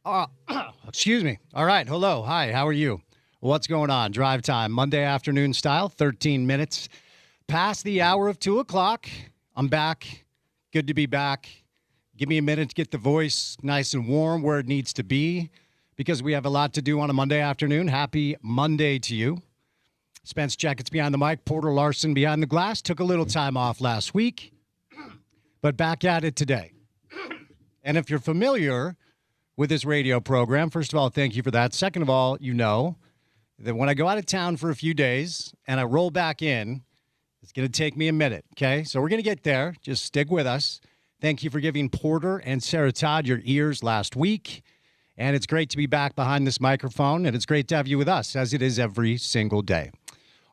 Uh, excuse me. All right. Hello. Hi. How are you? What's going on? Drive time, Monday afternoon style, 13 minutes past the hour of 2 o'clock. I'm back. Good to be back. Give me a minute to get the voice nice and warm where it needs to be because we have a lot to do on a Monday afternoon. Happy Monday to you. Spence Checketts behind the mic. Porter Larson behind the glass. Took a little time off last week, but back at it today. And if you're familiar with this radio program, first of all, thank you for that. Second of all, you know that when I go out of town for a few days and I roll back in, it's going to take me a minute, okay? So we're going to get there. Just stick with us. Thank you for giving Porter and Sarah Todd your ears last week. And it's great to be back behind this microphone, and it's great to have you with us, as it is every single day.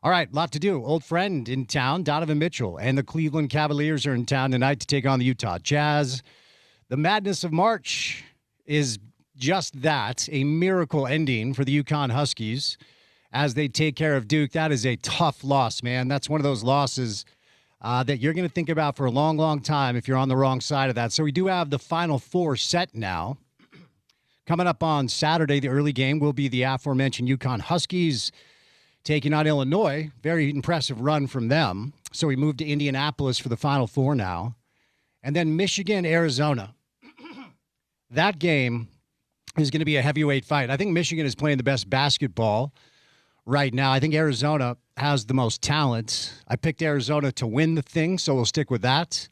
All right, lot to do. Old friend in town, Donovan Mitchell, and the Cleveland Cavaliers are in town tonight to take on the Utah Jazz. The madness of March is just that, a miracle ending for the UConn Huskies as they take care of Duke. That is a tough loss, man. That's one of those losses that you're going to think about for a long, long time if you're on the wrong side of that. So we do have the Final Four set now. Coming up on Saturday, the early game will be the aforementioned UConn Huskies taking on Illinois. Very impressive run from them. So we move to Indianapolis for the Final Four now. And then Michigan, Arizona. That game is going to be a heavyweight fight. I think Michigan is playing the best basketball right now. I think Arizona has the most talent. I picked Arizona to win the thing, so we'll stick with that.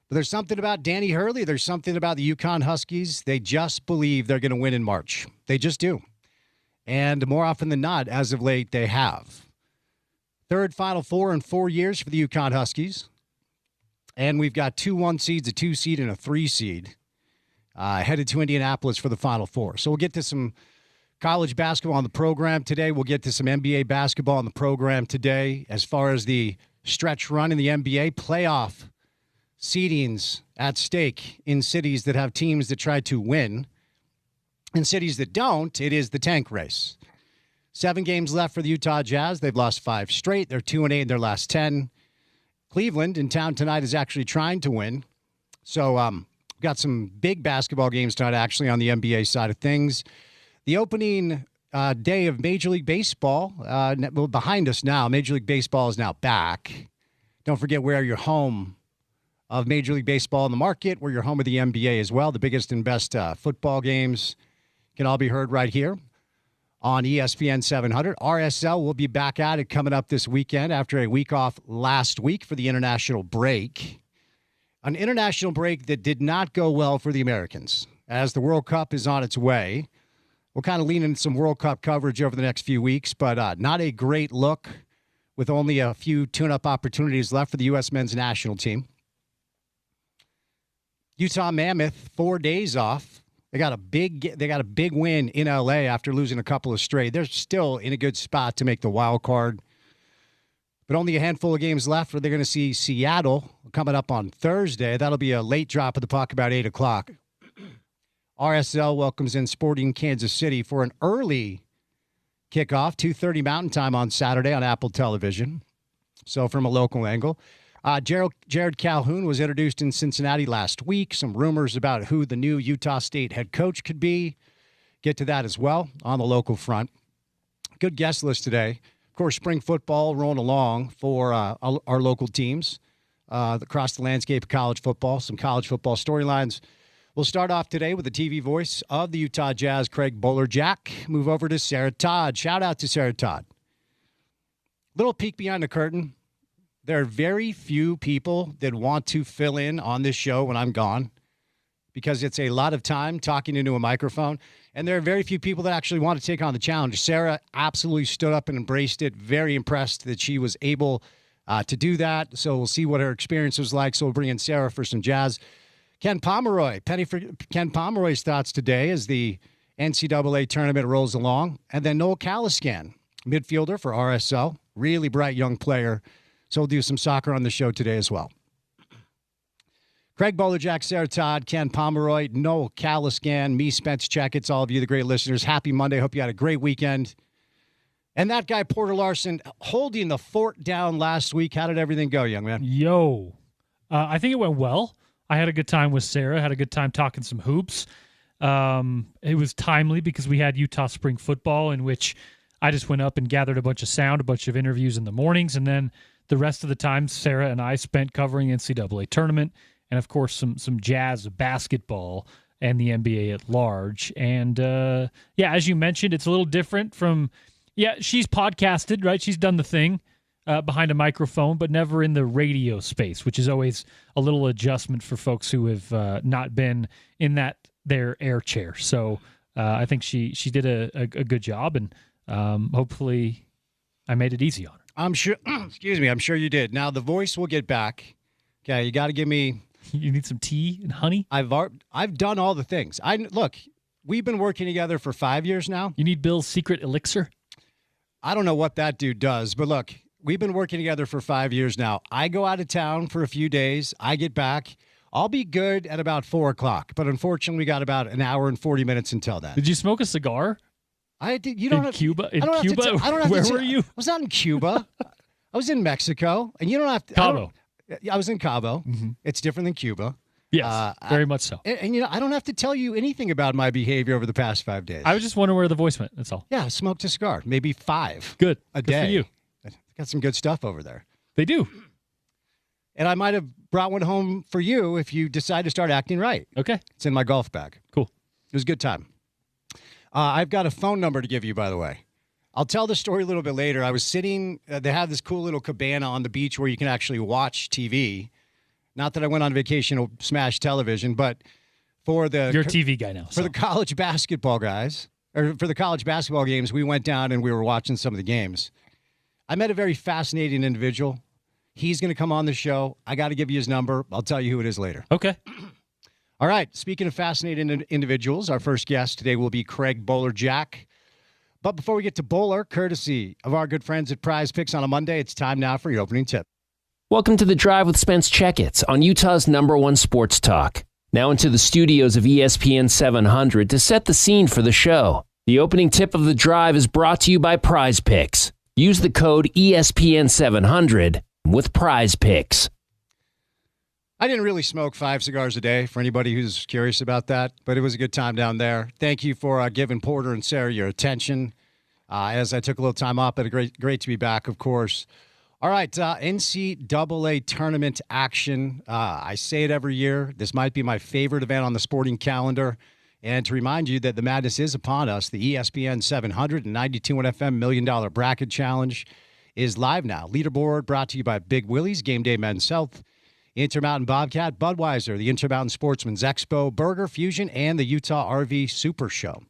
But there's something about Danny Hurley. There's something about the UConn Huskies. They just believe they're going to win in March. They just do. And more often than not, as of late, they have. Third Final Four in 4 years for the UConn Huskies. And we've got 2 1 seeds, a 2 seed, and a 3 seed headed to Indianapolis for the Final Four. So we'll get to some college basketball on the program today. We'll get to some NBA basketball on the program today. As far as the stretch run in the NBA, playoff seedings at stake in cities that have teams that try to win. In cities that don't, it is the tank race. 7 games left for the Utah Jazz. They've lost 5 straight. They're 2-8 in their last 10. Cleveland in town tonight is actually trying to win. So we've got some big basketball games tonight actually on the NBA side of things. The opening day of Major League Baseball, behind us now. Major League Baseball is now back. Don't forget where you're home of Major League Baseball in the market, where you're home of the NBA as well. The biggest and best football games can all be heard right here on ESPN 700. RSL will be back at it coming up this weekend after a week off last week for the international break. An international break that did not go well for the Americans as the World Cup is on its way. We'll kind of lean into some World Cup coverage over the next few weeks, but not a great look with only a few tune-up opportunities left for the U.S. men's national team. Utah Mammoth, 4 days off. They got a big win in LA after losing a couple of straight. They're still in a good spot to make the wild card. But only a handful of games left where they're going to see Seattle coming up on Thursday. That'll be a late drop of the puck about 8 o'clock. RSL welcomes in Sporting Kansas City for an early kickoff, 2:30 Mountain Time on Saturday on Apple Television. So from a local angle. Jared Calhoun was introduced in Cincinnati last week. Some rumors about who the new Utah State head coach could be. Get to that as well on the local front. Good guest list today. Of course, spring football rolling along for our local teams across the landscape of college football. Some college football storylines. We'll start off today with the TV voice of the Utah Jazz, Craig Bolerjack. Move over to Sarah Todd. Shout out to Sarah Todd. Little peek behind the curtain. There are very few people that want to fill in on this show when I'm gone because it's a lot of time talking into a microphone. And there are very few people that actually want to take on the challenge. Sarah absolutely stood up and embraced it. Very impressed that she was able to do that. So we'll see what her experience was like. So we'll bring in Sarah for some jazz. Ken Pomeroy. Penny for Ken Pomeroy's thoughts today as the NCAA tournament rolls along. And then Noel Caliscan, midfielder for RSL. Really bright young player. So we'll do some soccer on the show today as well. Craig Bolerjack, Sarah Todd, Ken Pomeroy, Noel Caliscan, me, Spence Checketts, all of you, the great listeners. Happy Monday. Hope you had a great weekend. And that guy, Porter Larson, holding the fort down last week. How did everything go, young man? I think it went well. I had a good time with Sarah, had a good time talking some hoops. It was timely because we had Utah spring football, in which I just went up and gathered a bunch of sound, a bunch of interviews in the mornings, and then the rest of the time Sarah and I spent covering NCAA tournament and, of course, some Jazz basketball and the NBA at large. And, as you mentioned, it's a little different from she's podcasted, right? She's done the thing behind a microphone, but never in the radio space, which is always a little adjustment for folks who have not been in their air chair. So I think she did a good job, and hopefully I made it easy on her. I'm sure. Excuse me. I'm sure you did. Now the voice will get back. Okay, you got to give me. You need some tea and honey. I've done all the things. Look. We've been working together for 5 years now. You need Bill's secret elixir. I don't know what that dude does, but look, we've been working together for 5 years now. I go out of town for a few days. I get back. I'll be good at about 4 o'clock, but unfortunately, we got about an hour and 40 minutes until then. Did you smoke a cigar? I did. You don't in have, Cuba. In I don't Cuba, have to, I don't have where to, were you? I was not in Cuba. I was in Mexico, and you don't have to. Cabo. I was in Cabo. Mm-hmm. It's different than Cuba. Yes, very much so. And I don't have to tell you anything about my behavior over the past 5 days. I was just wondering where the voice went. That's all. Yeah, I smoked a cigar, maybe 5. Good. A Good day. for you. Got some good stuff over there. They do. And I might have brought one home for you if you decide to start acting right. Okay. It's in my golf bag. Cool. It was a good time. I've got a phone number to give you, by the way. I'll tell the story a little bit later. I was sitting, they have this cool little cabana on the beach where you can actually watch TV. Not that I went on vacation to smash television, but for the... You're a TV guy now. For the college basketball guys, or for the college basketball games, we went down and we were watching some of the games. I met a very fascinating individual. He's going to come on the show. I got to give you his number. I'll tell you who it is later. Okay. All right. Speaking of fascinating individuals, our first guest today will be Craig Bowler-Jack. But before we get to Bowler, courtesy of our good friends at Prize Picks on a Monday, it's time now for your opening tip. Welcome to The Drive with Spence Checketts on Utah's #1 sports talk. Now into the studios of ESPN 700 to set the scene for the show. The opening tip of The Drive is brought to you by Prize Picks. Use the code ESPN 700 with Prize Picks. I didn't really smoke 5 cigars a day, for anybody who's curious about that, but it was a good time down there. Thank you for giving Porter and Sarah your attention as I took a little time off, but great to be back, of course. All right, NCAA tournament action. I say it every year. This might be my favorite event on the sporting calendar. And to remind you that the madness is upon us, the ESPN 700 and 92.1 FM $1 Million Bracket Challenge is live now. Leaderboard brought to you by Big Willie's, Game Day Men's Health, Intermountain Bobcat, Budweiser, the Intermountain Sportsman's Expo, Burger Fusion, and the Utah RV Super Show.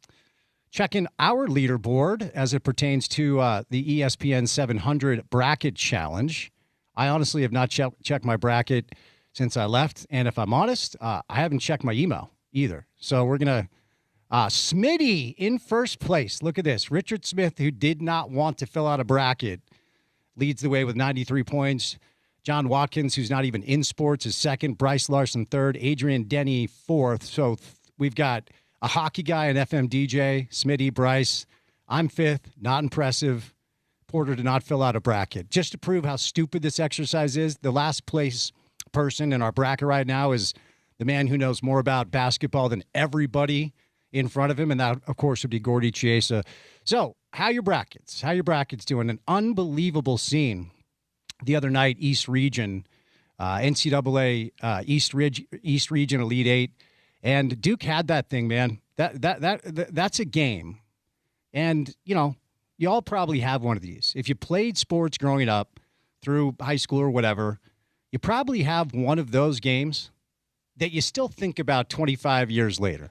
Checking our leaderboard as it pertains to the ESPN 700 Bracket Challenge. I honestly have not checked my bracket since I left, and if I'm honest, I haven't checked my email either. So we're going to Smitty in first place. Look at this. Richard Smith, who did not want to fill out a bracket, leads the way with 93 points. John Watkins, who's not even in sports, is second. Bryce Larson, third. Adrian Denny, fourth. So we've got a hockey guy, an FM DJ, Smitty, Bryce. I'm fifth. Not impressive. Porter did not fill out a bracket. Just to prove how stupid this exercise is, the last place person in our bracket right now is the man who knows more about basketball than everybody in front of him, and that, of course, would be Gordy Chiesa. So, how your brackets? How your brackets doing? An unbelievable scene the other night, East Region, NCAA East Region Elite Eight, and Duke had that thing, man. That's a game, and you all probably have one of these. If you played sports growing up through high school or whatever, you probably have one of those games that you still think about 25 years later.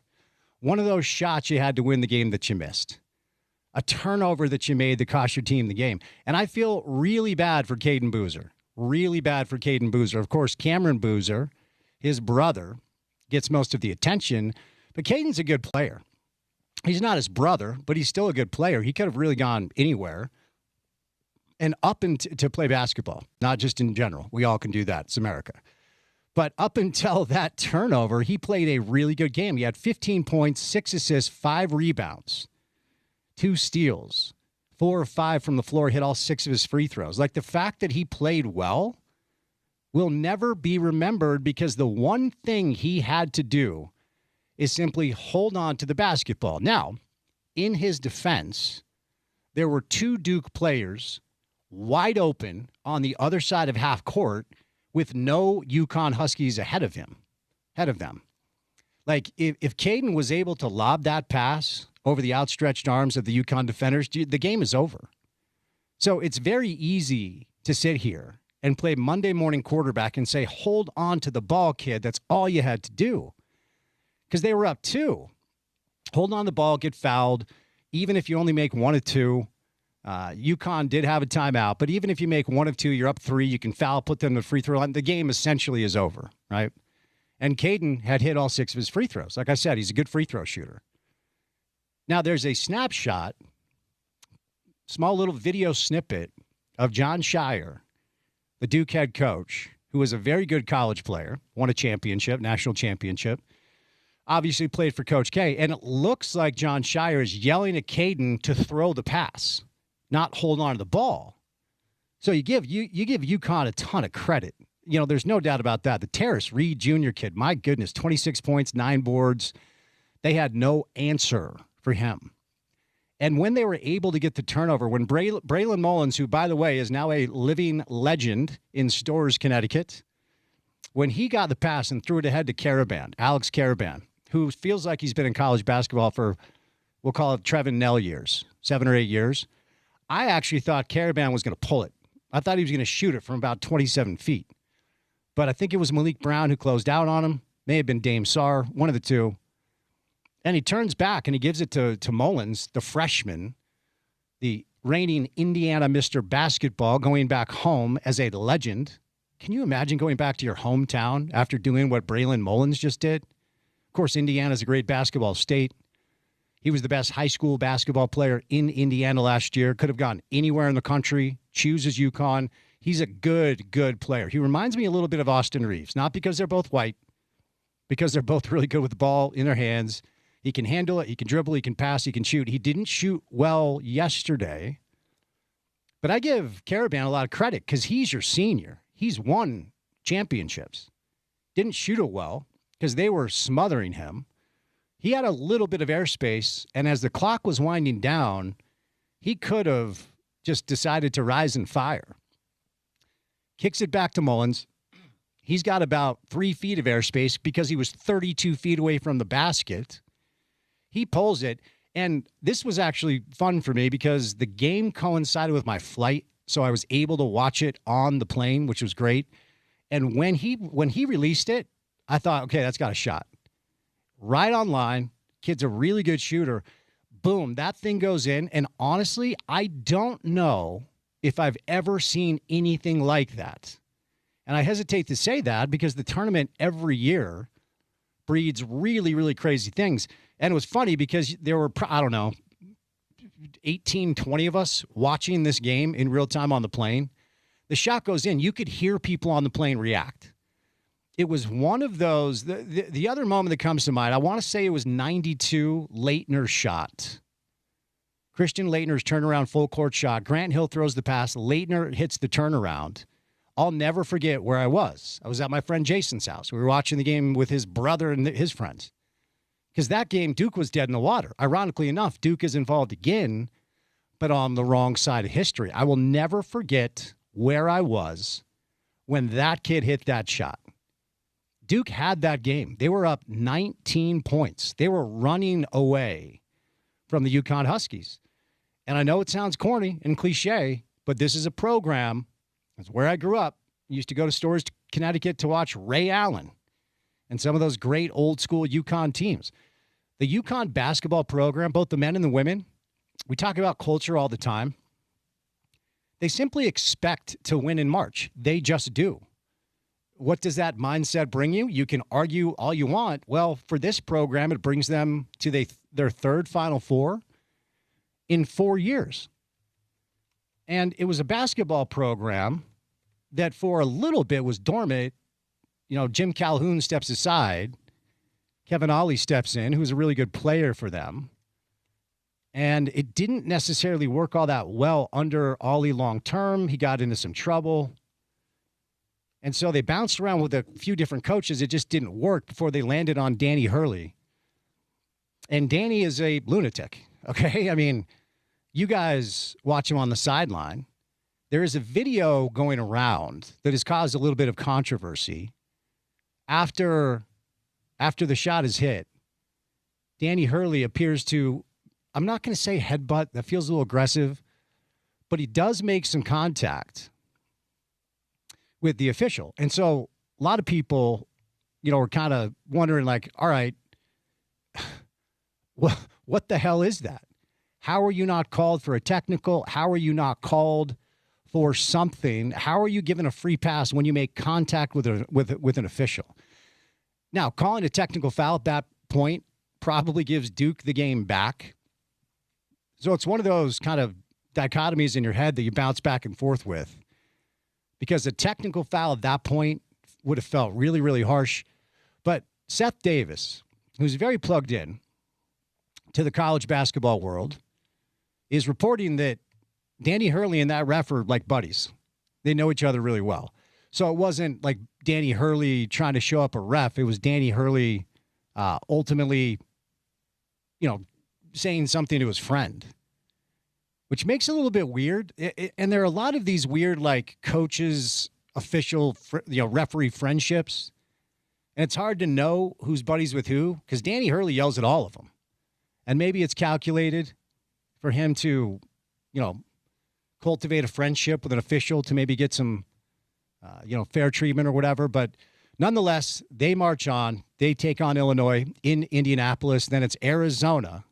One of those shots you had to win the game that you missed. A turnover that you made that cost your team the game. And I feel really bad for Caden Boozer. Really bad for Caden Boozer. Of course, Cameron Boozer, his brother, gets most of the attention, but Caden's a good player. He's not his brother, but he's still a good player. He could have really gone anywhere and up to play basketball, not just in general. We all can do that. It's America. But up until that turnover, he played a really good game. He had 15 points, 6 assists, 5 rebounds, 2 steals, 4 of 5 from the floor, hit all 6 of his free throws. Like, the fact that he played well will never be remembered because the one thing he had to do is simply hold on to the basketball. Now, in his defense, there were two Duke players wide open on the other side of half court with no UConn Huskies ahead of them. Like, if Caden was able to lob that pass over the outstretched arms of the UConn defenders, the game is over. So it's very easy to sit here and play Monday morning quarterback and say, hold on to the ball, kid. That's all you had to do. Because they were up 2. Hold on to the ball, get fouled. Even if you only make 1 of 2, UConn did have a timeout. But even if you make 1 of 2, you're up 3. You can foul, put them to the free throw line. The game essentially is over, right? And Caden had hit all 6 of his free throws. Like I said, he's a good free throw shooter. Now, there's a snapshot, small little video snippet of John Shire, the Duke head coach, who was a very good college player, won a championship, national championship, obviously played for Coach K, and it looks like John Shire is yelling at Caden to throw the pass, not hold on to the ball. So you give UConn a ton of credit. You know, there's no doubt about that. The Terrace Reed Jr. kid, my goodness, 26 points, 9 boards. They had no answer for him. And when they were able to get the turnover, when Braylon Mullins, who, by the way, is now a living legend in Storrs, Connecticut, when he got the pass and threw it ahead to Alex Caravan, who feels like he's been in college basketball for, we'll call it Trevin Nell years, 7 or 8 years, I actually thought Caravan was going to pull it. I thought he was going to shoot it from about 27 feet. But I think it was Malik Brown who closed out on him. May have been Dame Sarr, one of the two. And he turns back and he gives it to Mullins, the freshman, the reigning Indiana Mr. Basketball, going back home as a legend. Can you imagine going back to your hometown after doing what Braylon Mullins just did? Of course, Indiana's a great basketball state. He was the best high school basketball player in Indiana last year. Could have gone anywhere in the country. Chooses UConn. He's a good player. He reminds me a little bit of Austin Reeves, not because they're both white, because they're both really good with the ball in their hands. He can handle it. He can dribble. He can pass. He can shoot. He didn't shoot well yesterday, but I give Caravan a lot of credit because he's your senior. He's won championships. Didn't shoot it well because they were smothering him. He had a little bit of airspace, and as the clock was winding down, he could have just decided to rise and fire. Kicks it back to Mullins. He's got about 3 feet of airspace because he was 32 feet away from the basket. He pulls it, and this was actually fun for me because the game coincided with my flight, so I was able to watch it on the plane, which was great. And when he released it, I thought, okay, that's got a shot. Right on line. Kid's a really good shooter. Boom, that thing goes in, and honestly, I don't know if I've ever seen anything like that. And I hesitate to say that because the tournament every year breeds really, really crazy things. And it was funny because there were, 18, 20 of us watching this game in real time on the plane. The shot goes in. You could hear people on the plane react. It was one of those. The other moment that comes to mind, I want to say it was 92, Leitner's shot. Christian Leitner's turnaround full court shot. Grant Hill throws the pass. Leitner hits the turnaround. I'll never forget where I was. I was at my friend Jason's house. We were watching the game with his brother and his friends. Because that game, Duke was dead in the water. Ironically enough, Duke is involved again, but on the wrong side of history. I will never forget where I was when that kid hit that shot. Duke had that game. They were up 19 points. They were running away from the UConn Huskies. And I know it sounds corny and cliche, but this is a program. That's where I grew up. I used to go to Storrs, Connecticut to watch Ray Allen and some of those great old school UConn teams. The UConn basketball program, both the men and the women, we talk about culture all the time. They simply expect to win in March. They just do. What does that mindset bring you? You can argue all you want. Well, for this program, it brings them to their third Final Four in 4 years. And it was a basketball program that for a little bit was dormant. You know, Jim Calhoun steps aside. Kevin Ollie steps in, who's a really good player for them. And it didn't necessarily work all that well under Ollie long term. He got into some trouble. And so they bounced around with a few different coaches. It just didn't work before they landed on Danny Hurley And Danny is a lunatic, okay? I mean, you guys watch him on the sideline. There is a video going around that has caused a little bit of controversy. After the shot is hit, Danny Hurley appears to, I'm not going to say headbutt, that feels a little aggressive, but he does make some contact with the official. And so a lot of people, are kind of wondering, like, all right, what the hell is that? How are you not called for a technical? How are you not called for something? How are you given a free pass when you make contact with an official? Now, calling a technical foul at that point probably gives Duke the game back. So it's one of those kind of dichotomies in your head that you bounce back and forth with, because a technical foul at that point would have felt really, really harsh. But Seth Davis, who's very plugged in to the college basketball world, is reporting that Danny Hurley and that ref are like buddies. They know each other really well. So it wasn't like Danny Hurley trying to show up a ref. It was Danny Hurley ultimately, saying something to his friend, which makes it a little bit weird. And there are a lot of these weird, like, coaches, official, referee friendships. And it's hard to know who's buddies with who, because Danny Hurley yells at all of them. And maybe it's calculated for him to, cultivate a friendship with an official to maybe get some, fair treatment or whatever. But nonetheless, they march on. They take on Illinois in Indianapolis. Then it's Arizona,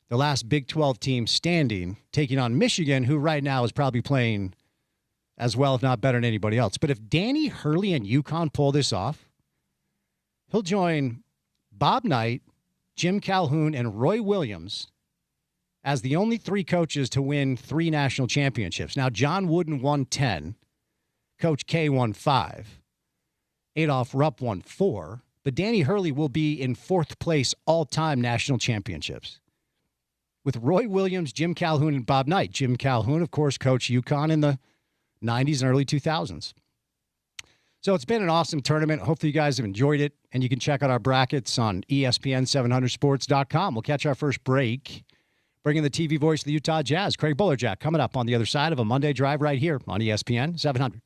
the last Big 12 team standing, taking on Michigan, who right now is probably playing as well, if not better than anybody else. But if Danny Hurley and UConn pull this off, he'll join Bob Knight, Jim Calhoun, and Roy Williams as the only three coaches to win 3 national championships. Now, John Wooden won 10. Coach K won 5. Adolph Rupp won 4. But Danny Hurley will be in 4th place all-time national championships, with Roy Williams, Jim Calhoun, and Bob Knight. Jim Calhoun, of course, coached UConn in the 90s and early 2000s. So it's been an awesome tournament. Hopefully you guys have enjoyed it, and you can check out our brackets on ESPN700sports.com. We'll catch our first break, bringing the TV voice of the Utah Jazz, Craig Bullerjack, coming up on the other side of a Monday Drive right here on ESPN 700.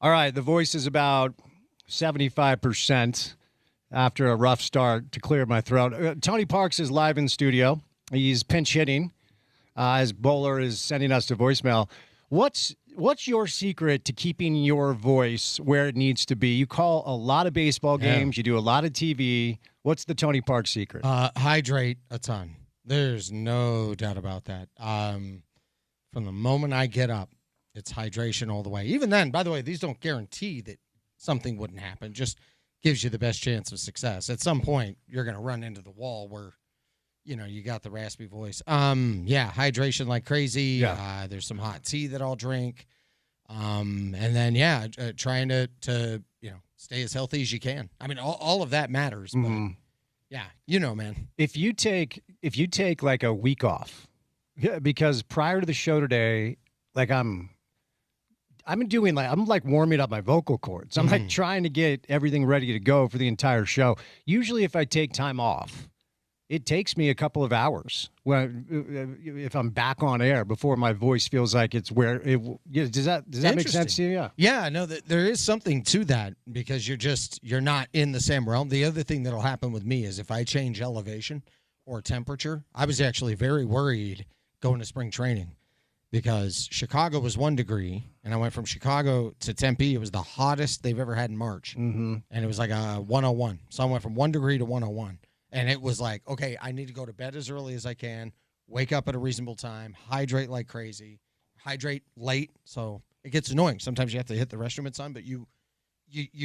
All right, the voice is about 75% after a rough start to clear my throat. Tony Parks is live in studio. He's pinch hitting as Bowler is sending us to voicemail. What's your secret to keeping your voice where it needs to be? You call a lot of baseball games. You do a lot of TV. What's the Tony Parks secret? Hydrate a ton. There's no doubt about that. From the moment I get up, it's hydration all the way. Even then, by the way, these don't guarantee that something wouldn't happen. Just gives you the best chance of success. At some point, you're going to run into the wall where, you got the raspy voice. Hydration like crazy. Yeah. There's some hot tea that I'll drink. And then, trying to stay as healthy as you can. I mean, all of that matters. But, man. If you take like a week off, because prior to the show today, like I'm warming up my vocal cords. I'm like trying to get everything ready to go for the entire show. Usually if I take time off, it takes me a couple of hours if I'm back on air before my voice feels like it's where it. Does that make sense to you? Yeah. Yeah, no, there is something to that because you're not in the same realm. The other thing that'll happen with me is if I change elevation or temperature, I was actually very worried going to spring training. Because Chicago was 1 degree, and I went from Chicago to Tempe. It was the hottest they've ever had in March, and it was like a 101. So I went from 1 degree to 101, and it was like, okay, I need to go to bed as early as I can, wake up at a reasonable time, hydrate like crazy, hydrate late. So it gets annoying. Sometimes you have to hit the restroom at some, but you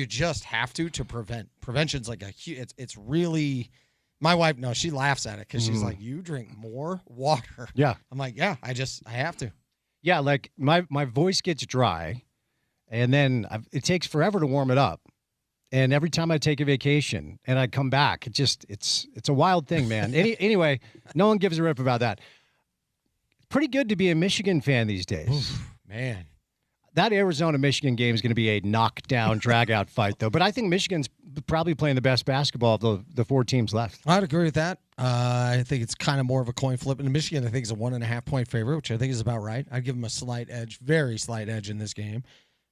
just have to prevent. Prevention's like it's really. My wife, no, she laughs at it because she's like, you drink more water. Yeah. I'm like, yeah, I have to. Yeah, like my voice gets dry, and then it takes forever to warm it up. And every time I take a vacation and I come back, it's a wild thing, man. Anyway, no one gives a rip about that. Pretty good to be a Michigan fan these days. Oof, man. That Arizona-Michigan game is going to be a knockdown, drag-out fight, though. But I think Michigan's probably playing the best basketball of the 4 teams left. I'd agree with that. I think it's kind of more of a coin flip. And Michigan, I think, is a 1.5-point favorite, which I think is about right. I'd give them a slight edge, very slight edge in this game.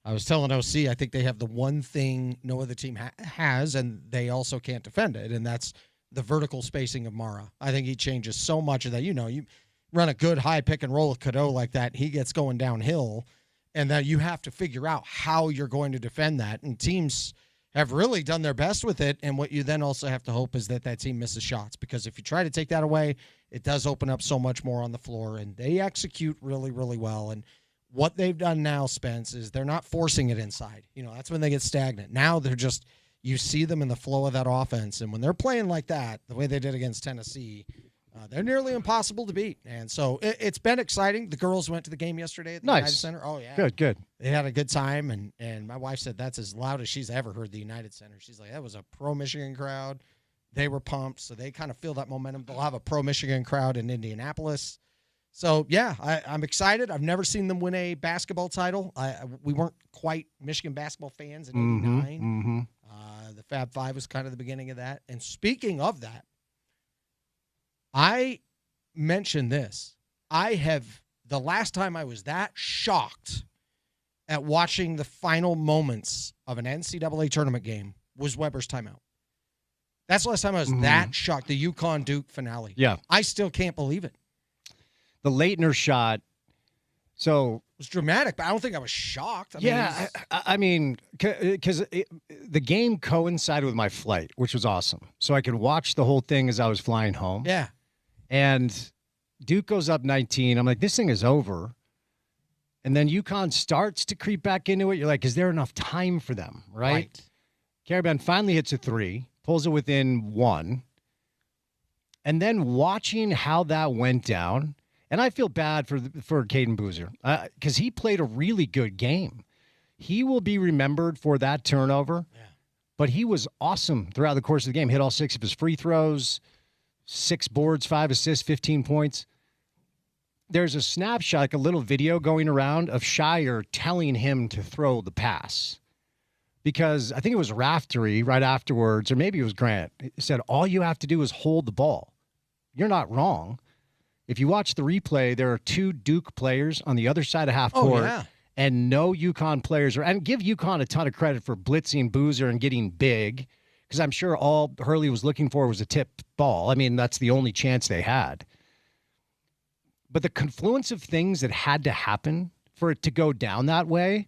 I was telling OC, I think they have the one thing no other team has, and they also can't defend it, and that's the vertical spacing of Mara. I think he changes so much of that. You run a good high pick and roll with Cadeau like that, he gets going downhill. And that you have to figure out how you're going to defend that. And teams have really done their best with it. And what you then also have to hope is that team misses shots. Because if you try to take that away, it does open up so much more on the floor. And they execute really, really well. And what they've done now, Spence, is they're not forcing it inside. That's when they get stagnant. Now they're just, you see them in the flow of that offense. And when they're playing like that, the way they did against Tennessee, they're nearly impossible to beat. And so it's been exciting. The girls went to the game yesterday at the United Center. Oh, yeah. Good. They had a good time. And my wife said that's as loud as she's ever heard the United Center. She's like, that was a pro-Michigan crowd. They were pumped. So they kind of feel that momentum. They'll have a pro-Michigan crowd in Indianapolis. So, yeah, I'm excited. I've never seen them win a basketball title. We weren't quite Michigan basketball fans in '89. The Fab Five was kind of the beginning of that. And speaking of that, I mentioned this. The last time I was that shocked at watching the final moments of an NCAA tournament game was Weber's timeout. That's the last time I was that shocked. The UConn-Duke finale. Yeah. I still can't believe it. The Leitner shot. So it was dramatic, but I don't think I was shocked. I mean, because the game coincided with my flight, which was awesome. So I could watch the whole thing as I was flying home. Yeah. And Duke goes up 19. I'm like, this thing is over. And then UConn starts to creep back into it. You're like, is there enough time for them, right? Caravan finally hits a 3, pulls it within 1. And then watching how that went down, and I feel bad for Caden Boozer because he played a really good game. He will be remembered for that turnover, but he was awesome throughout the course of the game. Hit all 6 of his free throws, 6 boards, 5 assists, 15 points. There's a snapshot, like a little video going around of Shire telling him to throw the pass. Because I think it was Raftery right afterwards, or maybe it was Grant. He said, all you have to do is hold the ball. You're not wrong. If you watch the replay, there are 2 Duke players on the other side of half court, and no UConn players and give UConn a ton of credit for blitzing Boozer and getting big, because I'm sure all Hurley was looking for was a tip ball. I mean, that's the only chance they had. But the confluence of things that had to happen for it to go down that way,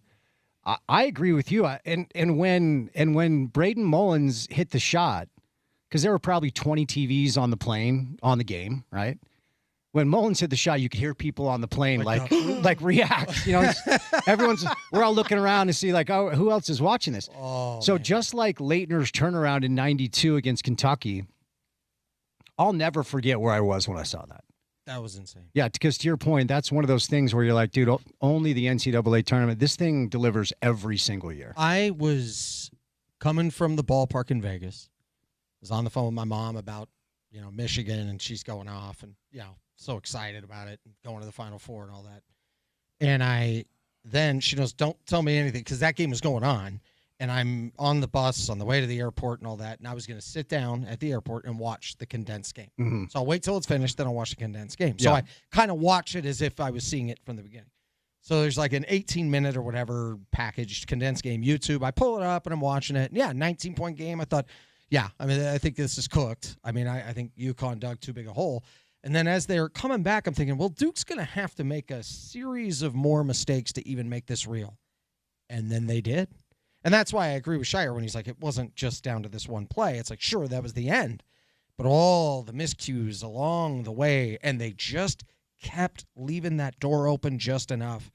I agree with you. And when Braden Mullins hit the shot, because there were probably 20 TVs on the plane on the game, right? When Mullins hit the shot, you could hear people on the plane like react. You know, we're all looking around to see like, oh, who else is watching this? Oh, so man. just like Leitner's turnaround in '92 against Kentucky, I'll never forget where I was when I saw that. That was insane. Yeah, because to your point, that's one of those things where you're like, dude, only the NCAA tournament. This thing delivers every single year. I was coming from the ballpark in Vegas. I was on the phone with my mom about, Michigan, and she's going off and, so excited about it and going to the Final Four and all that. And then she goes, don't tell me anything, because that game was going on. And I'm on the bus on the way to the airport and all that. And I was going to sit down at the airport and watch the condensed game. Mm-hmm. So I'll wait till it's finished, then I'll watch the condensed game. So Yeah. I kind of watch it as if I was seeing it from the beginning. So there's like an 18-minute or whatever packaged condensed game YouTube. I pull it up and I'm watching it. And yeah, 19-point game. I thought, I think this is cooked. I mean, I think UConn dug too big a hole. And then as they're coming back, I'm thinking, well, Duke's going to have to make a series of more mistakes to even make this real. And then they did. And that's why I agree with Shire when he's like, it wasn't just down to this one play. It's like, sure, that was the end. But all the miscues along the way, and they just kept leaving that door open just enough.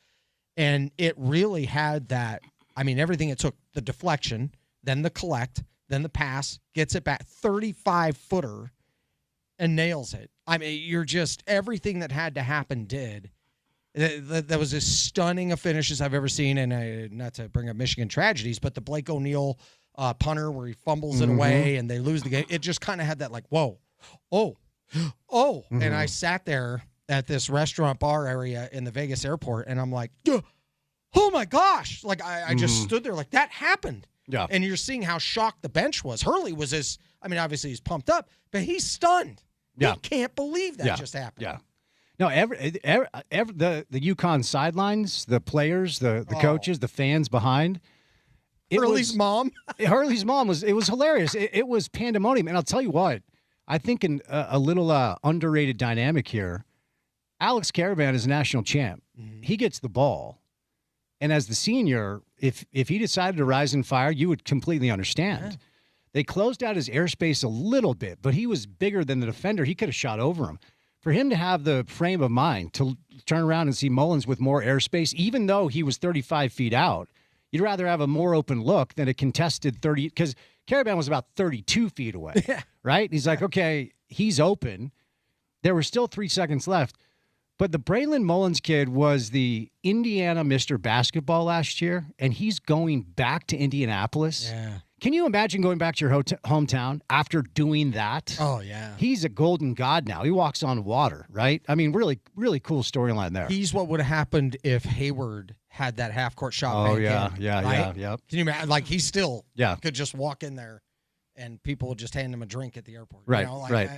And it really had that, everything it took, the deflection, then the collect, then the pass, gets it back, 35-footer, and nails it. You're just, everything that had to happen did. That was as stunning a finish as I've ever seen, and not to bring up Michigan tragedies, but the Blake O'Neal punter where he fumbles it away and they lose the game, it just kind of had that like, whoa, oh. Mm-hmm. And I sat there at this restaurant bar area in the Vegas airport, and I'm like, oh my gosh. Like, I just stood there like, that happened. Yeah. And you're seeing how shocked the bench was. Hurley was obviously he's pumped up, but he's stunned. Yeah. He can't believe that just happened. Yeah. No, the UConn sidelines, the players, the coaches, the fans behind. Hurley's mom was hilarious. It was pandemonium. And I'll tell you what, I think a little underrated dynamic here. Alex Caravan is a national champ. Mm-hmm. He gets the ball. And as the senior, if he decided to rise and fire, you would completely understand. Yeah. They closed out his airspace a little bit, but he was bigger than the defender. He could have shot over him. For him to have the frame of mind to turn around and see Mullins with more airspace, even though he was 35 feet out, you'd rather have a more open look than a contested 30, because Caravan was about 32 feet away, right? He's like, okay, he's open. There were still 3 seconds left. But the Braylon Mullins kid was the Indiana Mr. Basketball last year, and he's going back to Indianapolis. Yeah. Can you imagine going back to your hometown after doing that? Oh, yeah. He's a golden god now. He walks on water, right? Really, really cool storyline there. He's what would have happened if Hayward had that half-court shot. Oh, right? Yeah. Can you imagine? Like, he still could just walk in there, and people would just hand him a drink at the airport. Right, right.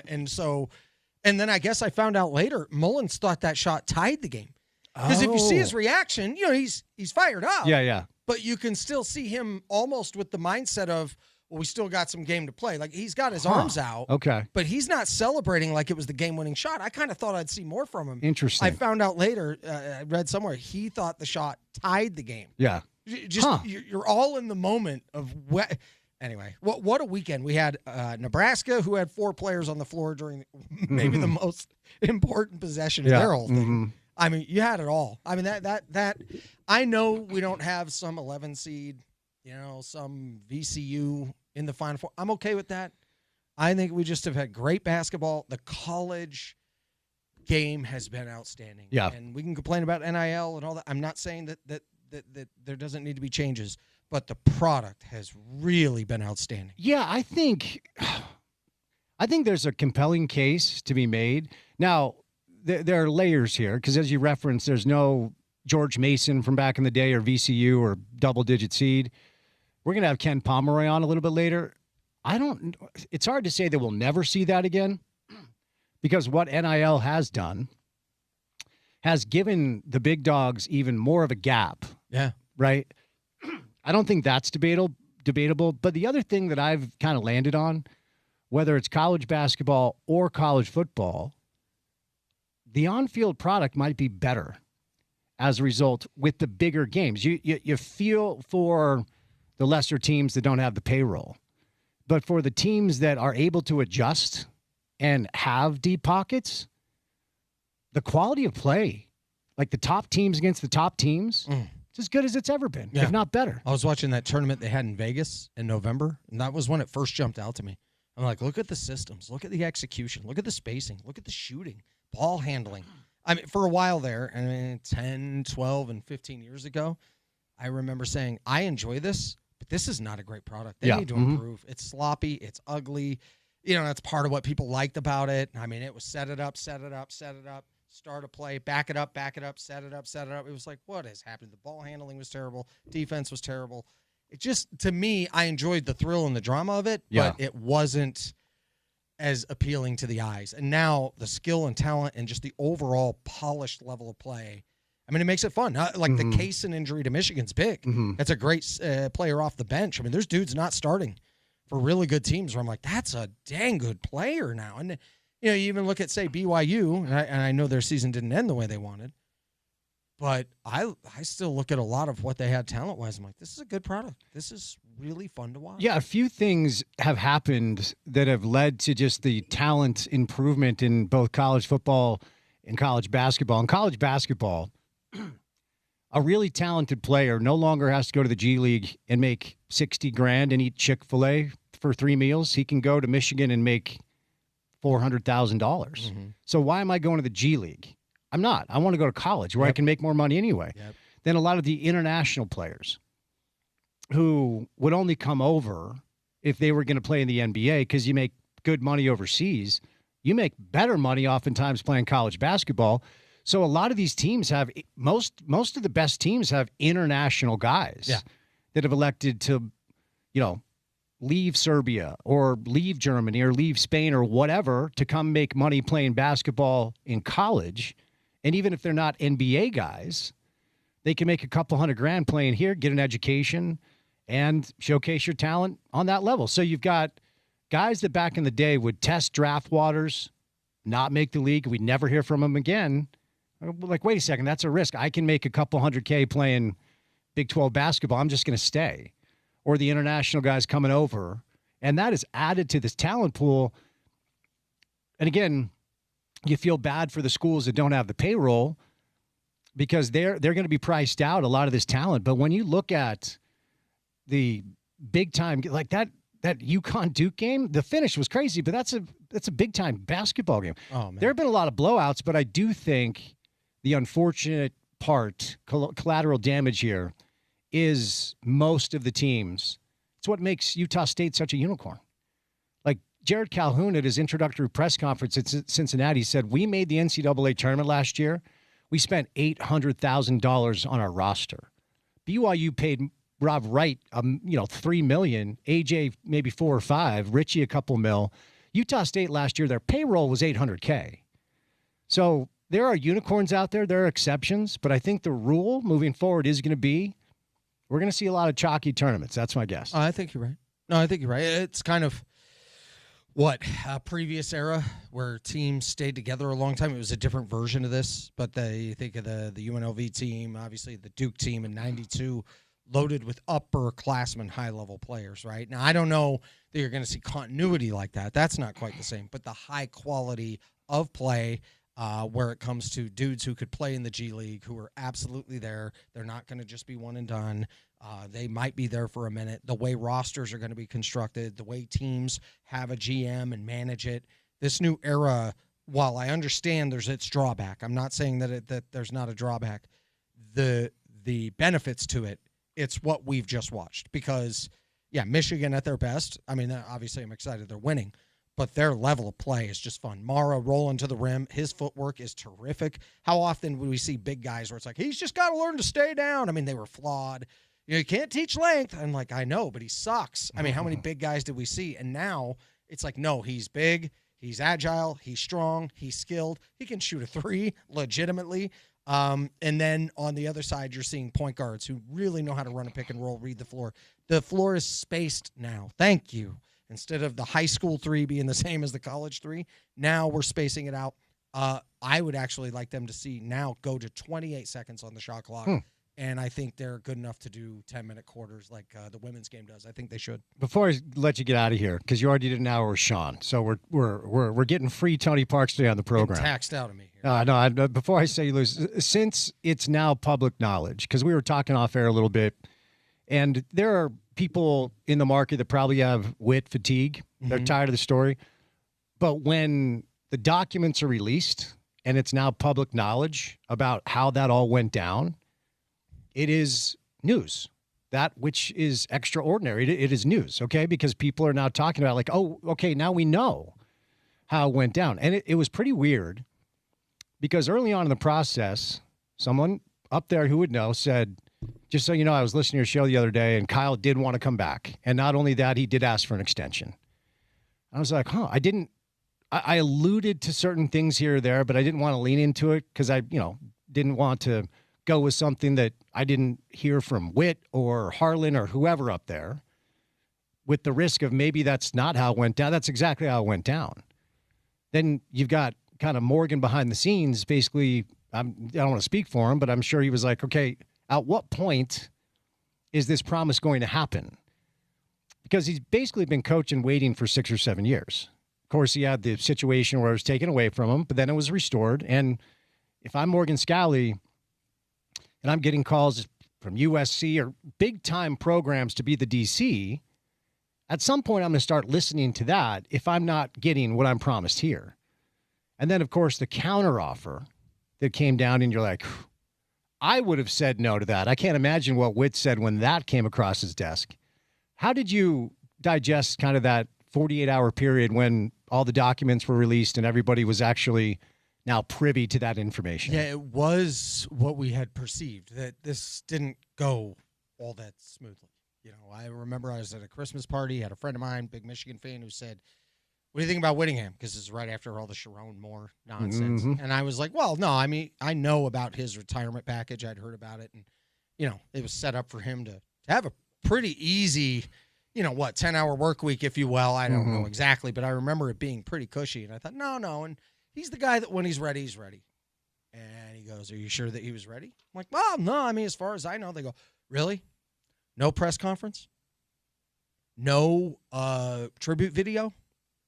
And then I guess I found out later, Mullins thought that shot tied the game. Because if you see his reaction, he's fired up. Yeah. But you can still see him almost with the mindset of, well, we still got some game to play. Like, he's got his arms out. Okay. But he's not celebrating like it was the game-winning shot. I kind of thought I'd see more from him. Interesting. I found out later, I read somewhere, he thought the shot tied the game. Yeah. You're all in the moment of what. Anyway, what a weekend. We had Nebraska, who had 4 players on the floor during maybe the most important possession of their whole thing. Mm-hmm. You had it all. That I know we don't have some 11 seed, some VCU in the Final Four. I'm okay with that. I think we just have had great basketball. The college game has been outstanding. Yeah. And we can complain about NIL and all that. I'm not saying that there doesn't need to be changes, but the product has really been outstanding. Yeah, I think there's a compelling case to be made. Now, there are layers here, because as you referenced, there's no George Mason from back in the day or VCU or double-digit seed. We're going to have Ken Pomeroy on a little bit later. It's hard to say that we'll never see that again, because what NIL has done has given the big dogs even more of a gap Yeah. Right? I don't think that's debatable. But the other thing that I've kind of landed on, whether it's college basketball or college football, the on-field product might be better as a result with the bigger games. You feel for the lesser teams that don't have the payroll. But for the teams that are able to adjust and have deep pockets, the quality of play, like the top teams against the top teams, it's as good as it's ever been, if not better. I was watching that tournament they had in Vegas in November, and that was when it first jumped out to me. I'm like, look at the systems. Look at the execution. Look at the spacing. Look at the shooting, ball handling. I mean, for a while there, 10, 12, and 15 years ago, I remember saying, I enjoy this, but this is not a great product. They need to improve. It's sloppy. It's ugly. That's part of what people liked about it. I mean, it was set it up, start a play, back it up, set it up. It was like, what has happened? The ball handling was terrible. Defense was terrible. It just, to me, I enjoyed the thrill and the drama of it, but it wasn't as appealing to the eyes. And now the skill and talent and just the overall polished level of play, I mean, it makes it fun. The Kaysen injury to Michigan's big. That's a great player off the bench. I mean, there's dudes not starting for really good teams where I'm like, that's a dang good player now. And, you even look at, say, BYU, and I know their season didn't end the way they wanted, but I still look at a lot of what they had talent-wise. I'm like, this is a good product. This is really fun to watch. Yeah, a few things have happened that have led to just the talent improvement in both college football and college basketball. In college basketball, a really talented player no longer has to go to the G League and make $60,000 and eat Chick-fil-A for 3 meals. He can go to Michigan and make $400,000. So why am I going to the G League? I'm not. I want to go to college where I can make more money anyway. Then a lot of the international players who would only come over if they were going to play in the NBA because you make good money overseas. You make better money oftentimes playing college basketball. So a lot of these teams have most of the best teams have international guys that have elected to, leave Serbia or leave Germany or leave Spain or whatever to come make money playing basketball in college. And even if they're not NBA guys, they can make a couple $100,000 playing here, get an education, and showcase your talent on that level. So you've got guys that back in the day would test draft waters, not make the league. We'd never hear from them again. Like, wait a second, that's a risk. I can make a couple $100,000 playing Big 12 basketball. I'm just going to stay. Or the international guys coming over. And that is added to this talent pool. And again, you feel bad for the schools that don't have the payroll because they're going to be priced out, a lot of this talent. But when you look at the big time, like that UConn Duke game, the finish was crazy, but that's a big time basketball game. Oh, man. There have been a lot of blowouts, but I do think the unfortunate part, collateral damage here, is most of the teams. It's what makes Utah State such a unicorn. Like Jared Calhoun at his introductory press conference at Cincinnati said, we made the NCAA tournament last year. We spent $800,000 on our roster. BYU paid Rob Wright, $3 million, AJ maybe $4 or $5, Richie a couple mil. Utah State last year, their payroll was $800K. So there are unicorns out there. There are exceptions, but I think the rule moving forward is going to be we're going to see a lot of chalky tournaments. That's my guess. I think you're right. No, I think you're right. It's kind of a previous era where teams stayed together a long time. It was a different version of this, but you think of the UNLV team, obviously the Duke team in '92, loaded with upperclassmen, high-level players, right? Now, I don't know that you're going to see continuity like that. That's not quite the same, but the high quality of play where it comes to dudes who could play in the G League, who are absolutely there. They're not going to just be one and done. They might be there for a minute. The way rosters are going to be constructed, the way teams have a GM and manage it. This new era, while I understand there's its drawback, I'm not saying that there's not a drawback. The benefits to it, it's what we've just watched. Because, Michigan at their best, I mean, obviously I'm excited they're winning, but their level of play is just fun. Mara rolling to the rim. His footwork is terrific. How often would we see big guys where it's like, he's just got to learn to stay down? I mean, they were flawed. You can't teach length. I'm like, I know, but he sucks. I mean, how many big guys did we see? And now it's like, no, he's big. He's agile. He's strong. He's skilled. He can shoot a three legitimately. And then on the other side, you're seeing point guards who really know how to run a pick and roll, read the floor. The floor is spaced now. Thank you. Instead of the high school three being the same as the college three, now we're spacing it out. I would actually like them to see now go to 28 seconds on the shot clock. And I think they're good enough to do 10-minute quarters like the women's game does. I think they should. Before I let you get out of here, because you already did an hour with Sean, so we're getting free Tony Parks today on the program. Taxed out of me here. No. Before I say you lose, since it's now public knowledge, because we were talking off air a little bit, and there are people in the market that probably have wit fatigue. They're tired of the story. But when the documents are released and it's now public knowledge about how that all went down, it is news. That which is extraordinary, it is news, okay? Because people are now talking about like, oh, okay, now we know how it went down. And it was pretty weird because early on in the process, someone up there who would know said, just so you know, I was listening to your show the other day and Kyle did want to come back. And not only that, he did ask for an extension. I was like, I alluded to certain things here or there, but I didn't want to lean into it because I, didn't want to go with something that I didn't hear from Witt or Harlan or whoever up there with the risk of maybe that's not how it went down. That's exactly how it went down. Then you've got kind of Morgan behind the scenes. Basically, I don't want to speak for him, but I'm sure he was like, okay, at what point is this promise going to happen? Because he's basically been coaching waiting for 6 or 7 years. Of course, he had the situation where it was taken away from him, but then it was restored. And if I'm Morgan Scalley and I'm getting calls from USC or big-time programs to be the DC, at some point I'm going to start listening to that if I'm not getting what I'm promised here. And then, of course, the counteroffer that came down, and you're like, I would have said no to that. I can't imagine what Witt said when that came across his desk. How did you digest kind of that 48-hour period when all the documents were released and everybody was actually now privy to that information? Yeah, it was what we had perceived, that this didn't go all that smoothly. I remember I was at a Christmas party, had a friend of mine, big Michigan fan, who said, what do you think about Whittingham? Because this is right after all the Sharon Moore nonsense. And I was like, well, no, I mean, I know about his retirement package. I'd heard about it. And, it was set up for him to have a pretty easy, 10-hour work week, if you will. I don't know exactly, but I remember it being pretty cushy. And I thought, no. And he's the guy that when he's ready, he's ready. And he goes, are you sure that he was ready? I'm like, well, no, I mean, as far as I know. They go, really? No press conference? No tribute video?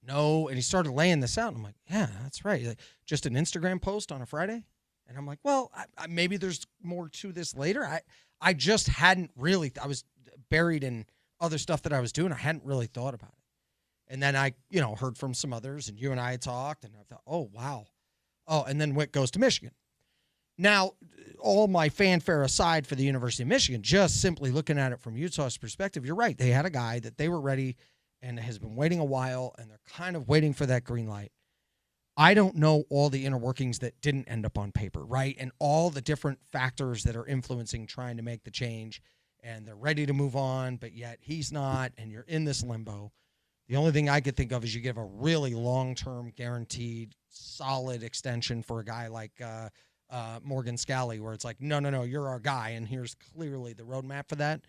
No. And he started laying this out. And I'm like, yeah, that's right. Like, just an Instagram post on a Friday? And I'm like, well, maybe there's more to this later. I just hadn't really, I was buried in other stuff that I was doing. I hadn't really thought about it. And then I, heard from some others, and you and I had talked, and I thought, oh, wow. Oh, and then Witt goes to Michigan. Now, all my fanfare aside for the University of Michigan, just simply looking at it from Utah's perspective, you're right. They had a guy that they were ready and has been waiting a while, and they're kind of waiting for that green light. I don't know all the inner workings that didn't end up on paper, right? And all the different factors that are influencing trying to make the change, and they're ready to move on, but yet he's not, and you're in this limbo. The only thing I could think of is you give a really long-term, guaranteed, solid extension for a guy like Morgan Scalley, where it's like, no, you're our guy, and here's clearly the roadmap for that.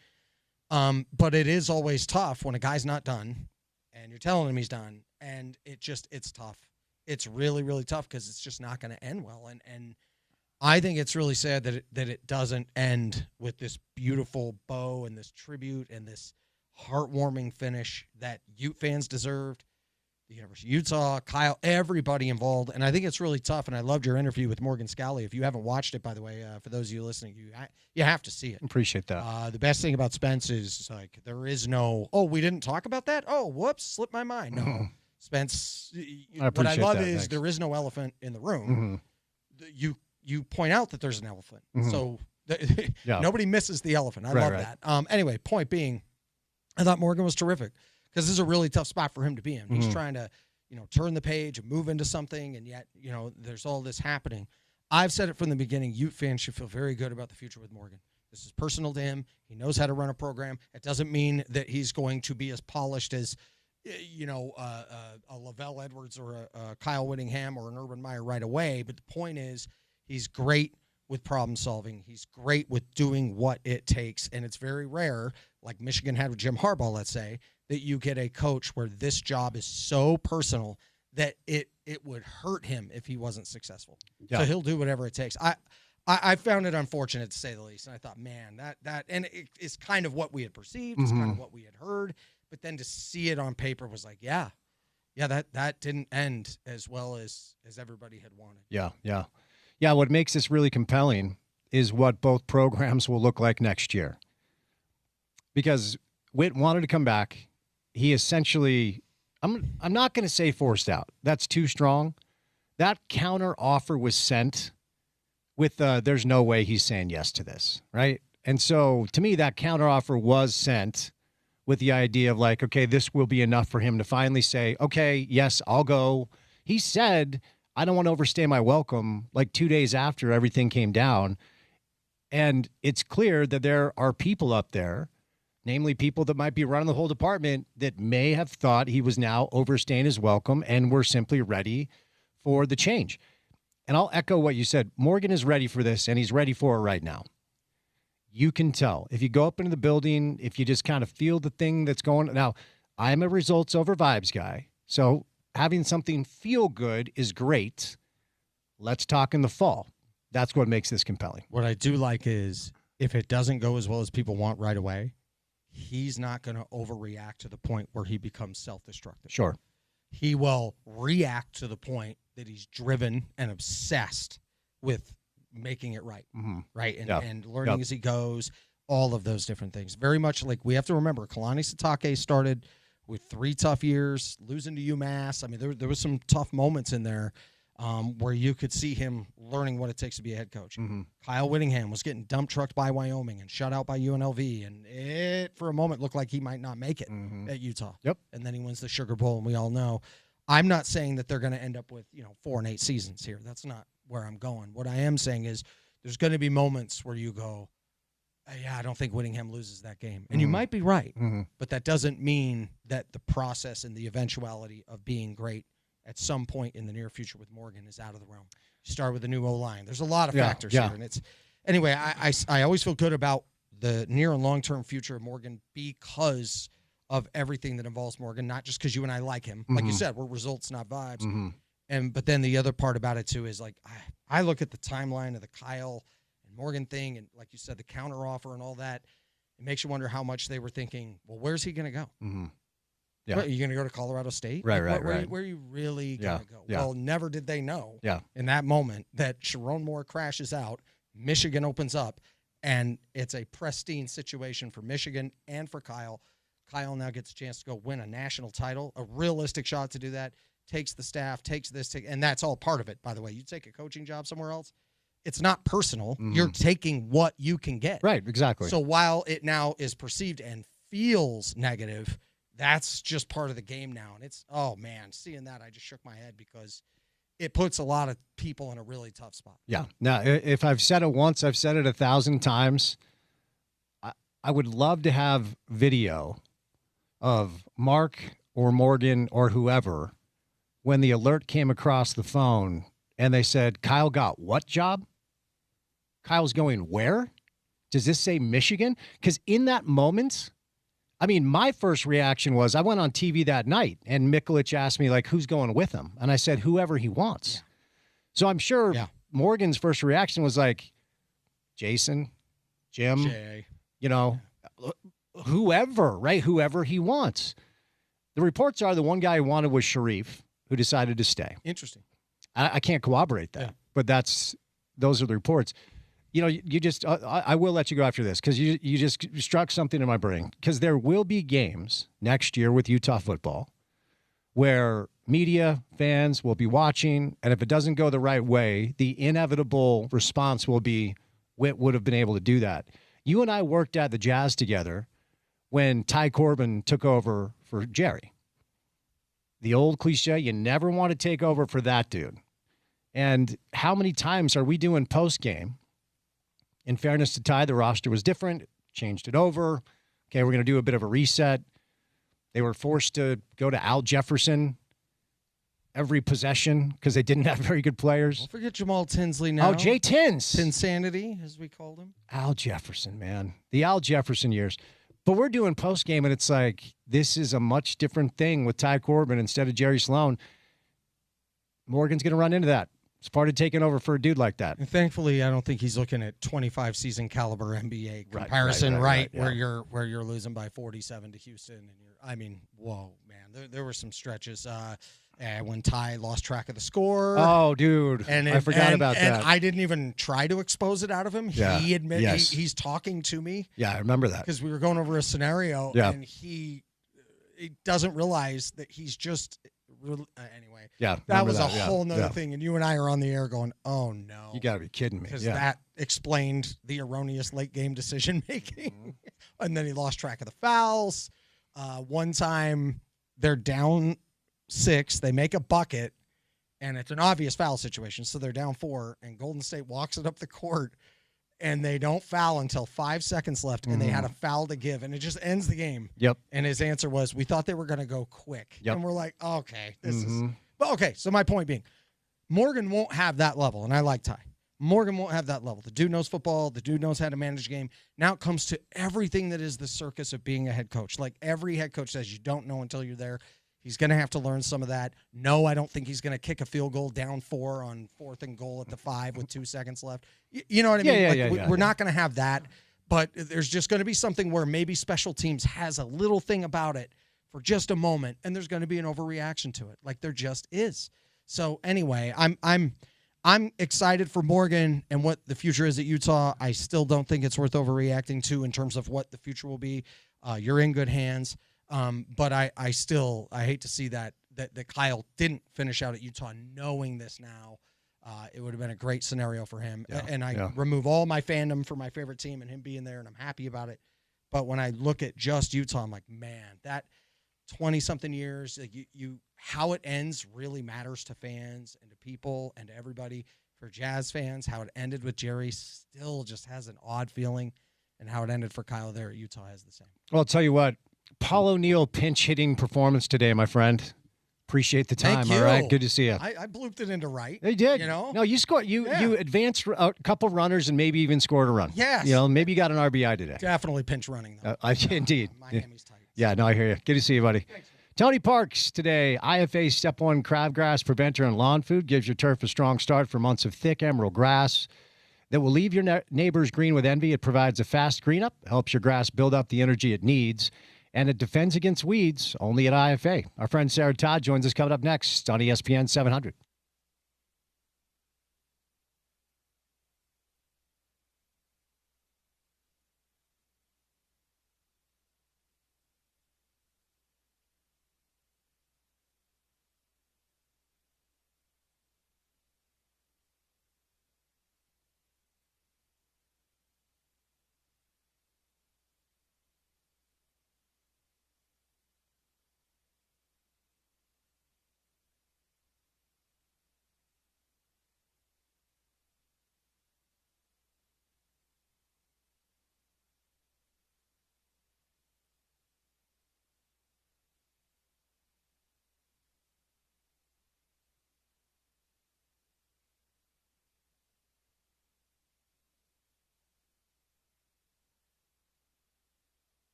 But it is always tough when a guy's not done, and you're telling him he's done, and it's tough. It's really, really tough because it's just not going to end well. And I think it's really sad that it doesn't end with this beautiful bow and this tribute and this heartwarming finish that Ute fans deserved. The University of Utah, Kyle, everybody involved. And I think it's really tough. And I loved your interview with Morgan Scalley. If you haven't watched it, by the way, for those of you listening, you have to see it. Appreciate that. The best thing about Spence is like there is no, we didn't talk about that? Oh, whoops, slipped my mind. No. Spence, what I love is there is no elephant in the room. You point out that there's an elephant. So nobody misses the elephant. I love that. Anyway, point being, I thought Morgan was terrific because this is a really tough spot for him to be in. He's trying to, turn the page and move into something, and yet, there's all this happening. I've said it from the beginning, Ute fans should feel very good about the future with Morgan. This is personal to him. He knows how to run a program. It doesn't mean that he's going to be as polished as a Lavelle Edwards or a Kyle Whittingham or an Urban Meyer right away. But the point is, he's great with problem solving. He's great with doing what it takes. And it's very rare, like Michigan had with Jim Harbaugh, let's say, that you get a coach where this job is so personal that it would hurt him if he wasn't successful. Yeah. So he'll do whatever it takes. I found it unfortunate, to say the least. And I thought, man, that and it's kind of what we had perceived. It's kind of what we had heard. But then to see it on paper was like, yeah, that didn't end as well as everybody had wanted. Yeah, what makes this really compelling is what both programs will look like next year. Because Witt wanted to come back. He essentially, I'm not going to say forced out. That's too strong. That counter offer was sent with there's no way he's saying yes to this, right? And so to me, that counter offer was sent with the idea of like, okay, this will be enough for him to finally say, okay, yes, I'll go. He said, I don't want to overstay my welcome, like 2 days after everything came down. And it's clear that there are people up there, namely people that might be running the whole department, that may have thought he was now overstaying his welcome and were simply ready for the change. And I'll echo what you said. Morgan is ready for this, and he's ready for it right now. You can tell. If you go up into the building, if you just kind of feel the thing that's going. Now, I'm a results over vibes guy, so having something feel good is great. Let's talk in the fall. That's what makes this compelling. What I do like is if it doesn't go as well as people want right away, he's not going to overreact to the point where he becomes self-destructive. Sure. He will react to the point that he's driven and obsessed with making it right, right? And learning as he goes, all of those different things. Very much like we have to remember, Kalani Sitake started with 3 tough years, losing to UMass. I mean, there was some tough moments in there where you could see him learning what it takes to be a head coach. Kyle Whittingham was getting dump trucked by Wyoming and shut out by UNLV, and it, for a moment, looked like he might not make it at Utah. Yep. And then he wins the Sugar Bowl, and we all know. I'm not saying that they're going to end up with 4-8 seasons here. That's not where I'm going. What I am saying is there's going to be moments where you go, yeah, I don't think Whittingham loses that game. And you might be right, but that doesn't mean that the process and the eventuality of being great at some point in the near future with Morgan is out of the realm. You start with a new O-line. There's a lot of factors here. And it's anyway, I always feel good about the near and long-term future of Morgan because of everything that involves Morgan, not just because you and I like him. Like you said, we're results, not vibes. But then the other part about it, too, is like I look at the timeline of the Kyle and Morgan thing, and like you said, the counteroffer and all that. It makes you wonder how much they were thinking, well, where's he going to go? Yeah. What, are you going to go to Colorado State? Right. Where are you really going to go? Yeah. Well, never did they know in that moment that Sharon Moore crashes out, Michigan opens up, and it's a pristine situation for Michigan and for Kyle. Kyle now gets a chance to go win a national title, a realistic shot to do that, takes the staff, and that's all part of it, by the way. You take a coaching job somewhere else, it's not personal. You're taking what you can get. Right, exactly. So while it now is perceived and feels negative, that's just part of the game now. And it's, oh, man, seeing that, I just shook my head because it puts a lot of people in a really tough spot. Yeah. Now, if I've said it once, I've said it 1,000 times. I would love to have video of Mark or Morgan or whoever when the alert came across the phone and they said, Kyle got what job? Kyle's going where? Does this say Michigan? Because in that moment, I mean, my first reaction was I went on TV that night and Mikulich asked me, like, who's going with him? And I said, whoever he wants. Yeah. So I'm sure Morgan's first reaction was like, Jason, Jim, Jay. Whoever, right? Whoever he wants. The reports are the one guy he wanted was Sharif, who decided to stay. Interesting. I can't corroborate that, but those are the reports. You just I will let you go after this because you just struck something in my brain because there will be games next year with Utah football where media fans will be watching, and if it doesn't go the right way, the inevitable response will be Witt would have been able to do that. You and I worked at the Jazz together when Ty Corbin took over for Jerry. The old cliche, you never want to take over for that dude. And how many times are we doing post-game? In fairness to Ty, the roster was different, changed it over. Okay, we're going to do a bit of a reset. They were forced to go to Al Jefferson. every possession because they didn't have very good players. Don't forget Jamal Tinsley now. Oh, Jay Tins. Tinsanity, as we called him. Al Jefferson, man. The Al Jefferson years. But we're doing post-game, and it's like this is a much different thing with Ty Corbin instead of Jerry Sloan. Morgan's going to run into that. It's part of taking over for a dude like that. And thankfully, I don't think he's looking at 25 season caliber NBA comparison, right? Where you're losing by 47 to Houston, and whoa, man, there were some stretches when Ty lost track of the score. Oh, dude, I forgot about that. And I didn't even try to expose it out of him. Yeah. He admitted he's talking to me. Yeah, I remember that because we were going over a scenario, and he doesn't realize that he's just. Anyway, that was a whole nother thing, and you and I are on the air going, "Oh no, you got to be kidding me!" Because that explained the erroneous late game decision making, and then he lost track of the fouls. One time they're down 6, they make a bucket, and it's an obvious foul situation, so they're down 4, and Golden State walks it up the court. And they don't foul until 5 seconds left, and they had a foul to give, and it just ends the game. Yep. And his answer was, "We thought they were going to go quick." Yep. And we're like, "Okay, this is." But okay, so my point being, Morgan won't have that level, and I like Ty. Morgan won't have that level. The dude knows football. The dude knows how to manage a game. Now it comes to everything that is the circus of being a head coach. Like every head coach says, you don't know until you're there. He's going to have to learn some of that. No, I don't think he's going to kick a field goal down 4 on 4th and goal at the 5 with 2 seconds left. You know what I mean? We're not going to have that, but there's just going to be something where maybe special teams has a little thing about it for just a moment, and there's going to be an overreaction to it, like there just is. So anyway, I'm excited for Morgan and what the future is at Utah. I still don't think it's worth overreacting to in terms of what the future will be. You're in good hands. But I hate to see that Kyle didn't finish out at Utah knowing this now. It would have been a great scenario for him. And I remove all my fandom for my favorite team and him being there, and I'm happy about it. But when I look at just Utah, I'm like, man, that 20-something years, like how it ends really matters to fans and to people and to everybody. For Jazz fans, how it ended with Jerry still just has an odd feeling, and how it ended for Kyle there at Utah has the same. Well, I'll tell you what. Paul O'Neill pinch hitting performance today, my friend. Appreciate the time. Thank you. All right, good to see you. I blooped it into right. They did. You know? No, you scored. You advanced a couple runners and maybe even scored a run. Yes. Maybe you got an RBI today. Definitely pinch running though. Indeed. Miami's tight. Yeah. No, I hear you. Good to see you, buddy. Thanks. Tony Parks today. IFA Step 1 crabgrass preventer and lawn food gives your turf a strong start for months of thick emerald grass that will leave your neighbors green with envy. It provides a fast green up, helps your grass build up the energy it needs, and it defends against weeds only at IFA. Our friend Sarah Todd joins us coming up next on ESPN 700.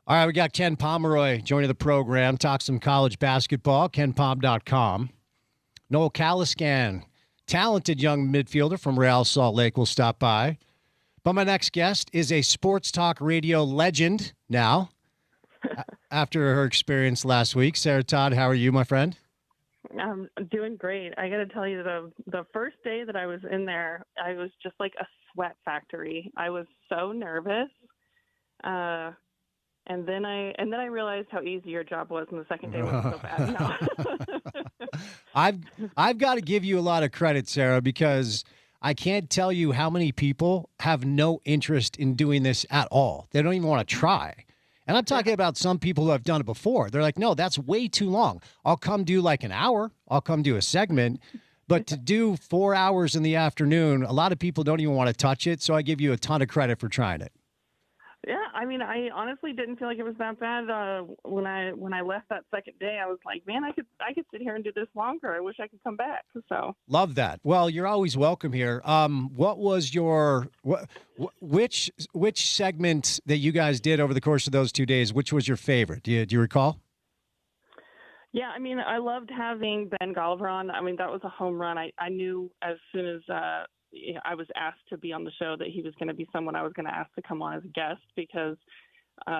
All right, we got Ken Pomeroy joining the program. Talk some college basketball, kenpom.com. Noel Caliscan, talented young midfielder from Real Salt Lake, will stop by. But my next guest is a sports talk radio legend now, after her experience last week. Sarah Todd, how are you, my friend? I'm doing great. I got to tell you, the first day that I was in there, I was just like a sweat factory. I was so nervous. And then I realized how easy your job was, and the second day was so bad. No. I've got to give you a lot of credit, Sarah, because I can't tell you how many people have no interest in doing this at all. They don't even want to try. And I'm talking about some people who have done it before. They're like, no, that's way too long. I'll come do like an hour. I'll come do a segment. But to do 4 hours in the afternoon, a lot of people don't even want to touch it. So I give you a ton of credit for trying it. Yeah, I mean, I honestly didn't feel like it was that bad. When I left that second day, I was like, man, I could sit here and do this longer. I wish I could come back. So love that. Well, you're always welcome here. What was your which segment that you guys did over the course of those 2 days? Which was your favorite? Do you recall? Yeah, I mean, I loved having Ben Golliver on. I mean, that was a home run. I knew as soon as I was asked to be on the show that he was going to be someone I was going to ask to come on as a guest, because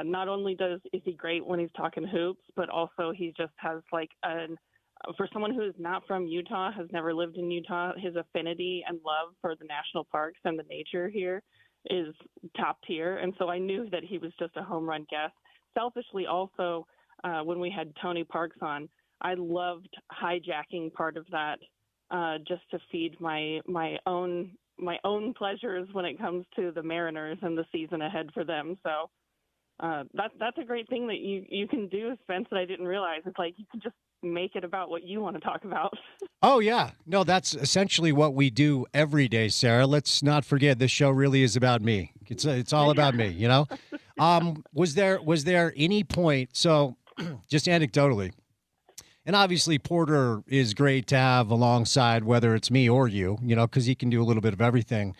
not only is he great when he's talking hoops, but also he just has like for someone who is not from Utah, has never lived in Utah, his affinity and love for the national parks and the nature here is top tier. And so I knew that he was just a home run guest. Selfishly also, when we had Tony Parks on, I loved hijacking part of that just to feed my own pleasures when it comes to the Mariners and the season ahead for them. So that's a great thing that you can do, Spence, that I didn't realize. It's like you can just make it about what you want to talk about. Oh, yeah. No, that's essentially what we do every day, Sarah. Let's not forget this show really is about me. It's all about me, you know? Was there any point, so just anecdotally, and obviously Porter is great to have alongside, whether it's me or you, you know, because he can do a little bit of everything.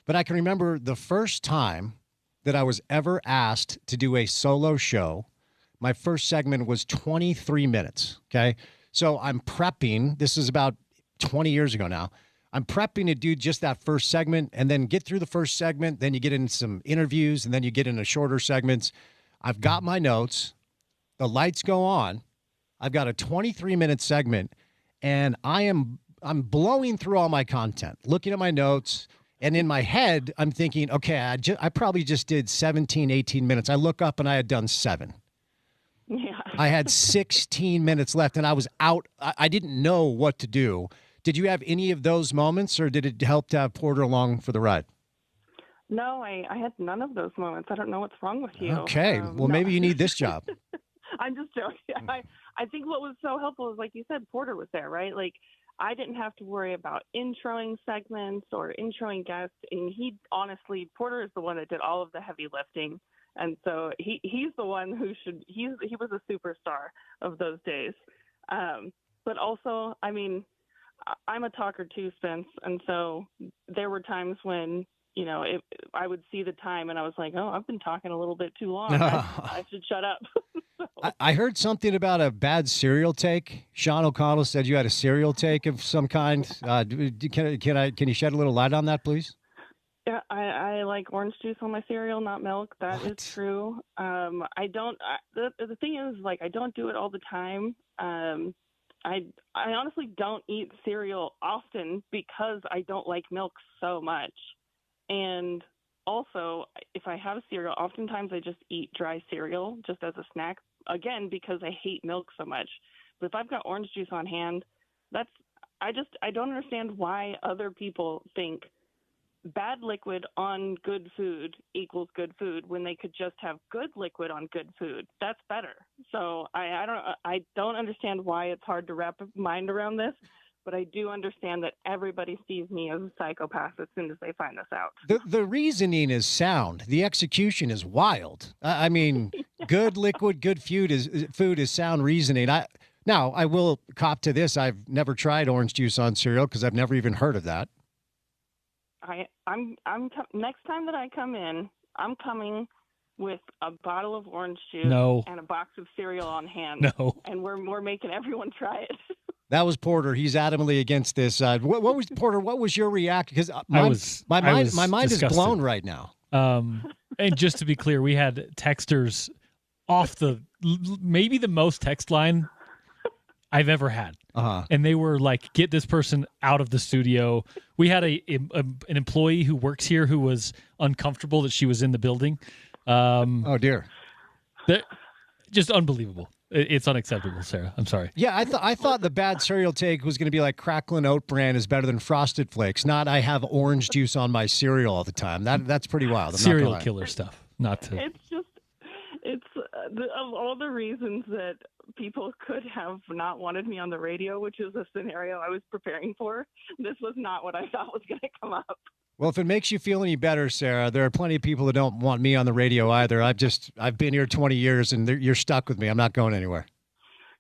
But I can remember the first time that I was ever asked to do a solo show. My first segment was 23 minutes, okay? So I'm prepping. This is about 20 years ago now. I'm prepping to do just that first segment and then get through the first segment. Then you get into some interviews, and then you get into shorter segments. I've got my notes. The lights go on. I've got a 23-minute segment, and I'm blowing through all my content, looking at my notes, and in my head, I'm thinking, okay, I probably just did 17, 18 minutes. I look up, and I had done 7. Yeah. I had 16 minutes left, and I was out. I didn't know what to do. Did you have any of those moments, or did it help to have Porter along for the ride? No, I had none of those moments. I don't know what's wrong with you. Okay, well, no. maybe you need this job. I'm just joking. I think what was so helpful is, like you said, Porter was there, right? Like, I didn't have to worry about introing segments or introing guests. And Porter is the one that did all of the heavy lifting. And so he's the one who he was a superstar of those days. But also, I mean, I'm a talker too, Spence. And so there were times when, you know, I would see the time and I was like, oh, I've been talking a little bit too long. I should shut up. I heard something about a bad cereal take. Sean O'Connell said you had a cereal take of some kind. Can you shed a little light on that, please? Yeah, I like orange juice on my cereal, not milk. That is true. I don't. The thing is, like, I don't do it all the time. I honestly don't eat cereal often because I don't like milk so much. And also, if I have cereal, oftentimes I just eat dry cereal just as a snack. Again, because I hate milk so much. But if I've got orange juice on hand, I don't understand why other people think bad liquid on good food equals good food when they could just have good liquid on good food. That's better. So I don't understand why it's hard to wrap a mind around this, but I do understand that everybody sees me as a psychopath as soon as they find this out. The reasoning is sound. The execution is wild. I mean, good liquid, good food is sound reasoning. Now, I will cop to this. I've never tried orange juice on cereal because I've never even heard of that. I'm next time that I come in, I'm coming with a bottle of orange juice No. and a box of cereal on hand. No. And we're making everyone try it. That was Porter. He's adamantly against this. What was Porter? What was your reaction? Because my mind is blown right now. And just to be clear, we had texters off maybe the most text line I've ever had. And they were like, get this person out of the studio. We had an employee who works here who was uncomfortable that she was in the building. Oh, dear. Just unbelievable. It's unacceptable, Sarah. I'm sorry. Yeah, I thought the bad cereal take was going to be like Cracklin' Oat Bran is better than Frosted Flakes, not I have orange juice on my cereal all the time. That's pretty wild. Cereal killer stuff. It's of all the reasons that people could have not wanted me on the radio, which is a scenario I was preparing for. This was not what I thought was going to come up. Well, if it makes you feel any better, Sarah, there are plenty of people that don't want me on the radio either. I've been here 20 years, and you're stuck with me. I'm not going anywhere.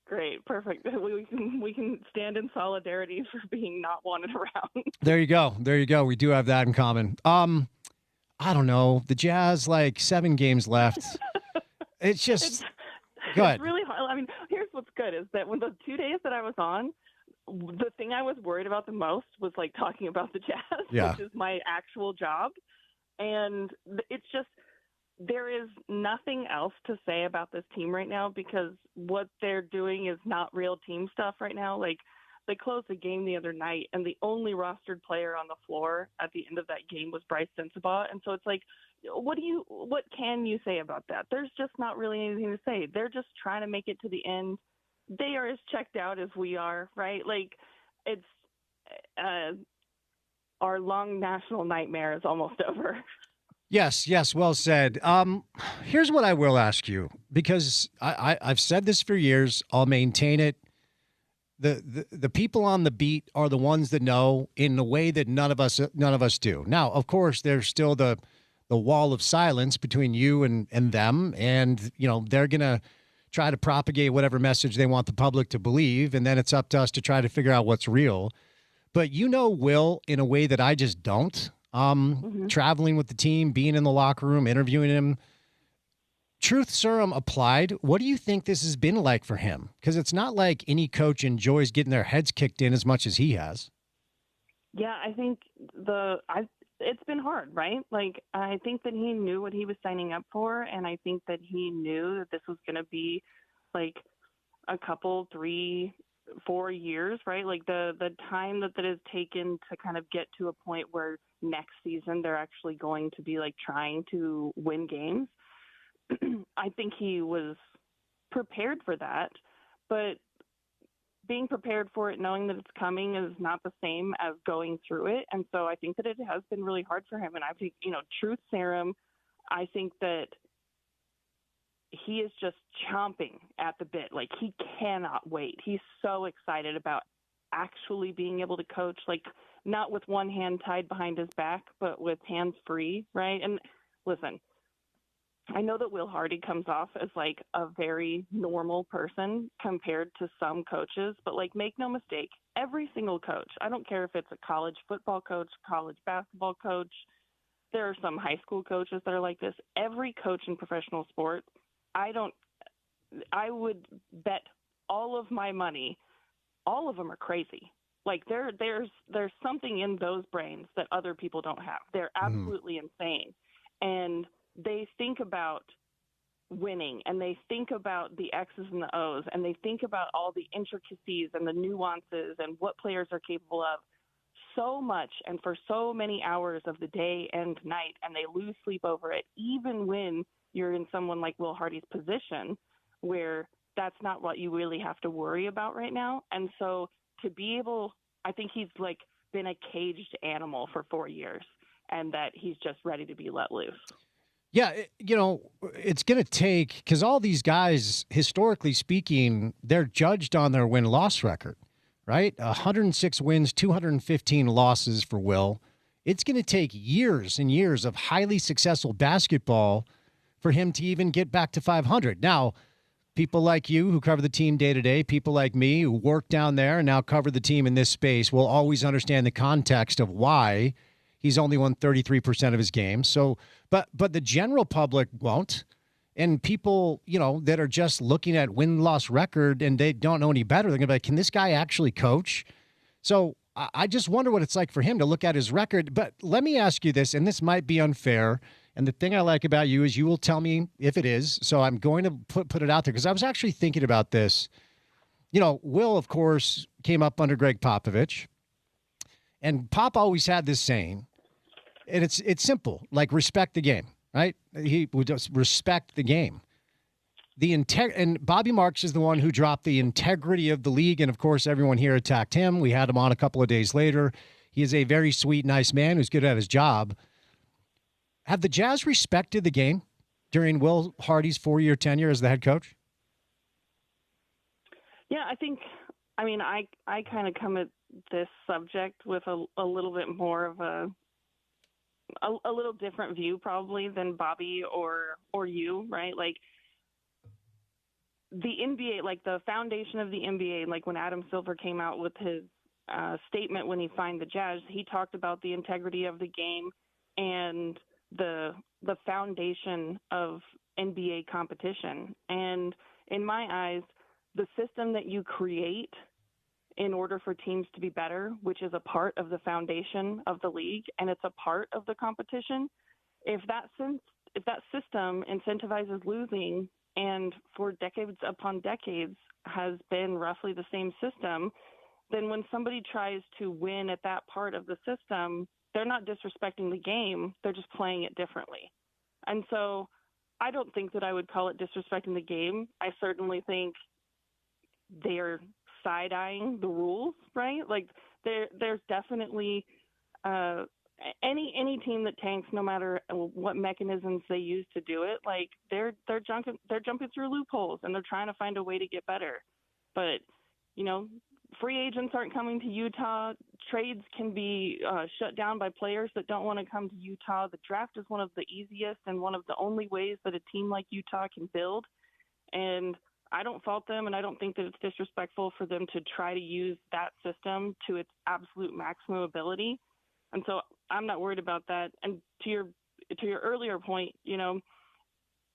Great, perfect. We can stand in solidarity for being not wanted around. There you go. We do have that in common. I don't know. The Jazz, 7 games left. It's just good. It's really hard. I mean, here's what's good is that when the 2 days that I was on, the thing I was worried about the most was talking about the Jazz, which is my actual job. And it's just, there is nothing else to say about this team right now because what they're doing is not real team stuff right now. They closed the game the other night, and the only rostered player on the floor at the end of that game was Bryce Sensabaugh. And so it's what can you say about that? There's just not really anything to say. They're just trying to make it to the end. They are as checked out as we are, right? It's our long national nightmare is almost over. Yes, well said. Here's what I will ask you, because I've said this for years. I'll maintain it. The people on the beat are the ones that know in a way that none of us do. Now, of course, there's still the wall of silence between you and them, and they're gonna try to propagate whatever message they want the public to believe, and then it's up to us to try to figure out what's real. But Will in a way that I just don't. Traveling with the team, being in the locker room, interviewing him. Truth serum applied. What do you think this has been like for him? Because it's not like any coach enjoys getting their heads kicked in as much as he has. Yeah, I think it's been hard, right? I think that he knew what he was signing up for, and I think that he knew that this was going to be a couple, 3, 4 years, right? The time that has taken to kind of get to a point where next season they're actually going to be trying to win games. I think he was prepared for that, but being prepared for it, knowing that it's coming, is not the same as going through it. And so I think that it has been really hard for him. And I think, truth serum, I think that he is just chomping at the bit. He cannot wait. He's so excited about actually being able to coach, not with one hand tied behind his back, but with hands free, right? And listen, I know that Will Hardy comes off as a very normal person compared to some coaches, but make no mistake, every single coach, I don't care if it's a college football coach, college basketball coach, there are some high school coaches that are like this. Every coach in professional sports, I would bet all of my money, all of them are crazy. There's something in those brains that other people don't have. They're absolutely insane. And they think about winning, and they think about the X's and the O's, and they think about all the intricacies and the nuances and what players are capable of so much and for so many hours of the day and night, and they lose sleep over it, even when you're in someone like Will Hardy's position where that's not what you really have to worry about right now. And so to be able, I think he's been a caged animal for 4 years, and that he's just ready to be let loose. Yeah, it's going to take, because all these guys, historically speaking, they're judged on their win-loss record, right? 106 wins, 215 losses for Will. It's going to take years and years of highly successful basketball for him to even get back to 500. Now, people like you who cover the team day to day, people like me who work down there and now cover the team in this space will always understand the context of why He's only won 33% of his games. So, but the general public won't. And people, that are just looking at win-loss record and they don't know any better, they're going to be like, can this guy actually coach? So I just wonder what it's like for him to look at his record. But let me ask you this, and this might be unfair. And the thing I like about you is you will tell me if it is. So I'm going to put it out there because I was actually thinking about this. Will, of course, came up under Greg Popovich. And Pop always had this saying, and it's simple, like respect the game. Right? He would just respect the game. And Bobby Marks is the one who dropped the integrity of the league. And of course, everyone here attacked him. We had him on a couple of days later. He is a very sweet, nice man who's good at his job. Have the Jazz respected the game during Will Hardy's 4-year tenure as the head coach? Yeah, I kind of come at this subject with a little bit more of a little different view probably than Bobby or you, right? Like the NBA, like the foundation of the NBA, like when Adam Silver came out with his statement when he signed the Jazz, he talked about the integrity of the game and the foundation of NBA competition. And in my eyes, the system that you create in order for teams to be better, which is a part of the foundation of the league and it's a part of the competition, if that system incentivizes losing and for decades upon decades has been roughly the same system, then when somebody tries to win at that part of the system, they're not disrespecting the game, they're just playing it differently. And so I don't think that I would call it disrespecting the game. I certainly think they're side-eyeing the rules, right? Like there's definitely any team that tanks, no matter what mechanisms they use to do it, like they're jumping through loopholes and they're trying to find a way to get better. But free agents aren't coming to Utah. Trades can be shut down by players that don't want to come to Utah. The draft is one of the easiest and one of the only ways that a team like Utah can build. And I don't fault them, and I don't think that it's disrespectful for them to try to use that system to its absolute maximum ability. And so I'm not worried about that. And to your earlier point,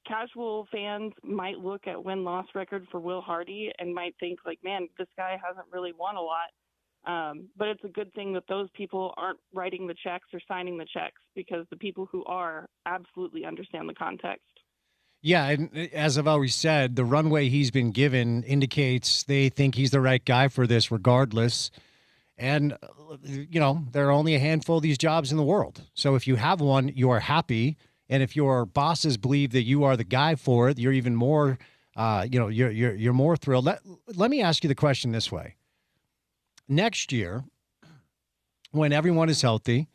casual fans might look at win-loss record for Will Hardy and might think like, man, this guy hasn't really won a lot. But it's a good thing that those people aren't writing the checks or signing the checks, because the people who are absolutely understand the context. Yeah, and as I've always said, the runway he's been given indicates they think he's the right guy for this regardless. And, there are only a handful of these jobs in the world. So if you have one, you are happy. And if your bosses believe that you are the guy for it, you're even more, you're more thrilled. Let me ask you the question this way. Next year, when everyone is healthy,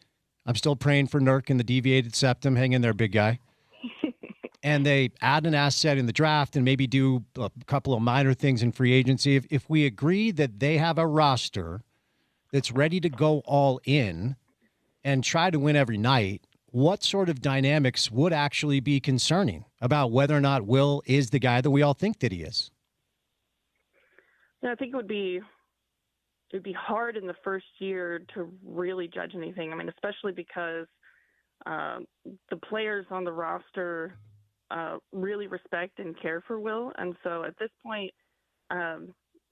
I'm still praying for Nurk and the deviated septum. Hang in there, big guy. And they add an asset in the draft and maybe do a couple of minor things in free agency. If we agree that they have a roster that's ready to go all in and try to win every night, what sort of dynamics would actually be concerning about whether or not Will is the guy that we all think that he is? Yeah, I think it would be hard in the first year to really judge anything. I mean, especially because the players on the roster really respect and care for Will. And so at this point,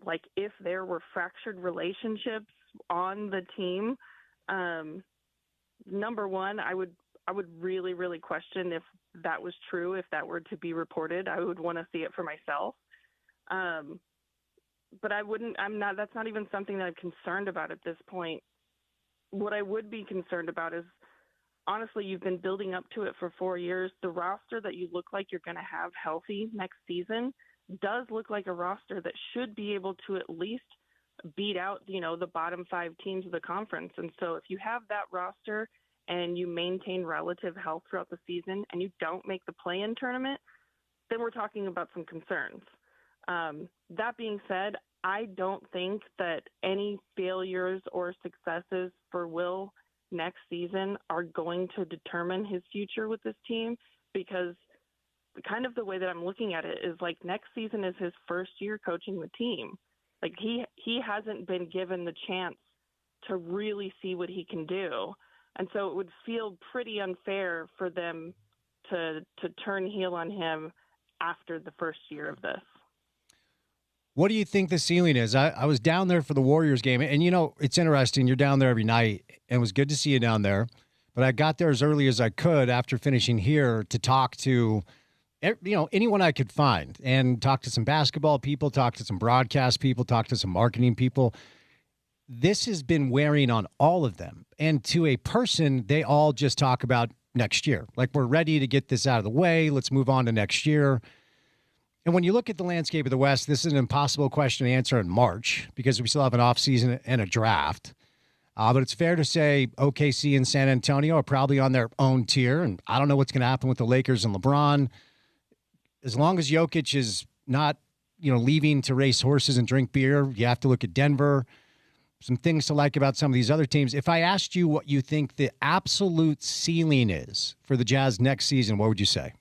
like if there were fractured relationships on the team, number one, I would really, really question if that was true. If that were to be reported, I would want to see it for myself. But that's not even something that I'm concerned about at this point. What I would be concerned about is, honestly, you've been building up to it for 4 years. The roster that you look like you're going to have healthy next season does look like a roster that should be able to at least beat out, the bottom 5 teams of the conference. And so if you have that roster and you maintain relative health throughout the season and you don't make the play-in tournament, then we're talking about some concerns. That being said, I don't think that any failures or successes for Will next season are going to determine his future with this team, because kind of the way that I'm looking at it is like next season is his first year coaching the team. Like he hasn't been given the chance to really see what he can do. And so it would feel pretty unfair for them to turn heel on him after the first year of this. What do you think the ceiling is? I was down there for the Warriors game, and it's interesting. You're down there every night, and it was good to see you down there. But I got there as early as I could after finishing here to talk to anyone I could find, and talk to some basketball people, talk to some broadcast people, talk to some marketing people. This has been wearing on all of them. And to a person, they all just talk about next year. Like, we're ready to get this out of the way. Let's move on to next year. And when you look at the landscape of the West, this is an impossible question to answer in March because we still have an offseason and a draft. But it's fair to say OKC and San Antonio are probably on their own tier. And I don't know what's going to happen with the Lakers and LeBron. As long as Jokic is not, leaving to race horses and drink beer, you have to look at Denver. Some things to like about some of these other teams. If I asked you what you think the absolute ceiling is for the Jazz next season, what would you say?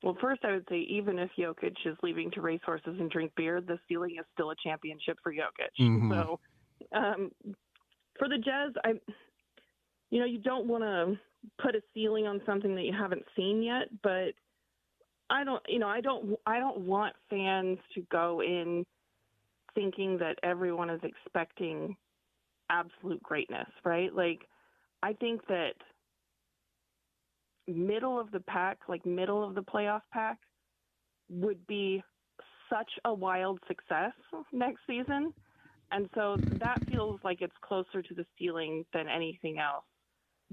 Well, first, I would say even if Jokic is leaving to race horses and drink beer, the ceiling is still a championship for Jokic. Mm-hmm. So for the Jazz, you don't want to put a ceiling on something that you haven't seen yet, but I don't want fans to go in thinking that everyone is expecting absolute greatness, right? Like, I think that middle of the pack, like middle of the playoff pack, would be such a wild success next season. And so that feels like it's closer to the ceiling than anything else.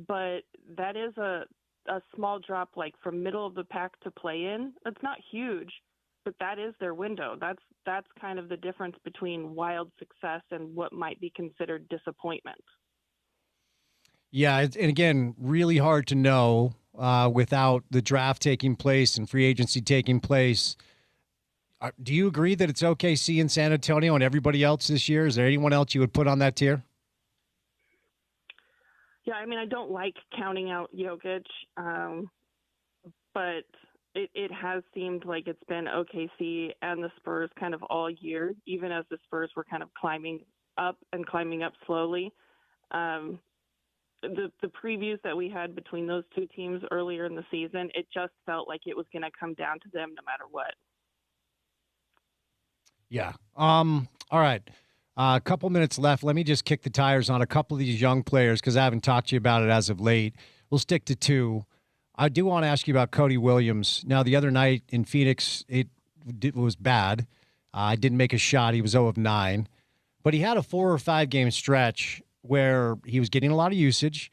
But that is a small drop, like from middle of the pack to play in. It's not huge, but that is their window. That's kind of the difference between wild success and what might be considered disappointment. Yeah, and again, really hard to know without the draft taking place and free agency taking place. Do you agree that it's OKC and San Antonio and everybody else this year? Is there anyone else you would put on that tier? Yeah, I mean, I don't like counting out Jokic, but it has seemed like it's been OKC and the Spurs kind of all year, even as the Spurs were kind of climbing up slowly. The previews that we had between those two teams earlier in the season, it just felt like it was going to come down to them no matter what. Yeah. All right. A couple minutes left. Let me just kick the tires on a couple of these young players because I haven't talked to you about it as of late. We'll stick to two. I do want to ask you about Cody Williams. Now, the other night in Phoenix, it was bad. I didn't make a shot. He was 0 of 9. But he had a 4 or 5 game stretch where he was getting a lot of usage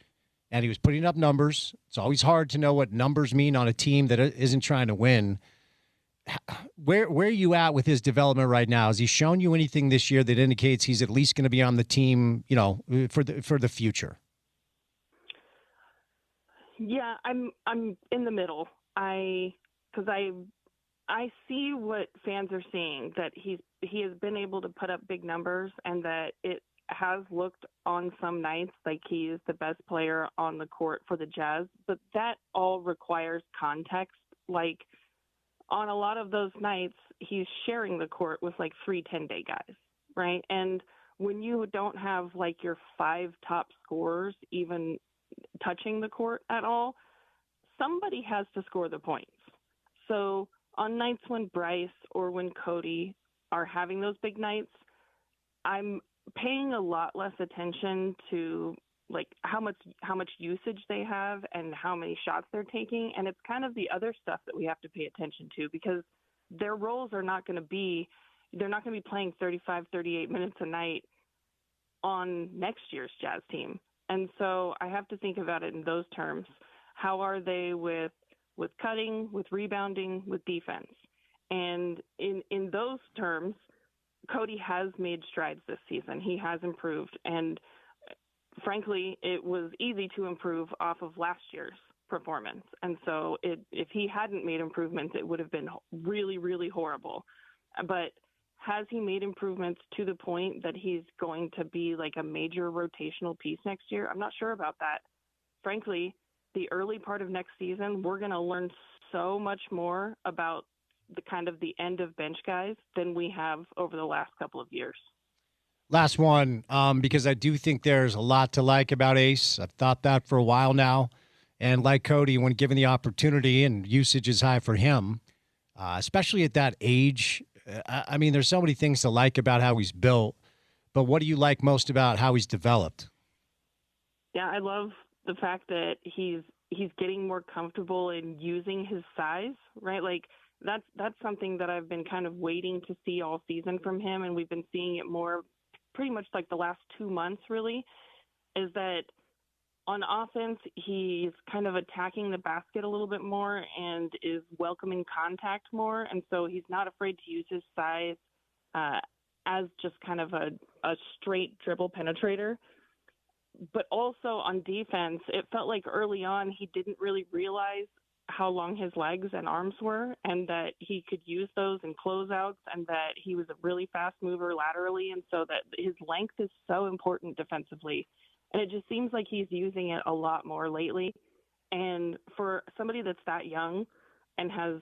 and he was putting up numbers. It's always hard to know what numbers mean on a team that isn't trying to win. Where are you at with his development right now? Has he shown you anything this year that indicates he's at least going to be on the team, for the future? Yeah, I'm in the middle. Because I see what fans are seeing, that he has been able to put up big numbers and that it has looked on some nights like he is the best player on the court for the Jazz, but that all requires context. Like, on a lot of those nights, he's sharing the court with like 3 10-day guys, right? And when you don't have like your 5 top scorers even touching the court at all, somebody has to score the points. So on nights when Bryce or when Cody are having those big nights, I'm paying a lot less attention to like how much usage they have and how many shots they're taking. And it's kind of the other stuff that we have to pay attention to, because their roles are not going to be, they're not going to be playing 35, 38 minutes a night on next year's Jazz team. And so I have to think about it in those terms. How are they with cutting, with rebounding, with defense? And in those terms, Cody has made strides this season. He has improved. And frankly, it was easy to improve off of last year's performance. And so if he hadn't made improvements, it would have been really, really horrible. But has he made improvements to the point that he's going to be like a major rotational piece next year? I'm not sure about that. Frankly, the early part of next season, we're going to learn so much more about the kind of the end of bench guys than we have over the last couple of years. Last one, because I do think there's a lot to like about Ace. I've thought that for a while now. And like Cody, when given the opportunity and usage is high for him, especially at that age, I mean, there's so many things to like about how he's built. But what do you like most about how he's developed? Yeah, I love the fact that he's getting more comfortable in using his size, right? Like that's something that I've been kind of waiting to see all season from him, and we've been seeing it more pretty much like the last 2 months really, is that on offense he's kind of attacking the basket a little bit more and is welcoming contact more, and so he's not afraid to use his size as just kind of a straight dribble penetrator. But also on defense, it felt like early on he didn't really realize how long his legs and arms were, and that he could use those in closeouts, and that he was a really fast mover laterally, and so that his length is so important defensively. And it just seems like he's using it a lot more lately. And for somebody that's that young and has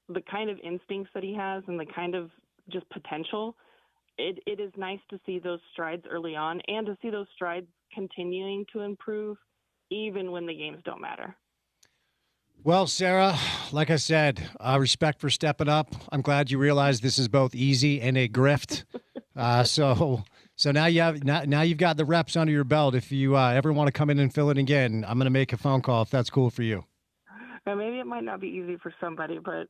the kind of instincts that he has and the kind of just potential, it is nice to see those strides early on and to see those strides continuing to improve even when the games don't matter. Well, Sarah, like I said, respect for stepping up. I'm glad you realized this is both easy and a grift. So now you've got the reps under your belt. If you ever want to come in and fill it again, I'm going to make a phone call if that's cool for you. Maybe it might not be easy for somebody, but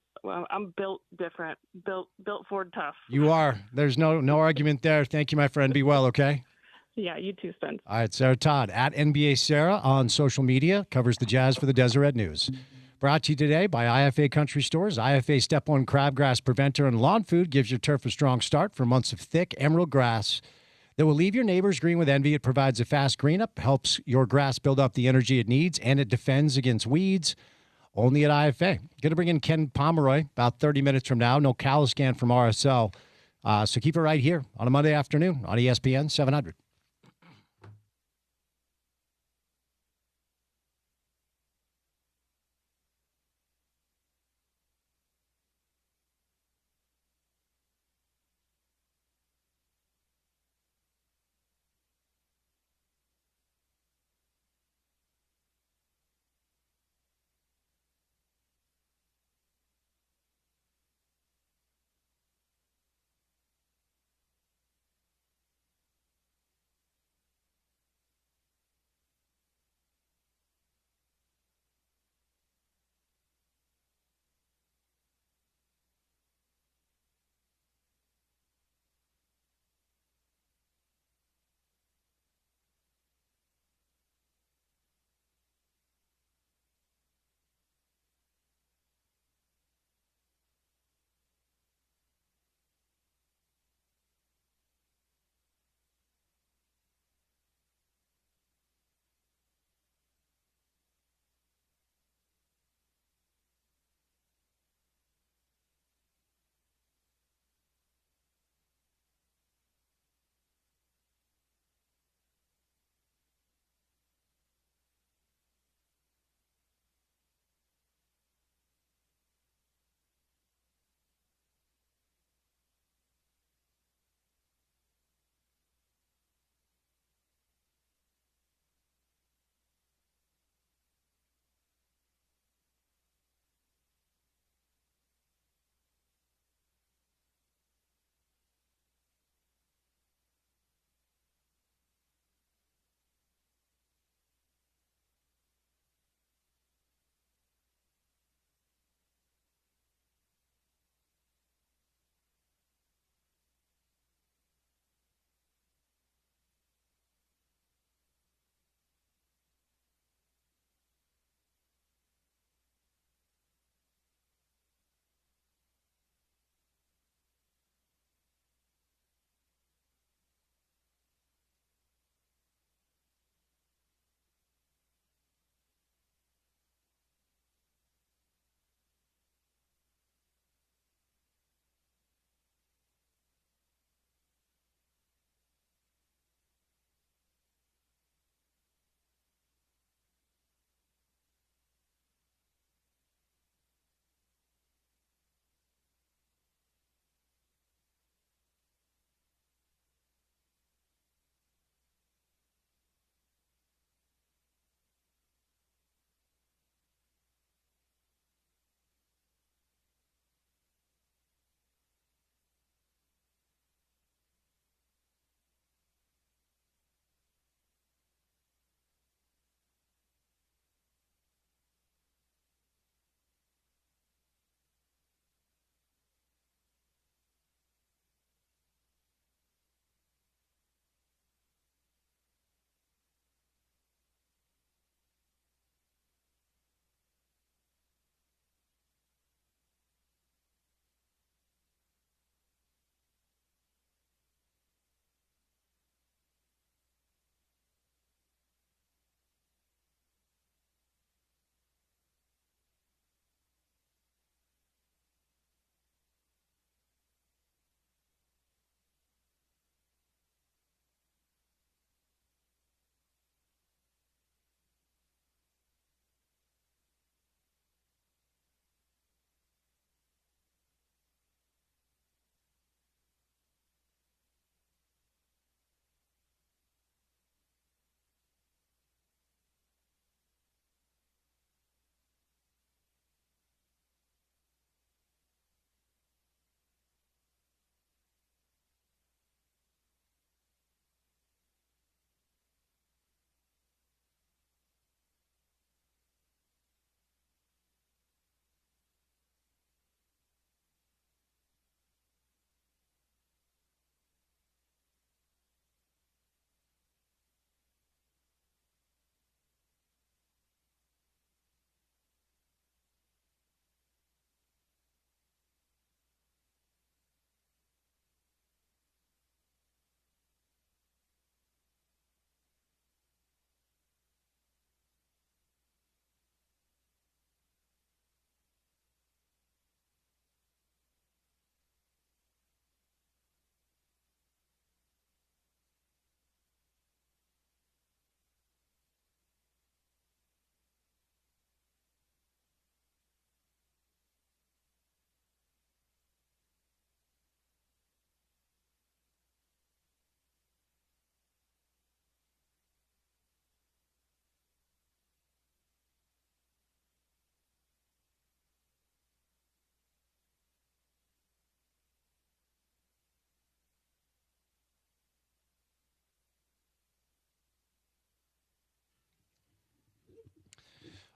I'm built different, built Ford tough. You are. There's no argument there. Thank you, my friend. Be well, okay? Yeah, you too, Spence. All right, Sarah Todd at NBA Sarah on social media, covers the Jazz for the Deseret News. Brought to you today by IFA Country Stores. IFA Step 1 Crabgrass Preventer and Lawn Food gives your turf a strong start for months of thick emerald grass that will leave your neighbors green with envy. It provides a fast green up, helps your grass build up the energy it needs, and it defends against weeds. Only at IFA. Going to bring in Ken Pomeroy about 30 minutes from now. No Caliscan from RSL. So keep it right here on a Monday afternoon on ESPN 700.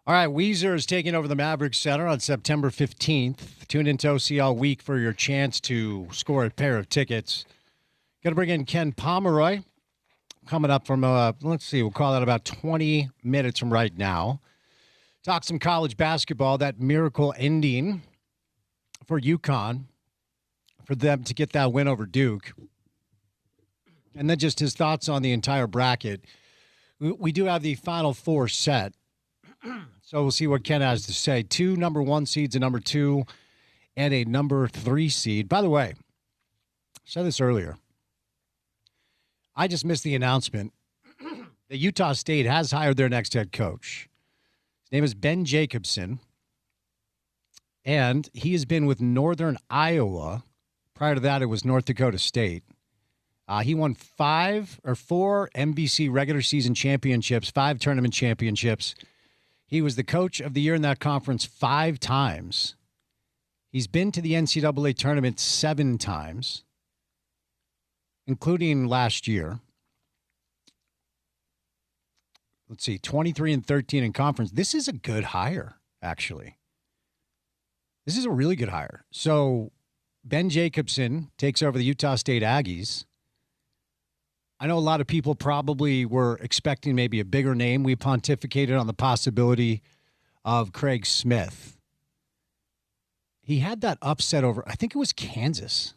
All right, Weezer is taking over the Mavericks Center on September 15th. Tune into OC all week for your chance to score a pair of tickets. Got to bring in Ken Pomeroy coming up from, let's see, we'll call that about 20 minutes from right now. Talk some college basketball, that miracle ending for UConn, for them to get that win over Duke. And then just his thoughts on the entire bracket. We do have the Final Four set. So we'll see what Ken has to say. 2 number 1 seeds, a number 2, and a number 3 seed. By the way, I said this earlier. I just missed the announcement that Utah State has hired their next head coach. His name is Ben Jacobson, and he has been with Northern Iowa. Prior to that, it was North Dakota State. He won 4 NBC regular season championships, 5 tournament championships. He was the coach of the year in that conference 5 times. He's been to the NCAA tournament 7 times, including last year. Let's see, 23-13 in conference. This is a good hire, actually. This is a really good hire. So Ben Jacobson takes over the Utah State Aggies. I know a lot of people probably were expecting maybe a bigger name. We pontificated on the possibility of Craig Smith. He had that upset over, I think it was Kansas.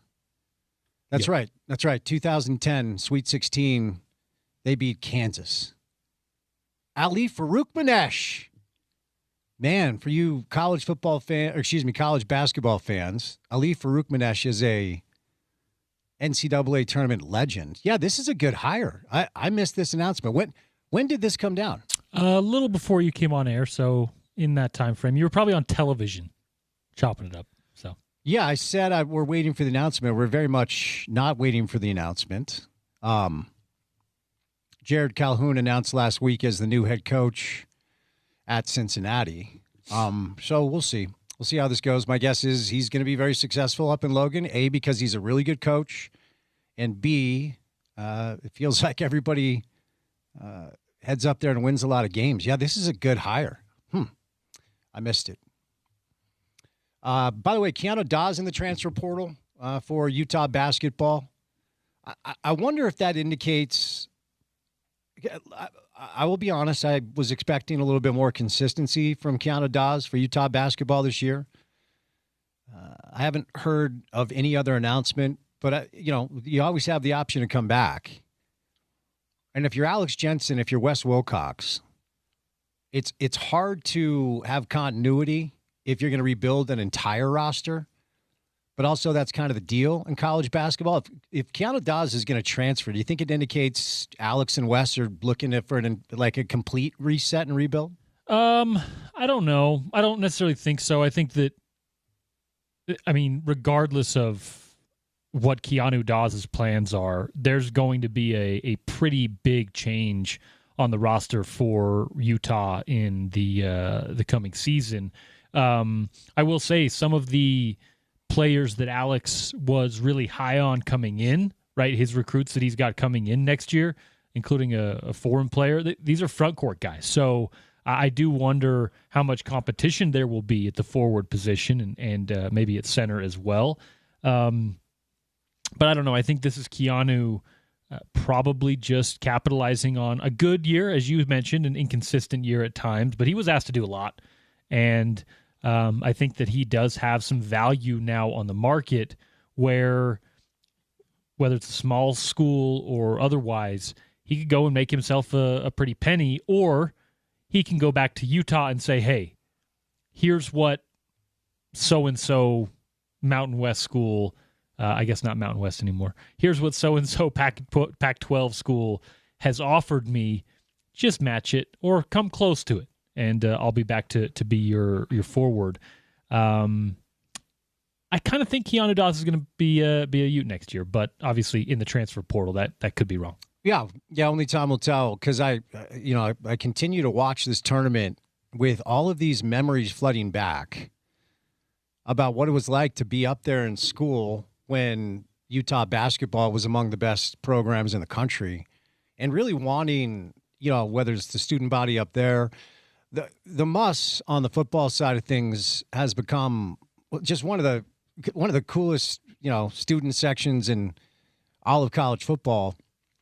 That's right. That's right. 2010, Sweet 16, they beat Kansas. Ali Faroukmanesh. Man, for you college basketball fans, Ali Faroukmanesh is a NCAA tournament legend. Yeah, this is a good hire. I missed this announcement. When did this come down? A little before you came on air, so in that time frame. You were probably on television chopping it up. So yeah, I said we're waiting for the announcement. We're very much not waiting for the announcement. Jared Calhoun announced last week as the new head coach at Cincinnati. So we'll see. We'll see how this goes. My guess is he's going to be very successful up in Logan, A, because he's a really good coach, and B, it feels like everybody heads up there and wins a lot of games. Yeah, this is a good hire. I missed it. By the way, Keanu Dawes in the transfer portal for Utah basketball. I wonder if that indicates I will be honest, I was expecting a little bit more consistency from Keanu Dawes for Utah basketball this year. I haven't heard of any other announcement, but, you always have the option to come back. And if you're Alex Jensen, if you're Wes Wilcox, it's hard to have continuity if you're going to rebuild an entire roster. But also that's kind of the deal in college basketball. If Keanu Dawes is going to transfer, do you think it indicates Alex and Wes are looking for a complete reset and rebuild? I don't know. I don't necessarily think so. I think that, regardless of what Keanu Dawes' plans are, there's going to be a pretty big change on the roster for Utah in the coming season. I will say some of the players that Alex was really high on coming in, right? His recruits that he's got coming in next year, including a foreign player, these are front court guys. So I do wonder how much competition there will be at the forward position and maybe at center as well. But I don't know. I think this is Keanu probably just capitalizing on a good year, as you mentioned, an inconsistent year at times, but he was asked to do a lot. And I think that he does have some value now on the market where, whether it's a small school or otherwise, he could go and make himself a pretty penny, or he can go back to Utah and say, hey, here's what so-and-so Mountain West school, I guess not Mountain West anymore, here's what so-and-so Pac-12 school has offered me, just match it or come close to it. And I'll be back to be your forward. I kind of think Keanu Dawes is going to be a Ute next year, but obviously in the transfer portal, that could be wrong. Yeah. Only time will tell. Because I continue to watch this tournament with all of these memories flooding back about what it was like to be up there in school when Utah basketball was among the best programs in the country, and really wanting, whether it's the student body up there, The muss on the football side of things has become just one of the coolest, student sections in all of college football.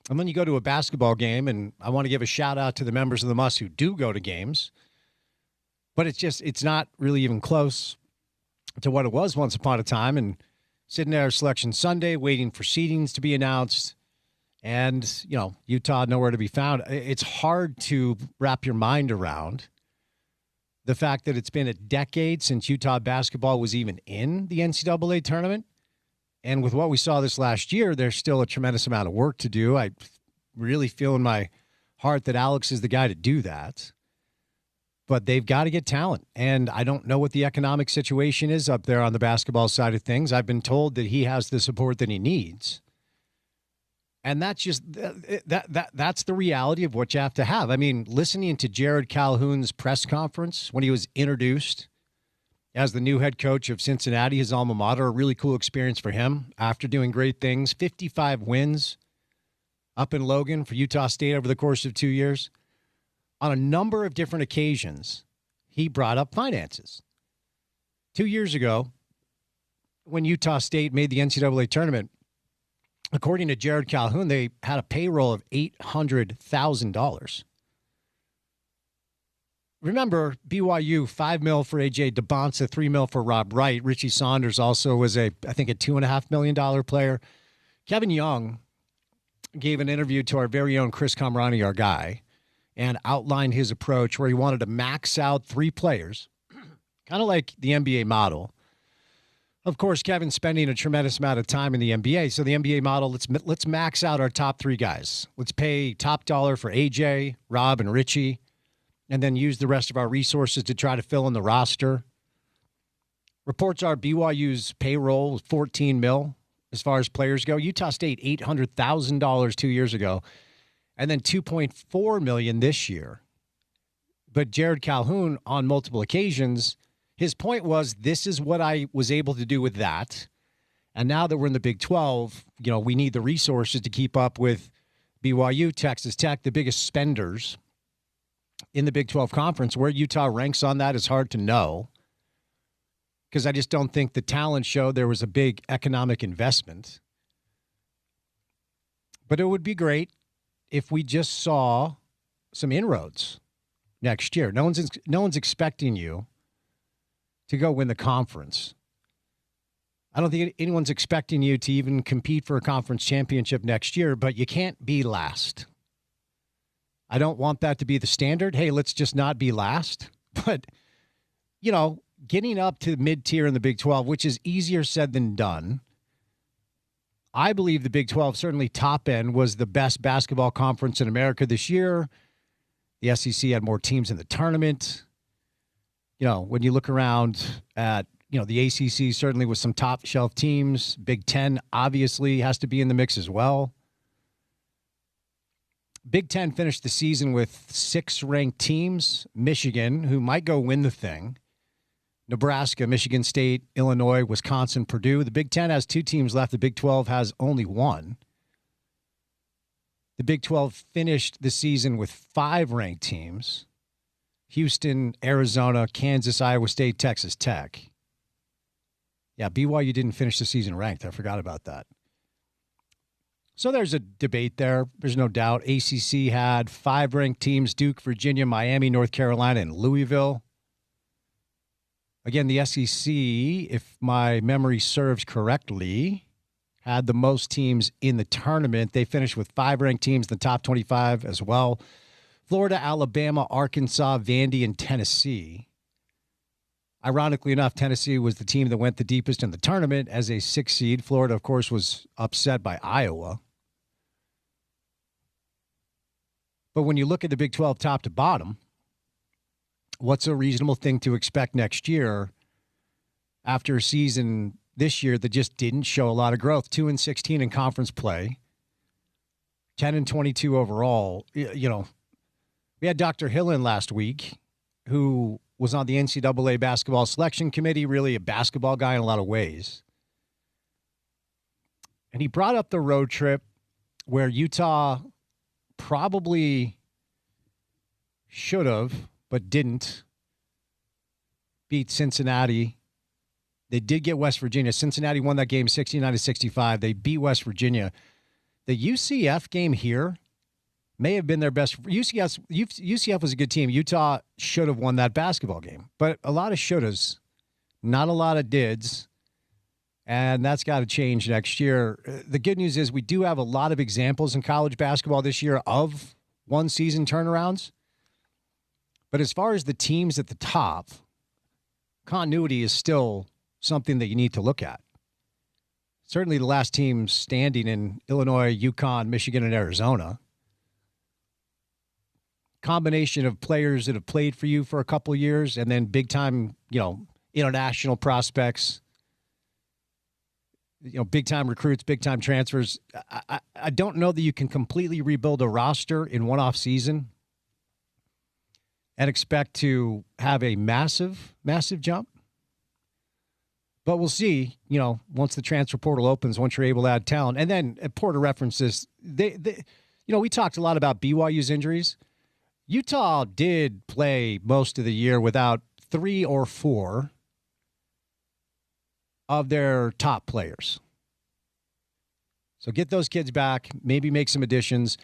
And then you go to a basketball game, and I want to give a shout out to the members of the muss who do go to games, but it's not really even close to what it was once upon a time. And sitting there Selection Sunday, waiting for seedings to be announced, and Utah nowhere to be found. It's hard to wrap your mind around the fact that it's been a decade since Utah basketball was even in the NCAA tournament. And with what we saw this last year, there's still a tremendous amount of work to do. I really feel in my heart that Alex is the guy to do that. But they've got to get talent. And I don't know what the economic situation is up there on the basketball side of things. I've been told that he has the support that he needs. And that's just that's the reality of what you have to have. I mean, listening to Jared Calhoun's press conference when he was introduced as the new head coach of Cincinnati, his alma mater, a really cool experience for him after doing great things. 55 wins up in Logan for Utah State over the course of 2 years. On a number of different occasions, he brought up finances. 2 years ago, when Utah State made the NCAA tournament, according to Jared Calhoun, they had a payroll of $800,000. Remember, BYU, $5 million for A.J. DeBonsa, $3 million for Rob Wright. Richie Saunders also was I think a $2.5 million player. Kevin Young gave an interview to our very own Chris Kamrani, our guy, and outlined his approach where he wanted to max out 3 players, kind of like the NBA model. Of course, Kevin's spending a tremendous amount of time in the NBA. So the NBA model, let's max out our top 3 guys. Let's pay top dollar for AJ, Rob, and Richie, and then use the rest of our resources to try to fill in the roster. Reports are BYU's payroll was $14 million as far as players go. Utah State, $800,000 2 years ago, and then $2.4 million this year. But Jared Calhoun, on multiple occasions, his point was, this is what I was able to do with that. And now that we're in the Big 12, we need the resources to keep up with BYU, Texas Tech, the biggest spenders in the Big 12 conference. Where Utah ranks on that is hard to know, because I just don't think the talent showed there was a big economic investment. But it would be great if we just saw some inroads next year. No one's expecting you to go win the conference. I don't think anyone's expecting you to even compete for a conference championship next year, but you can't be last. I don't want that to be the standard. Hey, let's just not be last. But, getting up to mid-tier in the Big 12, which is easier said than done. I believe the Big 12, certainly top end, was the best basketball conference in America this year. The SEC had more teams in the tournament. When you look around at, the ACC, certainly with some top shelf teams. Big Ten obviously has to be in the mix as well. Big Ten finished the season with 6 ranked teams. Michigan, who might go win the thing. Nebraska, Michigan State, Illinois, Wisconsin, Purdue. The Big Ten has 2 teams left. The Big 12 has only 1. The Big 12 finished the season with 5 ranked teams. Houston, Arizona, Kansas, Iowa State, Texas Tech. Yeah, BYU didn't finish the season ranked. I forgot about that. So there's a debate there. There's no doubt. ACC had 5 ranked teams: Duke, Virginia, Miami, North Carolina, and Louisville. Again, the SEC, if my memory serves correctly, had the most teams in the tournament. They finished with 5 ranked teams in the top 25 as well. Florida, Alabama, Arkansas, Vandy, and Tennessee. Ironically enough, Tennessee was the team that went the deepest in the tournament as a 6 seed. Florida, of course, was upset by Iowa. But when you look at the Big 12 top to bottom, what's a reasonable thing to expect next year after a season this year that just didn't show a lot of growth? 2-16 in conference play, 10-22 overall. We had Dr. Hill in last week, who was on the NCAA basketball selection committee, really a basketball guy in a lot of ways. And he brought up the road trip where Utah probably should have but didn't beat Cincinnati. They did get West Virginia. Cincinnati won that game 69-65. They beat West Virginia. The UCF game here may have been their best. UCF was a good team. Utah should have won that basketball game, but a lot of shouldas, not a lot of dids, and that's got to change next year. The good news is we do have a lot of examples in college basketball this year of one-season turnarounds, but as far as the teams at the top, continuity is still something that you need to look at. Certainly the last teams standing in Illinois, UConn, Michigan, and Arizona. Combination of players that have played for you for a couple of years and then big-time, international prospects, big-time recruits, big-time transfers. I don't know that you can completely rebuild a roster in one off season and expect to have a massive, massive jump. But we'll see, once the transfer portal opens, once you're able to add talent. And then Porter references, we talked a lot about BYU's injuries. Utah did play most of the year without 3 or 4 of their top players. So get those kids back, maybe make some additions.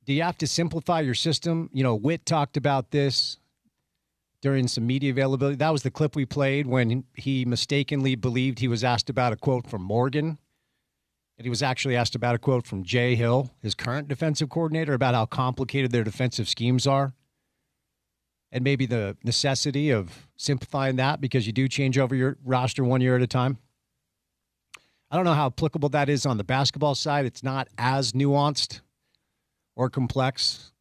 Do you have to simplify your system? Witt talked about this during some media availability. That was the clip we played when he mistakenly believed he was asked about a quote from Morgan. And he was actually asked about a quote from Jay Hill, his current defensive coordinator, about how complicated their defensive schemes are. And maybe the necessity of simplifying that because you do change over your roster 1 year at a time. I don't know how applicable that is on the basketball side. It's not as nuanced or complex.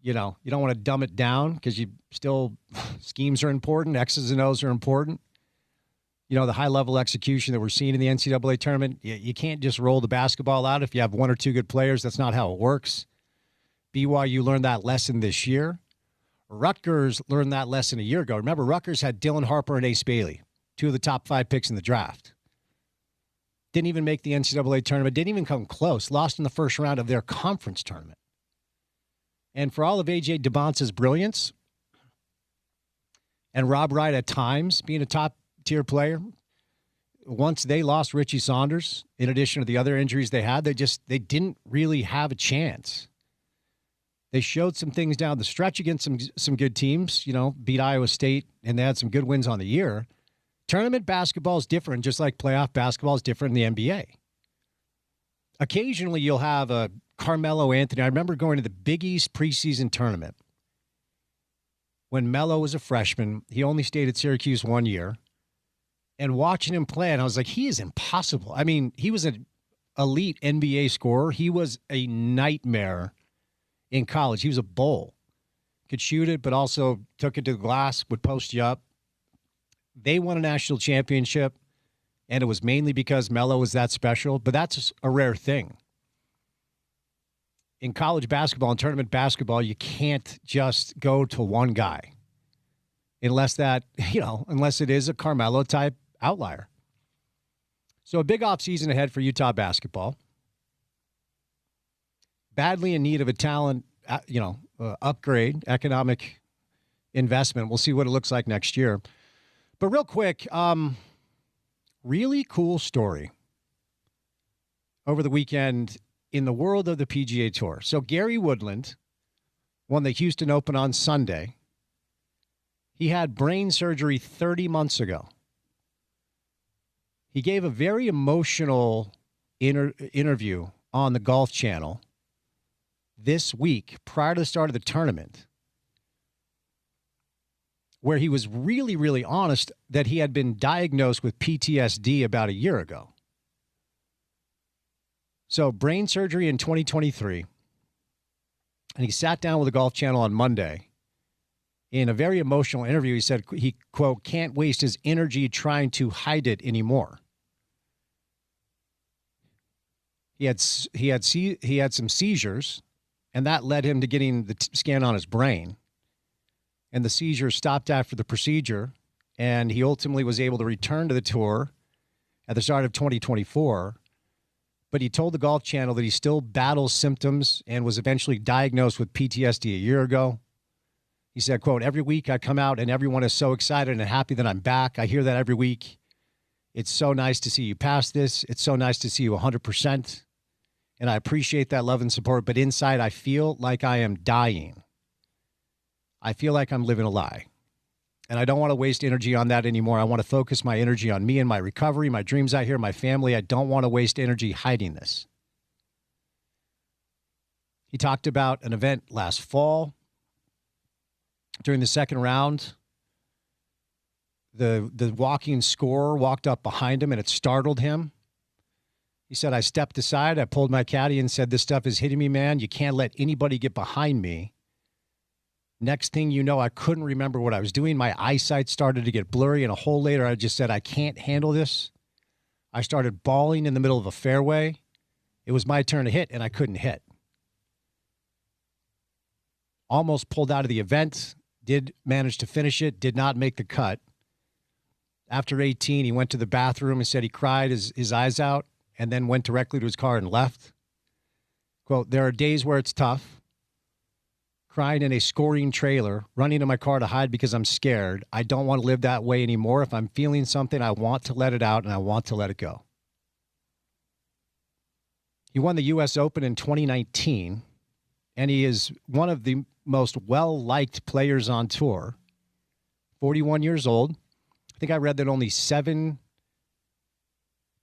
You don't want to dumb it down because schemes are important. X's and O's are important. The high-level execution that we're seeing in the NCAA tournament, you can't just roll the basketball out if you have 1 or 2 good players. That's not how it works. BYU learned that lesson this year. Rutgers learned that lesson a year ago. Remember, Rutgers had Dylan Harper and Ace Bailey, 2 of the top 5 picks in the draft. Didn't even make the NCAA tournament, didn't even come close, lost in the first round of their conference tournament. And for all of A.J. DeBonce's brilliance and Rob Wright at times being a top-tier player, once they lost Richie Saunders, in addition to the other injuries they had, they didn't really have a chance. They showed some things down the stretch against some good teams, beat Iowa State, and they had some good wins on the year. Tournament basketball is different, just like playoff basketball is different in the NBA. Occasionally, you'll have a Carmelo Anthony. I remember going to the Big East preseason tournament when Melo was a freshman. He only stayed at Syracuse 1 year. And watching him play, and I was like, he is impossible. I mean, he was an elite NBA scorer. He was a nightmare in college. He was a bull. Could shoot it, but also took it to the glass, would post you up. They won a national championship, and it was mainly because Melo was that special, but that's a rare thing. In college basketball and tournament basketball, you can't just go to one guy unless it is a Carmelo-type outlier. So a big offseason ahead for Utah basketball. Badly in need of a talent, upgrade, economic investment. We'll see what it looks like next year. But real quick, really cool story over the weekend in the world of the PGA Tour. So Gary Woodland won the Houston Open on Sunday. He had brain surgery 30 months ago. He gave a very emotional interview on the Golf Channel this week prior to the start of the tournament, where he was really, really honest that he had been diagnosed with PTSD about a year ago. So brain surgery in 2023. And he sat down with the Golf Channel on Monday. In a very emotional interview, he said he, quote, can't waste his energy trying to hide it anymore. He had some seizures, and that led him to getting the scan on his brain. And the seizure stopped after the procedure, and he ultimately was able to return to the tour at the start of 2024. But he told the Golf Channel that he still battles symptoms and was eventually diagnosed with PTSD a year ago. He said, quote, every week I come out and everyone is so excited and happy that I'm back. I hear that every week. It's so nice to see you pass this. It's so nice to see you 100%. And I appreciate that love and support. But inside, I feel like I am dying. I feel like I'm living a lie. And I don't want to waste energy on that anymore. I want to focus my energy on me and my recovery, my dreams out here, my family. I don't want to waste energy hiding this. He talked about an event last fall. During the second round, the walking scorer walked up behind him and it startled him. He said, I stepped aside. I pulled my caddy and said, this stuff is hitting me, man. You can't let anybody get behind me. Next thing you know, I couldn't remember what I was doing. My eyesight started to get blurry, and a hole later, I just said, I can't handle this. I started bawling in the middle of a fairway. It was my turn to hit, and I couldn't hit. Almost pulled out of the event, did manage to finish it, did not make the cut. After 18, he went to the bathroom and said he cried his eyes out and then went directly to his car and left. Quote, there are days where it's tough. Crying in a scoring trailer, running to my car to hide because I'm scared. I don't want to live that way anymore. If I'm feeling something, I want to let it out and I want to let it go. He won the U.S. Open in 2019, and he is one of the most well-liked players on tour. 41 years old. I think I read that only 7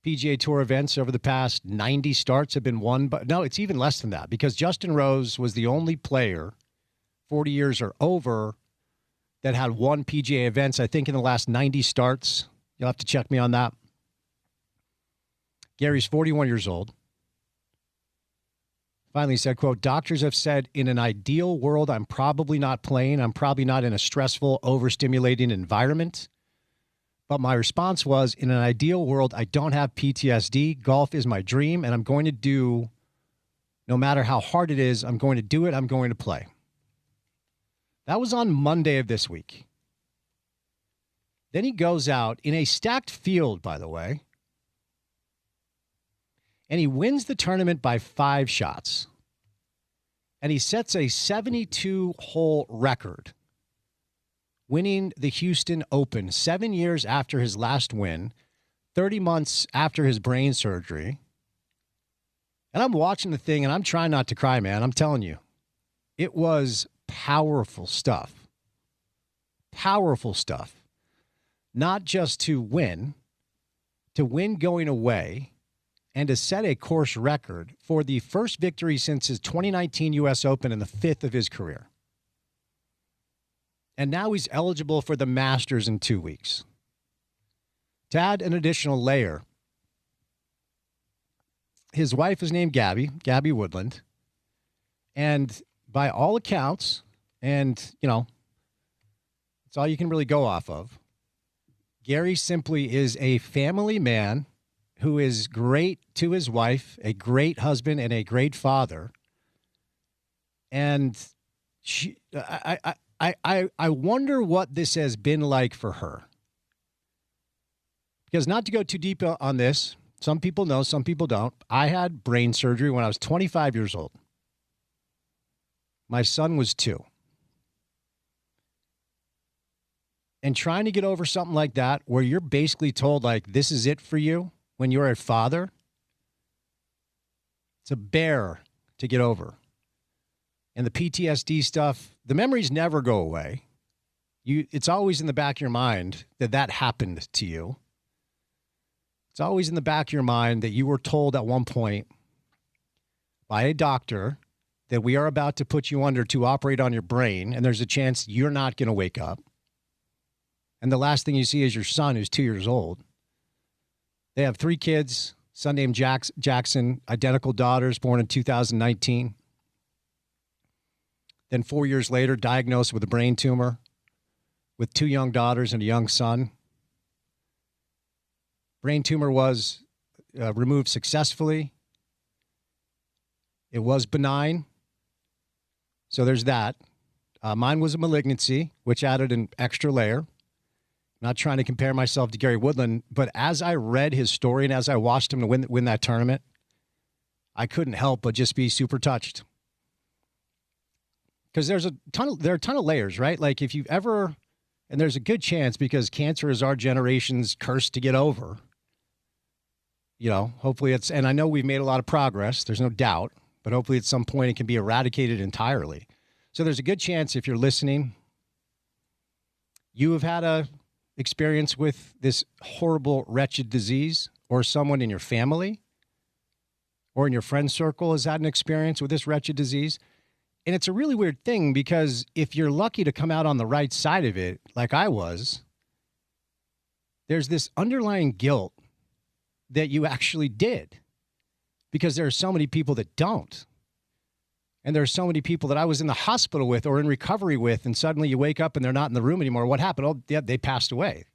PGA Tour events over the past 90 starts have been won. But no, it's even less than that, because Justin Rose was the only player 40 years or over that had won PGA events, I think, in the last 90 starts. You'll have to check me on that. Gary's 41 years old. Finally said, quote, doctors have said in an ideal world, I'm probably not playing. I'm probably not in a stressful, overstimulating environment. But my response was, in an ideal world, I don't have PTSD. Golf is my dream, and I'm going to do, no matter how hard it is, I'm going to do it. I'm going to play. That was on Monday of this week. Then he goes out in a stacked field, by the way, and he wins the tournament by 5 shots. And he sets a 72-hole record, winning the Houston Open 7 years after his last win, 30 months after his brain surgery. And I'm watching the thing, and I'm trying not to cry, man. I'm telling you. It was powerful stuff. Powerful stuff. Not just to win going away, and to set a course record for the first victory since his 2019 U.S. Open and the 5th of his career. And now he's eligible for the Masters in 2 weeks. To add an additional layer, his wife is named Gabby Woodland, and by all accounts, and, you know, it's all you can really go off of, Gary simply is a family man who is great to his wife, a great husband, and a great father. And I wonder what this has been like for her. Because not to go too deep on this, some people know, some people don't. I had brain surgery when I was 25 years old. My son was 2. And trying to get over something like that, where you're basically told, like, this is it for you when you're a father, it's a bear to get over. And the PTSD stuff, the memories never go away. It's always in the back of your mind that happened to you. It's always in the back of your mind that you were told at one point by a doctor that we are about to put you under to operate on your brain, and there's a chance you're not going to wake up. And the last thing you see is your son, who's 2 years old. They have 3 kids, son named Jackson, identical daughters, born in 2019. Then 4 years later, diagnosed with a brain tumor with 2 young daughters and a young son. Brain tumor was removed successfully. It was benign. So there's that. Mine was a malignancy, which added an extra layer. Not trying to compare myself to Gary Woodland, but as I read his story and as I watched him win that tournament, I couldn't help but just be super touched. because there are a ton of layers, right? Like if you've ever, and there's a good chance because cancer is our generation's curse to get over. Hopefully and I know we've made a lot of progress. There's no doubt, but hopefully at some point it can be eradicated entirely. So there's a good chance if you're listening, you have had a experience with this horrible, wretched disease, or someone in your family or in your friend circle has had an experience with this wretched disease. And it's a really weird thing because if you're lucky to come out on the right side of it, like I was, there's this underlying guilt that you actually did, because there are so many people that don't. And there are so many people that I was in the hospital with or in recovery with, and suddenly you wake up and they're not in the room anymore. What happened? Oh, yeah, they passed away.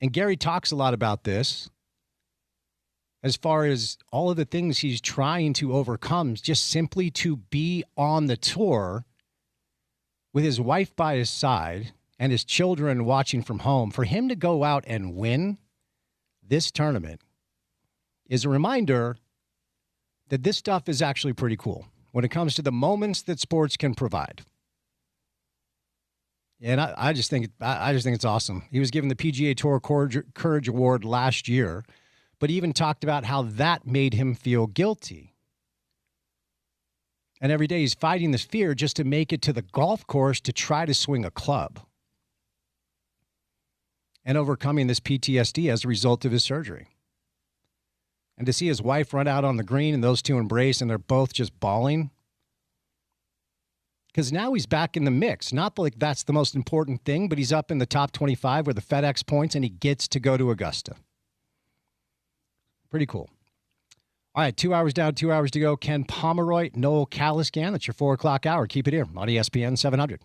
And Gary talks a lot about this as far as all of the things he's trying to overcome, just simply to be on the tour with his wife by his side and his children watching from home. For him to go out and win this tournament is a reminder that this stuff is actually pretty cool when it comes to the moments that sports can provide. And I just think it's awesome. He was given the PGA Tour Courage Award last year, but he even talked about how that made him feel guilty. And every day he's fighting this fear just to make it to the golf course to try to swing a club, and overcoming this PTSD as a result of his surgery. And to see his wife run out on the green and those two embrace and they're both just bawling. Because now he's back in the mix. Not like that's the most important thing, but he's up in the top 25 with the FedEx points and he gets to go to Augusta. Pretty cool. All right, 2 hours down, 2 hours to go. Ken Pomeroy, Noel Caliscan. That's your 4 o'clock hour. Keep it here on ESPN 700.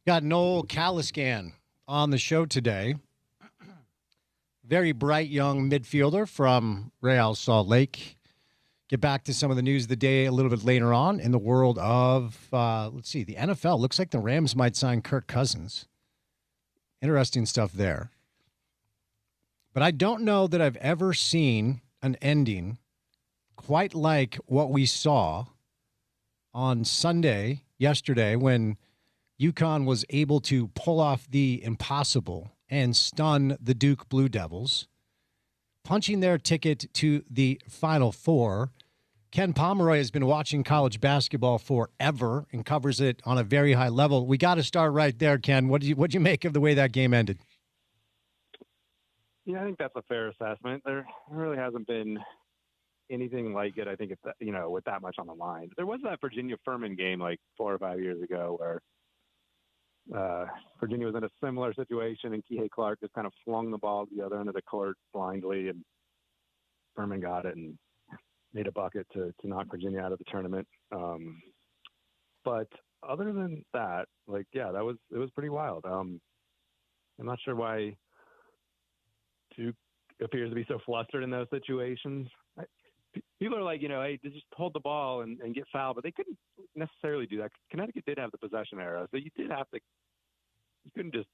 Got Noel Caliscan on the show today. Very bright young midfielder from Real Salt Lake. Get back to some of the news of the day a little bit later on in the world of, let's see, the NFL. Looks like the Rams might sign Kirk Cousins. Interesting stuff there. But I don't know that I've ever seen an ending quite like what we saw on Sunday, yesterday, when UConn was able to pull off the impossible and stun the Duke Blue Devils, punching their ticket to the Final Four. Ken Pomeroy has been watching college basketball forever and covers it on a very high level. We got to start right there, Ken. What'd you make of the way that game ended? Yeah, I think that's a fair assessment. There really hasn't been anything like it. I think it's, with that much on the line. There was that Virginia Furman game like 4 or 5 years ago where Virginia was in a similar situation, and Kihei Clark just kind of flung the ball to the other end of the court blindly, and Furman got it and made a bucket to knock Virginia out of the tournament. But other than that, it was pretty wild. I'm not sure why Duke appears to be so flustered in those situations. People are like, hey, just hold the ball and get fouled, but they couldn't necessarily do that. Connecticut did have the possession era, so you couldn't just,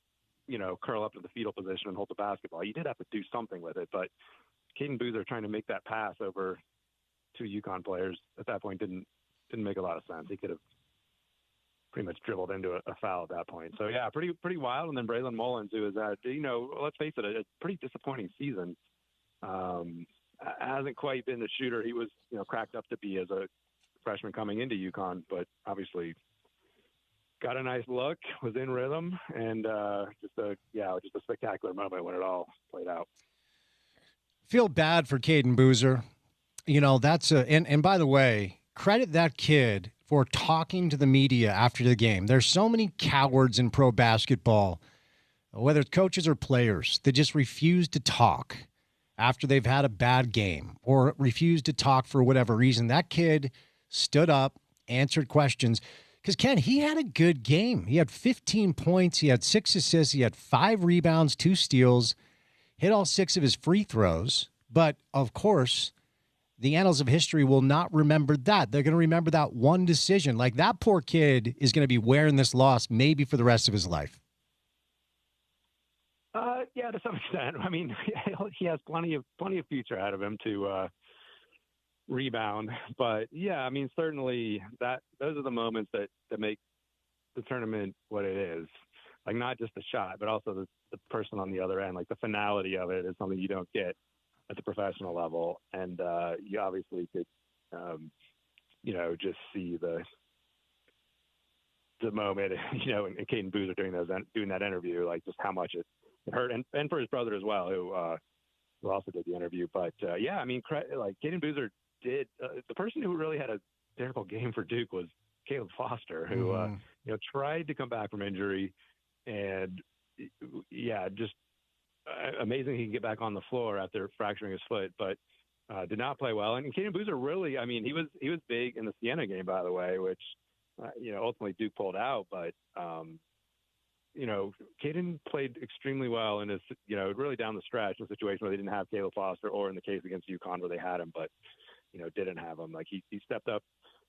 curl up to the fetal position and hold the basketball. You did have to do something with it, but Caden Boozer trying to make that pass over 2 UConn players at that point didn't make a lot of sense. He could have pretty much dribbled into a foul at that point. So yeah, pretty wild. And then Braylon Mullins, who has had, let's face it, a pretty disappointing season. Hasn't quite been the shooter he was, cracked up to be as a freshman coming into UConn, but obviously got a nice look, was in rhythm, and just a spectacular moment when it all played out. Feel bad for Caden Boozer. And by the way, credit that kid for talking to the media after the game. There's so many cowards in pro basketball, whether it's coaches or players, that just refuse to talk after they've had a bad game or refuse to talk for whatever reason. That kid stood up, answered questions. Because, Ken, he had a good game. He had 15 points. He had 6 assists. He had 5 rebounds, 2 steals, hit all 6 of his free throws. But, of course, the annals of history will not remember that. They're going to remember that one decision. Like, that poor kid is going to be wearing this loss maybe for the rest of his life. Yeah, to some extent. I mean, he has plenty of future out of him to rebound. But yeah, I mean, certainly those are the moments that make the tournament what it is. Like, not just the shot, but also the person on the other end. Like, the finality of it is something you don't get at the professional level. And you obviously could, just see the moment, and Caden Boozer doing that interview, like just how much it hurt, and for his brother as well, who also did the interview. But yeah, I mean, like Caden Boozer did. The person who really had a terrible game for Duke was Caleb Foster, who tried to come back from injury, and just amazing he can get back on the floor after fracturing his foot, but did not play well. And Caden Boozer really, I mean, he was big in the Siena game, by the way, which ultimately Duke pulled out, but. Caden played extremely well in his, really down the stretch in a situation where they didn't have Caleb Foster, or in the case against UConn where they had him, but, didn't have him. Like, he stepped up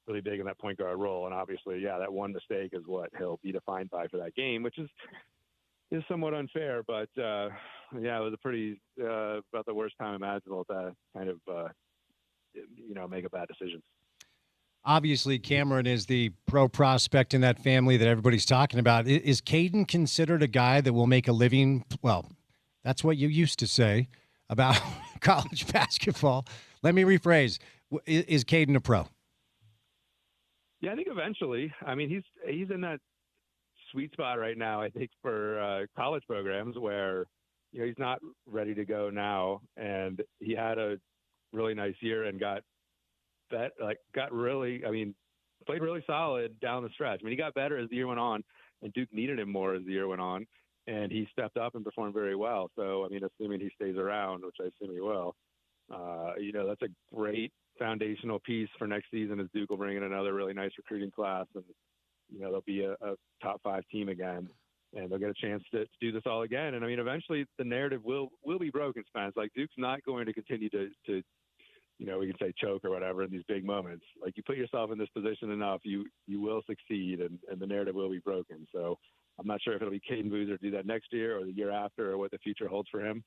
really big in that point guard role. And obviously, that one mistake is what he'll be defined by for that game, which is somewhat unfair, but it was a pretty, about the worst time imaginable to kind of, make a bad decision. Obviously, Cameron is the pro prospect in that family that everybody's talking about. Is Caden considered a guy that will make a living? Well, that's what you used to say about college basketball. Let me rephrase. Is Caden a pro? Yeah, I think eventually. I mean, he's in that sweet spot right now, I think, for college programs where, he's not ready to go now. And he had a really nice year and played really solid down the stretch. I mean, he got better as the year went on, and Duke needed him more as the year went on, and he stepped up and performed very well. So, I mean, assuming he stays around, which I assume he will, that's a great foundational piece for next season, as Duke will bring in another really nice recruiting class. And they'll be a top 5 team again, and they'll get a chance to do this all again. And I mean, eventually the narrative will be broken, Spence. Like, Duke's not going to continue to we can say choke or whatever in these big moments. Like, you put yourself in this position enough, you will succeed, and the narrative will be broken. So I'm not sure if it'll be Caden Boozer do that next year or the year after, or what the future holds for him.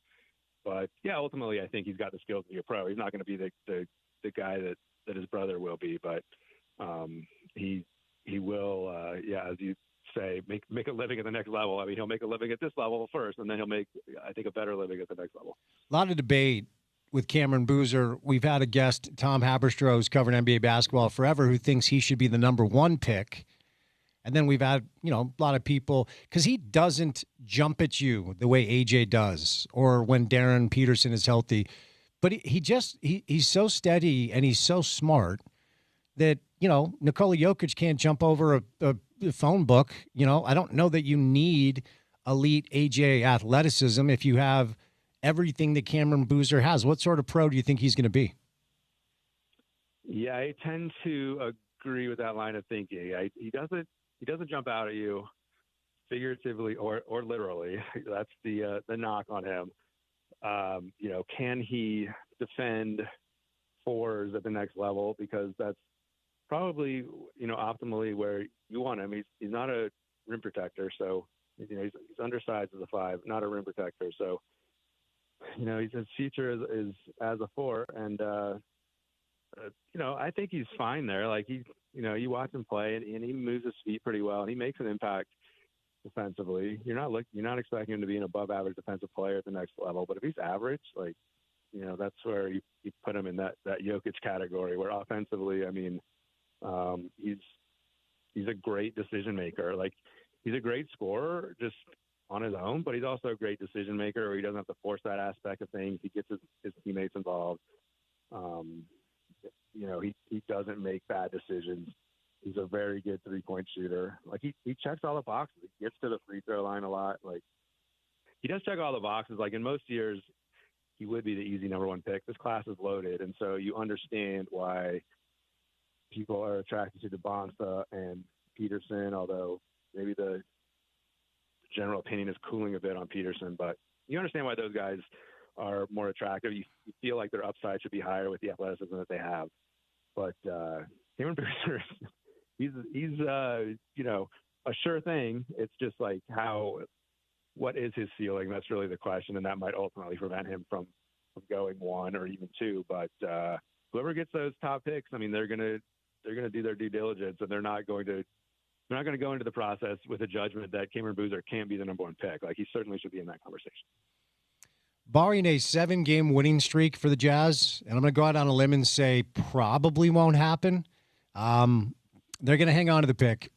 But yeah, ultimately, I think he's got the skills to be a pro. He's not going to be the guy that his brother will be, but he will, as you say, make a living at the next level. I mean, he'll make a living at this level first, and then he'll make, I think, a better living at the next level. A lot of debate with Cameron Boozer. We've had a guest, Tom Haberstroh, who's covered NBA basketball forever, who thinks he should be the number 1 pick. And then we've had, a lot of people, because he doesn't jump at you the way AJ does, or when Darren Peterson is healthy. But he's so steady and he's so smart that, Nikola Jokic can't jump over a phone book. I don't know that you need elite AJ athleticism if you have everything that Cameron Boozer has. What sort of pro do you think he's going to be? Yeah, I tend to agree with that line of thinking. He doesn't jump out at you figuratively or literally. That's the knock on him. Can he defend 4s at the next level? Because that's probably, optimally where you want him. He's not a rim protector, so he's undersized as a 5, not a rim protector. So, his future is as a 4, and I think he's fine there. Like, you watch him play, and he moves his feet pretty well, and he makes an impact defensively. You're not expecting him to be an above average defensive player at the next level, but if he's average, like, that's where you put him in that Jokic category, where offensively, I mean, he's a great decision maker. Like, he's a great scorer just on his own, but he's also a great decision maker, where he doesn't have to force that aspect of things. He gets his teammates involved. He doesn't make bad decisions. He's a very good 3-point shooter. Like, he checks all the boxes. He gets to the free throw line a lot. Like, he does check all the boxes. Like, in most years, he would be the easy number 1 pick. This class is loaded, and so you understand why people are attracted to DeBonsa and Peterson, although maybe the general opinion is cooling a bit on Peterson. But you understand why those guys are more attractive. You feel like their upside should be higher with the athleticism that they have. But Cameron Boozer, he's a sure thing. It's just like, what is his ceiling? That's really the question, and that might ultimately prevent him from going 1 or even 2. But whoever gets those top picks, I mean, they're gonna do their due diligence, and they're not going to go into the process with a judgment that Cameron Boozer can't be the number 1 pick. Like, he certainly should be in that conversation. Barring a 7-game winning streak for the Jazz, and I'm going to go out on a limb and say probably won't happen, they're going to hang on to the pick.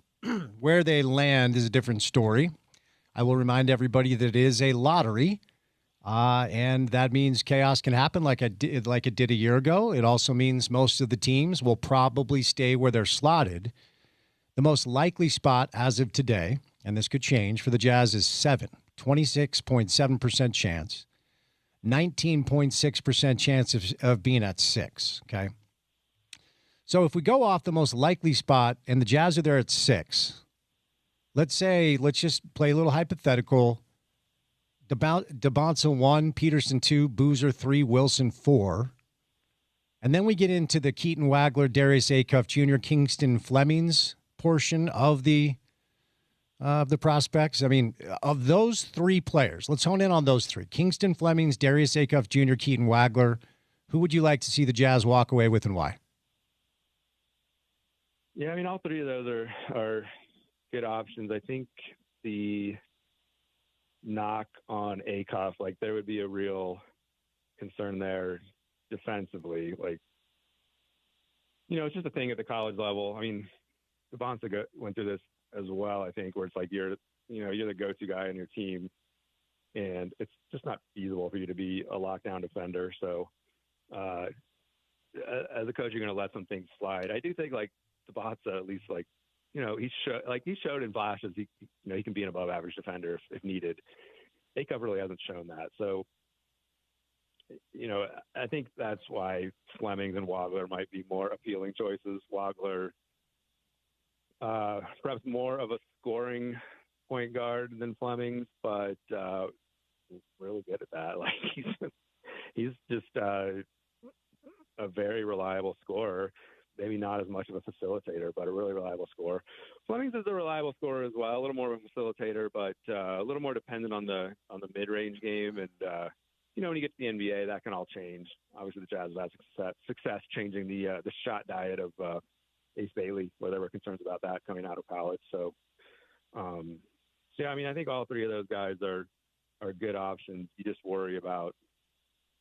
Where they land is a different story. I will remind everybody that it is a lottery, and that means chaos can happen like it did a year ago. It also means most of the teams will probably stay where they're slotted. The most likely spot as of today, and this could change, for the Jazz is 7, 26.7% chance. 19.6% chance of being at 6, okay? So if we go off the most likely spot and the Jazz are there at 6, let's just play a little hypothetical. DeBonsa 1, Peterson 2, Boozer 3, Wilson 4. And then we get into the Keaton Wagler, Darius Acuff Jr., Kingston Fleming's portion of the prospects. I mean, of those 3 players, let's hone in on those 3. Kingston Fleming's, Darius Acuff Jr., Keaton Wagler. Who would you like to see the Jazz walk away with, and why? Yeah, I mean, all 3 of those are good options. I think the knock on Acuff, like, there would be a real concern there defensively. Like, it's just a thing at the college level. I mean, DeBonsa went through this as well, I think, where it's like you're the go-to guy on your team, and it's just not feasible for you to be a lockdown defender. So as a coach, you're going to let some things slide. I do think, like, DeBonsa, at least, like, he showed in flashes he can be an above average defender if needed. Acuff really hasn't shown that. So, I think that's why Flemings and Wagler might be more appealing choices. Wagler, perhaps more of a scoring point guard than Fleming's, but really good at that. Like he's just a very reliable scorer. Maybe not as much of a facilitator, but a really reliable scorer. Fleming's is a reliable scorer as well, a little more of a facilitator, but a little more dependent on the mid-range game. And when you get to the NBA, that can all change. Obviously, the Jazz have had success changing the shot diet of Ace Bailey, where there were concerns about that coming out of college. So, I think all three of those guys are good options. You just worry about,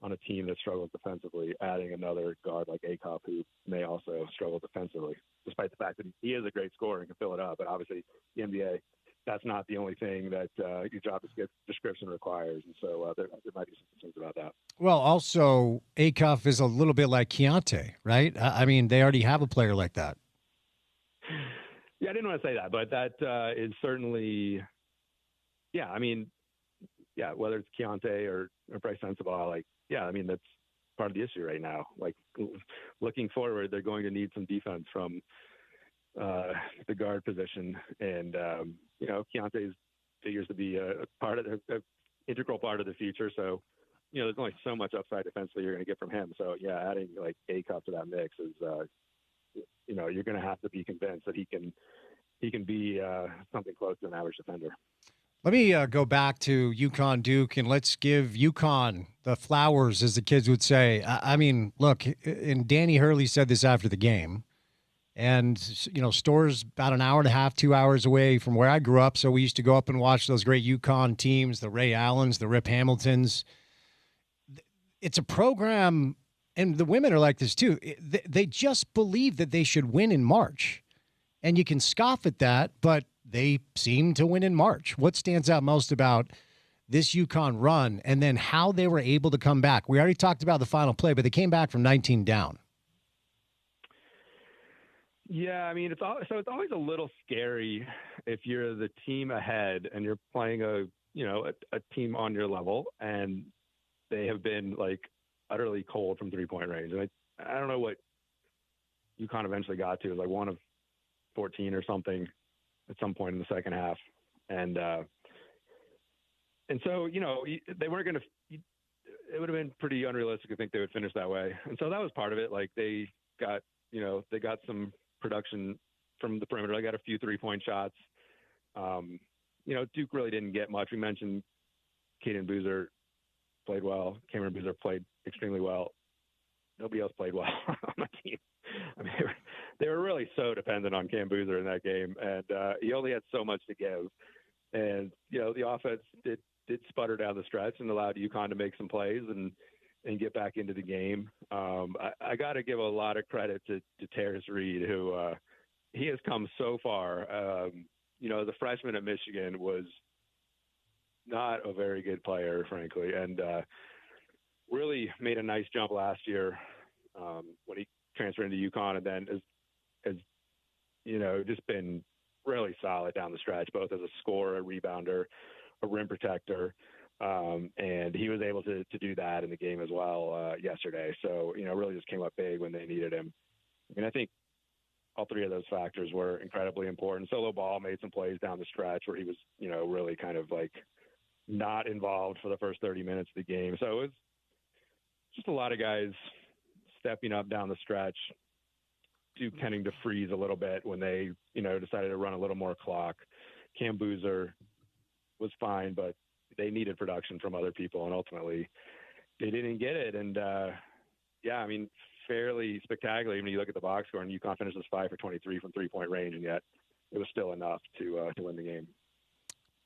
on a team that struggles defensively, adding another guard like Acuff, who may also struggle defensively, despite the fact that he is a great scorer and can fill it up. But obviously, the NBA, that's not the only thing that your job description requires. And so there might be some concerns about that. Well, also, Acuff is a little bit like Keontae, right? I mean, they already have a player like that. Yeah, I didn't want to say that, but that is certainly, whether it's Keontae or Bryce Sensabaugh, that's part of the issue right now. Like, looking forward, they're going to need some defense from the guard position, and Keontae figures to be a integral part of the future. So, there's only so much upside defensively you're going to get from him. So, adding like Acuff to that mix is, you're going to have to be convinced that he can be something close to an average defender. Let me go back to UConn Duke, and let's give UConn the flowers, as the kids would say. I mean, look, and Danny Hurley said this after the game, and, Storr's about an hour and a half, 2 hours away from where I grew up, so we used to go up and watch those great UConn teams, the Ray Allens, the Rip Hamiltons. It's a program, and the women are like this too. They just believe that they should win in March, and you can scoff at that, but they seem to win in March. What stands out most about this UConn run, and then how they were able to come back? We already talked about the final play, but they came back from 19 down. Yeah, I mean, it's always a little scary if you're the team ahead and you're playing a team on your level, and they have been like utterly cold from 3-point range. And I don't know what UConn eventually got to, like 1 of 14 or something at some point in the second half. And so, they weren't going to, it would have been pretty unrealistic to think they would finish that way. And so that was part of it. Like they got some production from the perimeter. They got a few 3-point shots. Duke really didn't get much. We mentioned Kaden Boozer played well. Cameron Boozer played extremely well. Nobody else played well on my team. I mean, they were really so dependent on Cam Boozer in that game, and he only had so much to give. And the offense did sputter down the stretch and allowed UConn to make some plays and get back into the game. I got to give a lot of credit to Terrace Reed, who he has come so far. The freshman at Michigan was not a very good player, frankly, and really made a nice jump last year when he transferred into UConn, and then has just been really solid down the stretch, both as a scorer, a rebounder, a rim protector. And he was able to do that in the game as well yesterday. So, really just came up big when they needed him. I mean, I think all three of those factors were incredibly important. Solo Ball made some plays down the stretch where he was, really kind of like not involved for the first 30 minutes of the game. So it was just a lot of guys stepping up down the stretch, Duke tending to freeze a little bit when they, decided to run a little more clock. Cam Boozer was fine, but they needed production from other people, and ultimately they didn't get it. And fairly spectacularly when you look at the box score, and UConn finishes 5 for 23 from 3-point range, and yet it was still enough to win the game.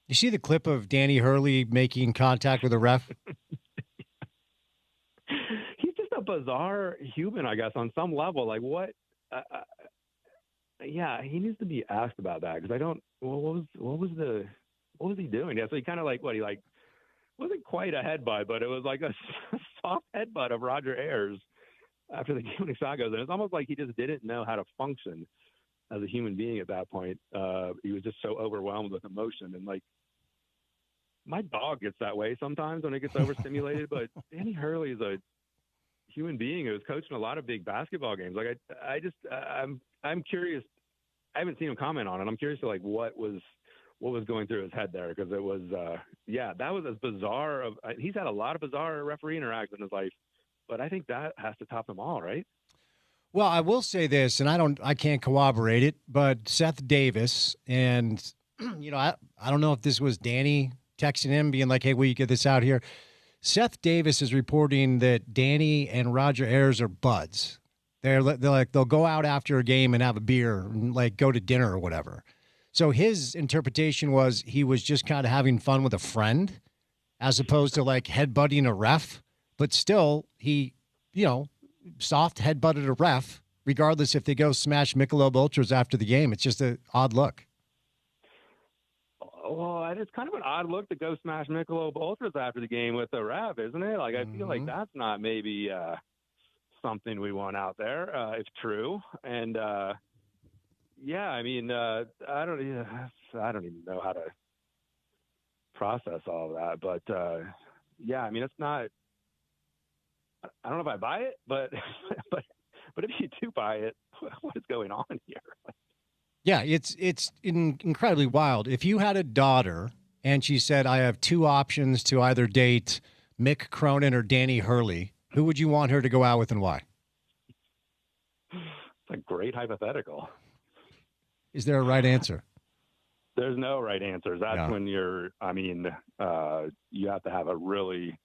You see the clip of Danny Hurley making contact with a ref? He's just a bizarre human, I guess, on some level. Like what? He needs to be asked about that, because I don't. What was he doing? Yeah, so he kind of wasn't quite a headbutt, but it was like a soft headbutt of Roger Ayers after the game in Sagos. And it's almost like he just didn't know how to function as a human being at that point. He was just so overwhelmed with emotion. And my dog gets that way sometimes when it gets overstimulated, but Danny Hurley is a human being who was coaching a lot of big basketball games. I'm curious haven't seen him comment on it. I'm curious to like what was going through his head there, because it was that was as bizarre of he's had a lot of bizarre referee interactions in his life, but I think that has to top them all, right? Well, I will say this, and I can't corroborate it, but Seth Davis, and I don't know if this was Danny texting him being like, "Hey, will you get this out here?" Seth Davis is reporting that Danny and Roger Ayers are buds. They're like they'll go out after a game and have a beer and like go to dinner or whatever. So his interpretation was he was just kind of having fun with a friend, as opposed to like headbutting a ref. But still, he soft headbutted a ref, regardless if they go smash Michelob Ultras after the game. It's just an odd look. Well, it's kind of an odd look to go smash Michelob Ultras after the game with a ref, isn't it? Like, I feel like that's not maybe something we want out there, if true. And I mean, I don't even know how to process all of that. But I mean, it's not. I don't know if I buy it, but if you do buy it, what is going on here? Yeah, it's incredibly wild. If you had a daughter and she said, "I have two options to either date Mick Cronin or Danny Hurley," who would you want her to go out with and why? It's a great hypothetical. Is there a right answer? There's no right answers. That's when you have to have a really,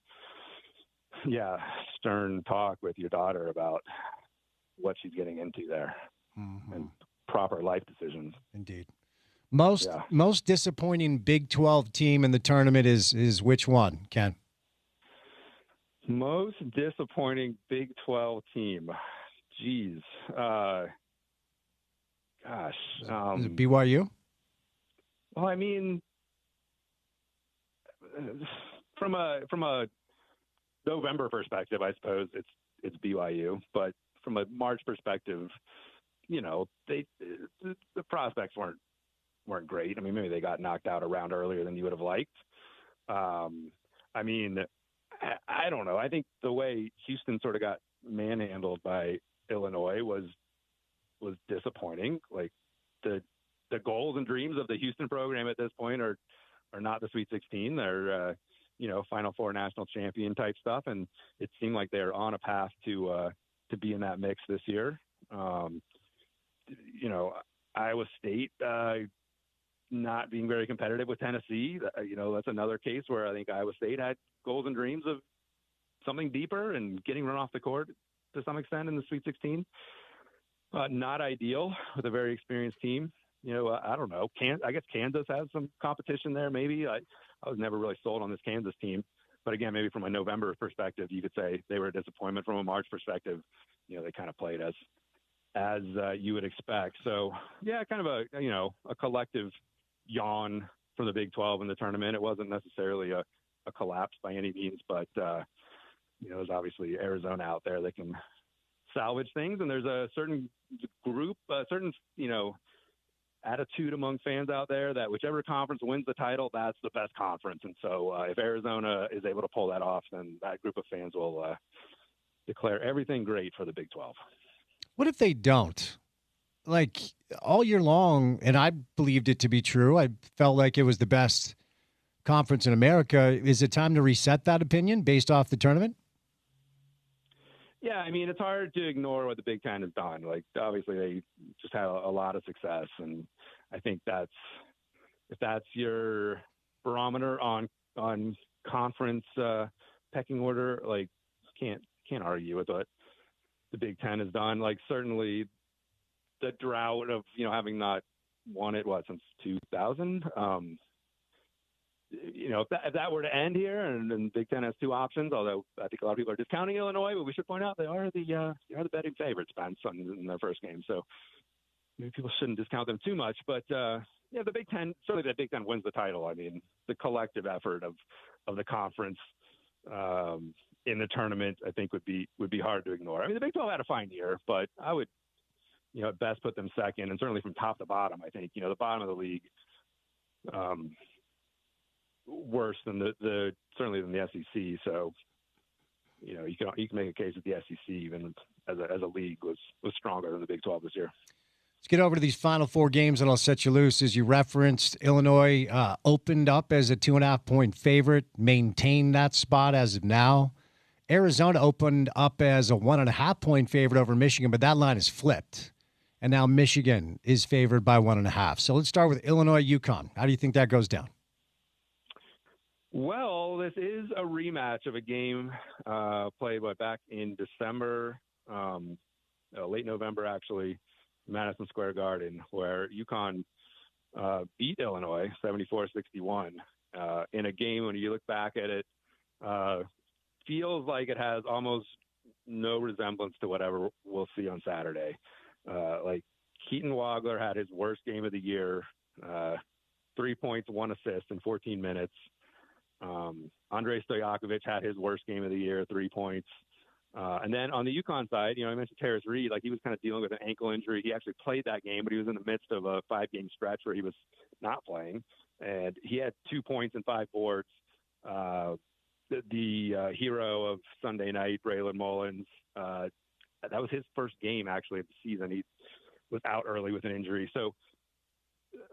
stern talk with your daughter about what she's getting into there and proper life decisions. Indeed. Most disappointing Big 12 team in the tournament is which one, Ken? Most disappointing Big 12 team. Jeez. Is it BYU? Well, I mean, from a November perspective, I suppose it's BYU, but from a March perspective, the prospects weren't great. I mean, maybe they got knocked out a round earlier than you would have liked. I mean, I don't know. I think the way Houston sort of got manhandled by Illinois was disappointing. Like the goals and dreams of the Houston program at this point are not the Sweet 16. They're Final Four national champion type stuff, and it seemed like they're on a path to be in that mix this year. Iowa State not being very competitive with Tennessee. That's another case where I think Iowa State had goals and dreams of something deeper and getting run off the court to some extent in the Sweet 16. Not ideal with a very experienced team. I don't know. I guess Kansas has some competition there. Maybe I was never really sold on this Kansas team, but again, maybe from a November perspective, you could say they were a disappointment. From a March perspective, they kind of played as you would expect. So kind of a collective yawn for the Big 12 in the tournament. It wasn't necessarily a collapse by any means, but there's obviously Arizona out there that can salvage things, and there's a certain group, attitude among fans out there that whichever conference wins the title, that's the best conference. And so if Arizona is able to pull that off, then that group of fans will declare everything great for the Big 12. What if they don't? Like all year long, and I believed it to be true, I felt like it was the best conference in America. Is it time to reset that opinion based off the tournament? Yeah, I mean, it's hard to ignore what the Big Ten has done. Like, obviously, they just had a lot of success, and I think if that's your barometer on conference pecking order, like, can't argue with what the Big Ten has done. Like, certainly, the drought of having not won it since 2000. If that were to end here, and Big Ten has two options, although I think a lot of people are discounting Illinois, but we should point out they are the betting favorites, Spence, in their first game. So maybe people shouldn't discount them too much. But the Big Ten, certainly the Big Ten wins the title. I mean, the collective effort of the conference in the tournament, I think would be hard to ignore. I mean, the Big 12 had a fine year, but I would at best put them second, and certainly from top to bottom, I think the bottom of the league. Worse than certainly than the SEC. So, you can make a case that the SEC, even as a league, was stronger than the Big 12 this year. Let's get over to these final four games, and I'll set you loose. As you referenced, Illinois opened up as a 2.5-point favorite, maintained that spot as of now. Arizona opened up as a 1.5-point favorite over Michigan, but that line is flipped. And now Michigan is favored by 1.5. So let's start with Illinois-UConn. How do you think that goes down? Well, this is a rematch of a game played back in December, late November, actually, Madison Square Garden, where UConn beat Illinois 74-61 in a game. When you look back at it, feels like it has almost no resemblance to whatever we'll see on Saturday. Like Keaton Wagler had his worst game of the year, 3 points, 1 assist in 14 minutes. Andrei Stojakovic had his worst game of the year, 3 points. And then on the UConn side, I mentioned Terrace Reed, like he was kind of dealing with an ankle injury. He actually played that game, but he was in the midst of a 5-game stretch where he was not playing. And he had 2 points and 5 boards. The hero of Sunday night, Braylon Mullins, that was his first game actually of the season. He was out early with an injury. So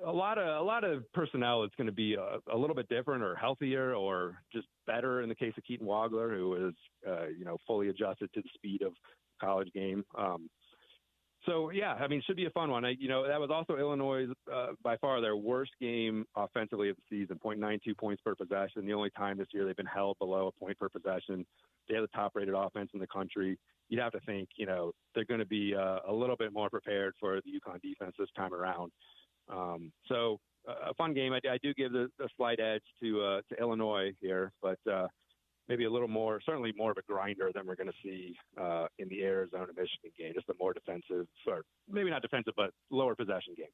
a lot of personnel is going to be a little bit different or healthier or just better in the case of Keaton Wagler, who is, fully adjusted to the speed of college game. So, yeah, I mean, should be a fun one. That was also Illinois' by far their worst game offensively of the season, 0.92 points per possession. The only time this year they've been held below a point per possession. They have the top-rated offense in the country. You'd have to think, they're going to be a little bit more prepared for the UConn defense this time around. So a fun game. I do give the slight edge to Illinois here, but maybe a little more, certainly more of a grinder than we're going to see in the Arizona-Michigan game, just a more defensive, or maybe not defensive, but lower possession game.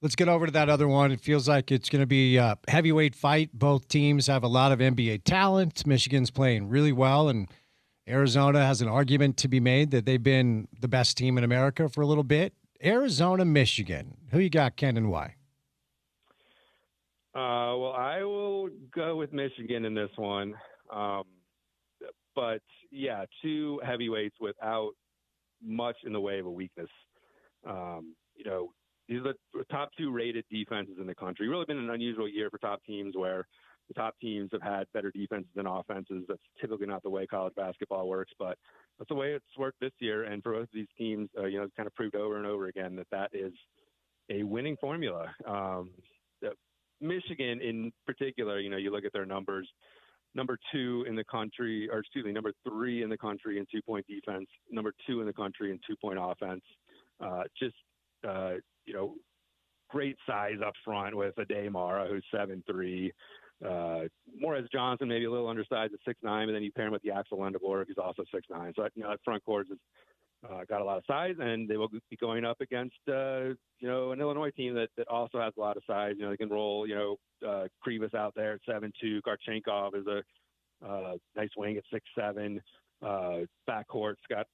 Let's get over to that other one. It feels like it's going to be a heavyweight fight. Both teams have a lot of NBA talent. Michigan's playing really well, and Arizona has an argument to be made that they've been the best team in America for a little bit. Arizona, Michigan. Who you got, Ken, and why? Well, I will go with Michigan in this one. But, yeah, two heavyweights without much in the way of a weakness. These are the top 2 rated defenses in the country. Really been an unusual year for top teams where the top teams have had better defenses than offenses. That's typically not the way college basketball works, but that's the way it's worked this year. And for both of these teams, it's kind of proved over and over again that is a winning formula. Michigan in particular, you look at their numbers, number 2 in the country, or excuse me, number 3 in the country in 2-point defense, number 2 in the country in 2-point offense. Great size up front with Ade Mara, who's 7'3", Morris Johnson, maybe a little undersized at 6'9", and then you pair him with the Axel Lendeborg, who's also 6'9". So, that front court has got a lot of size, and they will be going up against, an Illinois team that also has a lot of size. They can roll, Krivas out there at 7'2". Karchenkov is a nice wing at 6'7". Backcourt's got,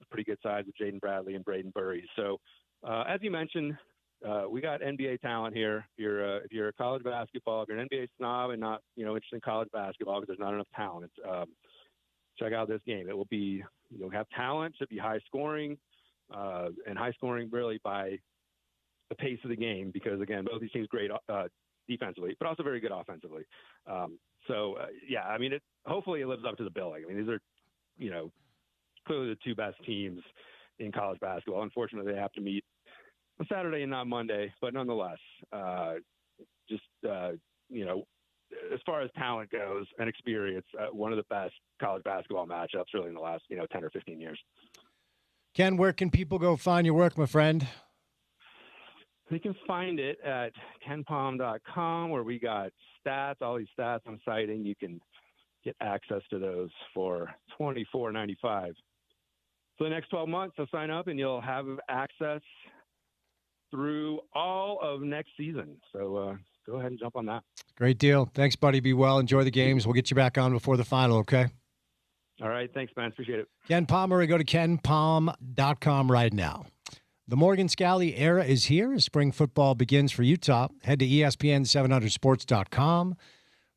pretty good size with Jaden Bradley and Braden Burry. So, as you mentioned, we got NBA talent here. If you're a college basketball, if you're an NBA snob and not, interested in college basketball because there's not enough talent, check out this game. It will be, have talent, should be high scoring, and high scoring really by the pace of the game because, again, both these teams great defensively, but also very good offensively. Hopefully it lives up to the billing. I mean, these are, clearly the 2 best teams in college basketball. Unfortunately, they have to meet on Saturday and not Monday, but nonetheless, as far as talent goes and experience, one of the best college basketball matchups really in the last, 10 or 15 years. Ken, where can people go find your work, my friend? You can find it at kenpalm.com where we got stats, all these stats I'm citing. You can get access to those for $24.95. For the next 12 months, so sign up and you'll have access through all of next season. So go ahead and jump on that. Great deal. Thanks, buddy. Be well. Enjoy the games. We'll get you back on before the final, okay? All right. Thanks, man. Appreciate it. Ken Palmer, go to kenpalm.com right now. The Morgan Scally era is here as spring football begins for Utah. Head to ESPN700sports.com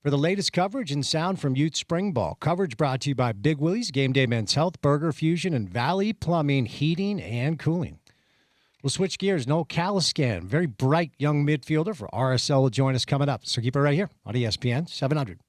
for the latest coverage and sound from Ute Spring Ball. Coverage brought to you by Big Willie's, Game Day Men's Health, Burger Fusion, and Valley Plumbing, Heating and Cooling. We'll switch gears. Noel Caliscan, very bright young midfielder for RSL, will join us coming up. So keep it right here on ESPN 700.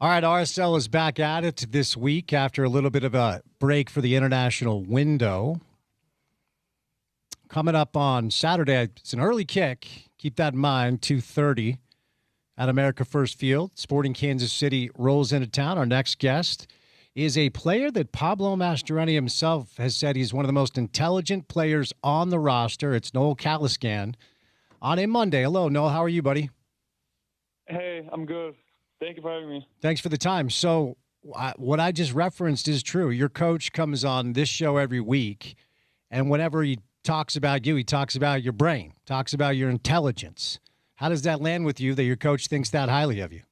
All right, RSL is back at it this week after a little bit of a break for the international window. Coming up on Saturday, it's an early kick. Keep that in mind, 2:30 at America First Field. Sporting Kansas City rolls into town. Our next guest is a player that Pablo Mastroeni himself has said he's one of the most intelligent players on the roster. It's Noel Caliscan on a Monday. Hello, Noel. How are you, buddy? Hey, I'm good. Thank you for having me. Thanks for the time. So what I just referenced is true. Your coach comes on this show every week, and whenever he talks about you, he talks about your brain, talks about your intelligence. How does that land with you that your coach thinks that highly of you?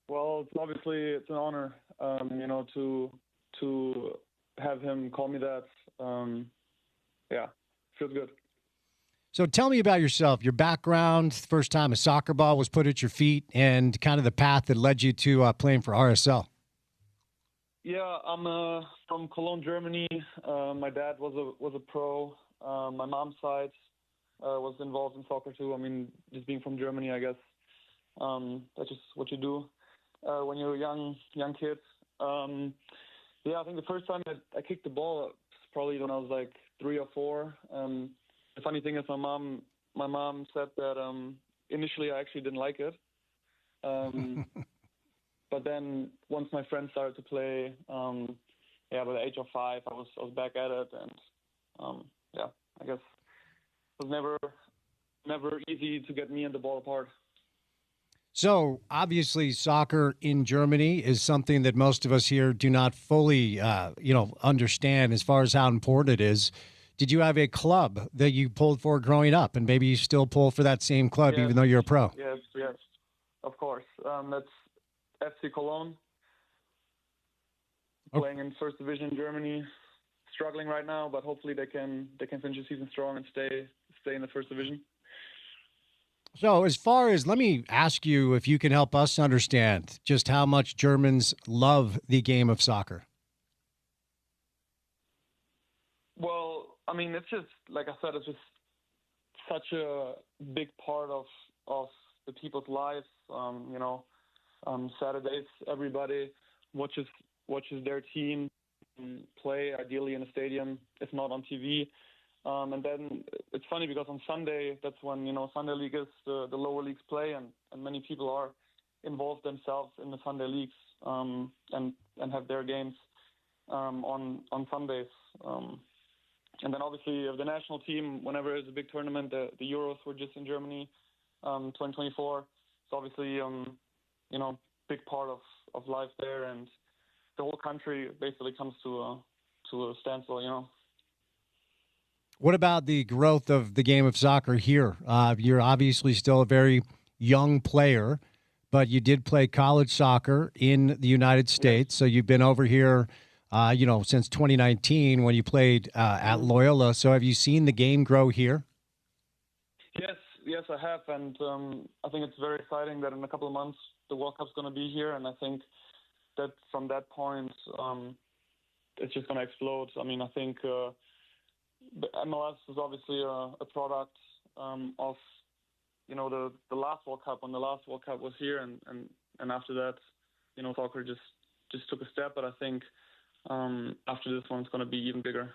Well, it's an honor, to have him call me that. Feels good. So tell me about yourself, your background, first time a soccer ball was put at your feet, and kind of the path that led you to playing for RSL. Yeah, I'm from Cologne, Germany. My dad was a pro. My mom's side was involved in soccer too. I mean, just being from Germany, I guess that's just what you do when you're a young kid. I think the first time I kicked the ball was probably when I was like 3 or 4. The funny thing is, my mom said that initially I actually didn't like it, but then once my friends started to play, by the age of 5, I was back at it, and I guess it was never easy to get me and the ball apart. So obviously, soccer in Germany is something that most of us here do not fully, understand as far as how important it is. Did you have a club that you pulled for growing up, and maybe you still pull for that same club Yes. even though you're a pro? Yes, of course. That's FC Cologne, playing in first division in Germany. Struggling right now, but hopefully they can finish the season strong and stay in the first division. So let me ask you if you can help us understand just how much Germans love the game of soccer. Well, I mean, it's just, like I said, it's just such a big part of the people's lives. Saturdays, everybody watches their team play, ideally in a stadium, if not on TV. And then it's funny because on Sunday, that's when, Sunday League is the lower leagues play, and many people are involved themselves in the Sunday leagues and have their games on Sundays. And then obviously the national team, whenever there's a big tournament, the Euros were just in Germany, 2024. It's obviously, big part of life there, and the whole country basically comes to a standstill, What about the growth of the game of soccer here? You're obviously still a very young player, but you did play college soccer in the United States. So you've been over here, since 2019 when you played at Loyola. So have you seen the game grow here? Yes, I have. And I think it's very exciting that in a couple of months the World Cup's going to be here. And I think that from that point, it's just going to explode. I mean, I think the MLS is obviously a product of, the last World Cup. When the last World Cup was here, and after that, soccer just took a step. But I think after this one, it's going to be even bigger.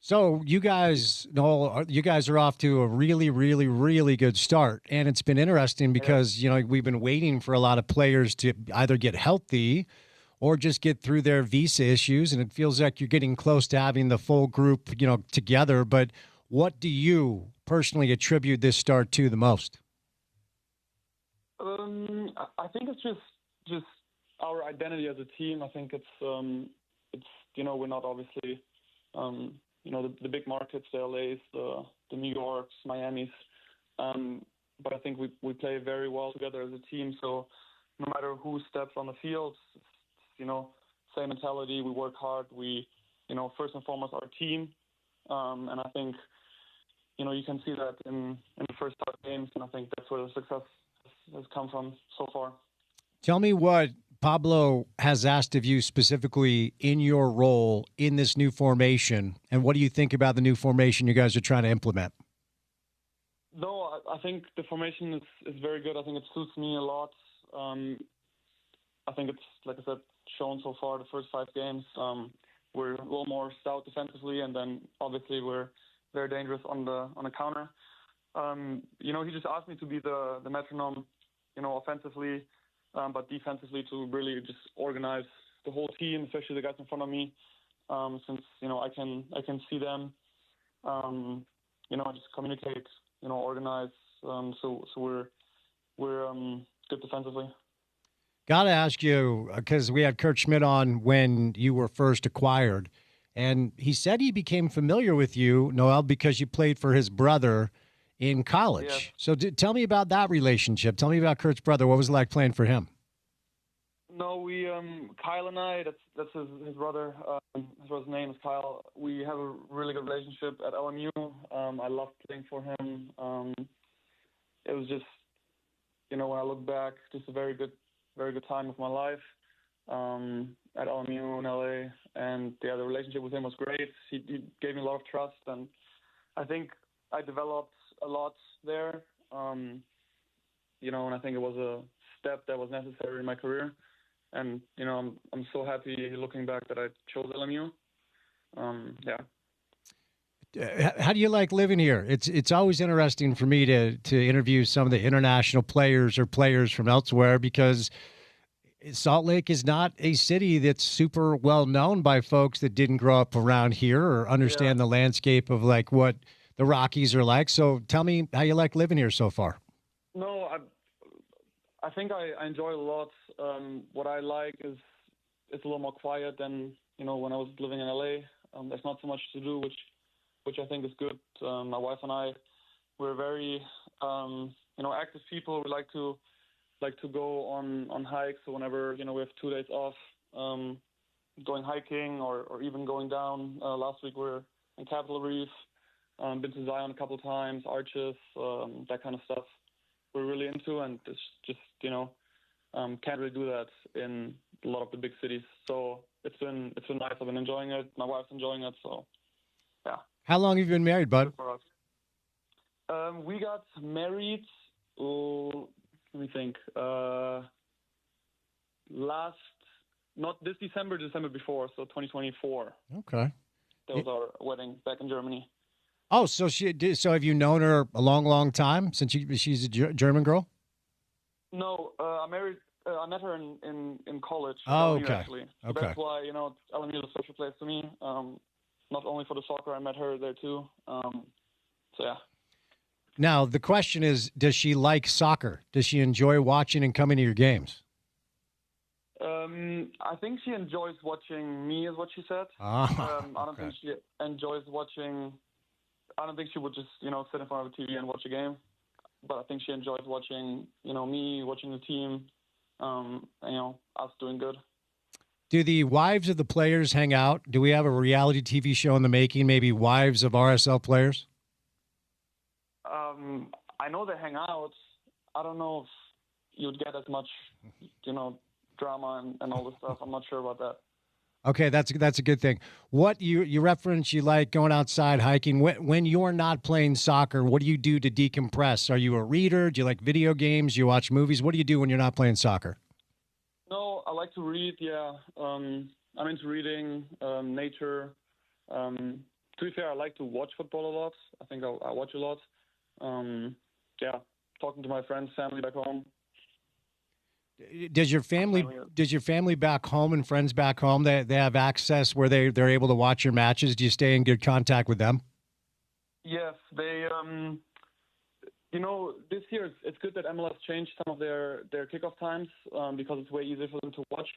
So you guys, Noel, you guys are off to a really, really, really good start. And it's been interesting because, we've been waiting for a lot of players to either get healthy or just get through their visa issues. And it feels like you're getting close to having the full group, together. But what do you personally attribute this start to the most? I think it's just our identity as a team. I think it's we're not obviously, the big markets, the LAs, the New Yorks, Miamis. But I think we play very well together as a team. So no matter who steps on the field, same mentality. We work hard. We, first and foremost, our team. And I think, you can see that in the first 5 games. And I think that's where the success has come from so far. Tell me what Pablo has asked of you specifically in your role in this new formation, and what do you think about the new formation you guys are trying to implement? No, I think the formation is very good. I think it suits me a lot. I think it's, like I said, shown so far the first 5 games. We're a little more stout defensively, and then obviously we're very dangerous on the counter. He just asked me to be the metronome, offensively, but defensively to really just organize the whole team, especially the guys in front of me, since I can see them. Just communicate, organize. So we're good defensively. Got to ask you, because we had Kurt Schmidt on when you were first acquired, and he said he became familiar with you, Noel, because you played for his brother in college. Yeah. So tell me about that relationship. Tell me about Kurt's brother. What was it like playing for him? No, we Kyle and I. That's his brother. His brother's name is Kyle. We have a really good relationship at LMU. I loved playing for him. It was just, when I look back, just a very good time of my life at LMU in LA. And the relationship with him was great. He gave me a lot of trust, and I think I developed a lot there. And I think it was a step that was necessary in my career. And I'm so happy looking back that I chose LMU. How do you like living here? It's always interesting for me to interview some of the international players or players from elsewhere, because Salt Lake is not a city that's super well known by folks that didn't grow up around here or understand the landscape of like what the Rockies are like. So tell me how you like living here so far. No, I think I enjoy it a lot. What I like is it's a little more quiet than when I was living in LA. There's not so much to do, which I think is good. My wife and I, we're very active people. We like to go on hikes. So whenever we have 2 days off, going hiking or even going down. Last week we were in Capitol Reef. Been to Zion a couple of times, Arches, that kind of stuff. We're really into, and it's just can't really do that in a lot of the big cities. So it's been nice. I've been enjoying it. My wife's enjoying it. So yeah. How long have you been married, bud? We got married. Let me think. Not this December, December before, so 2024. Okay. That was our wedding back in Germany. Oh, so so have you known her a long, long time since she's a German girl? No, I met her in college. Oh, LMU, okay. Actually. So Okay. that's why LMU is a special place to me. Not only for the soccer, I met her there too. So yeah. Now the question is, does she like soccer? Does she enjoy watching and coming to your games? I think she enjoys watching me, is what she said. Ah, I don't think she enjoys watching. I don't think she would just sit in front of a TV and watch a game. But I think she enjoys watching me, watching the team, us doing good. Do the wives of the players hang out? Do we have a reality TV show in the making, maybe wives of RSL players? I know they hang out. I don't know if you'd get as much, drama and all this stuff. I'm not sure about that. Okay, that's a good thing. What you reference, you like going outside hiking. When you're not playing soccer, what do you do to decompress? Are you a reader? Do you like video games? Do you watch movies? What do you do when you're not playing soccer? No, I like to read. Yeah, I'm into reading, nature. To be fair, I like to watch football a lot. I think I watch a lot. Talking to my friends, family back home. Does your family back home and friends back home, they have access where they're able to watch your matches? Do you stay in good contact with them? Yes, they this year it's good that MLS changed some of their kickoff times because it's way easier for them to watch.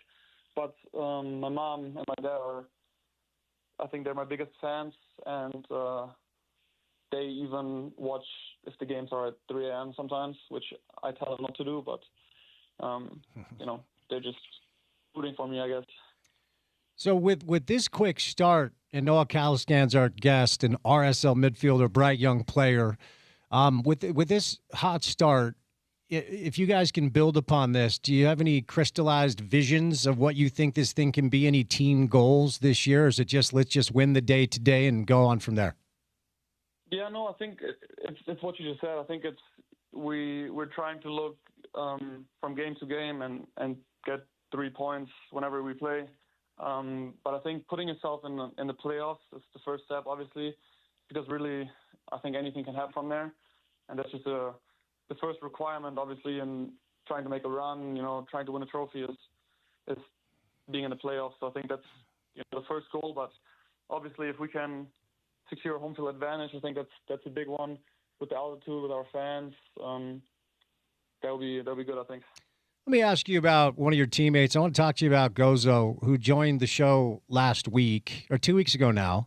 But my mom and my dad I think they're my biggest fans, and they even watch if the games are at 3 a.m. sometimes, which I tell them not to do, but they're just rooting for me, I guess. So with this quick start, and Noah Caliscan's our guest, an RSL midfielder, bright young player, with this hot start, if you guys can build upon this, do you have any crystallized visions of what you think this thing can be? Any team goals this year? Or is it just let's just win the day today and go on from there? Yeah, no, I think it's what you just said. I think we're trying to look from game to game and get 3 points whenever we play. But I think putting yourself in the playoffs is the first step, obviously, because really I think anything can happen from there. And that's just the first requirement, obviously, in trying to make a run, trying to win a trophy is being in the playoffs. So I think that's the first goal. But obviously, if we can secure home field advantage, I think that's a big one with the altitude, with our fans. That'll be good, I think. Let me ask you about one of your teammates. I want to talk to you about Gozo, who joined the show last week or 2 weeks ago now.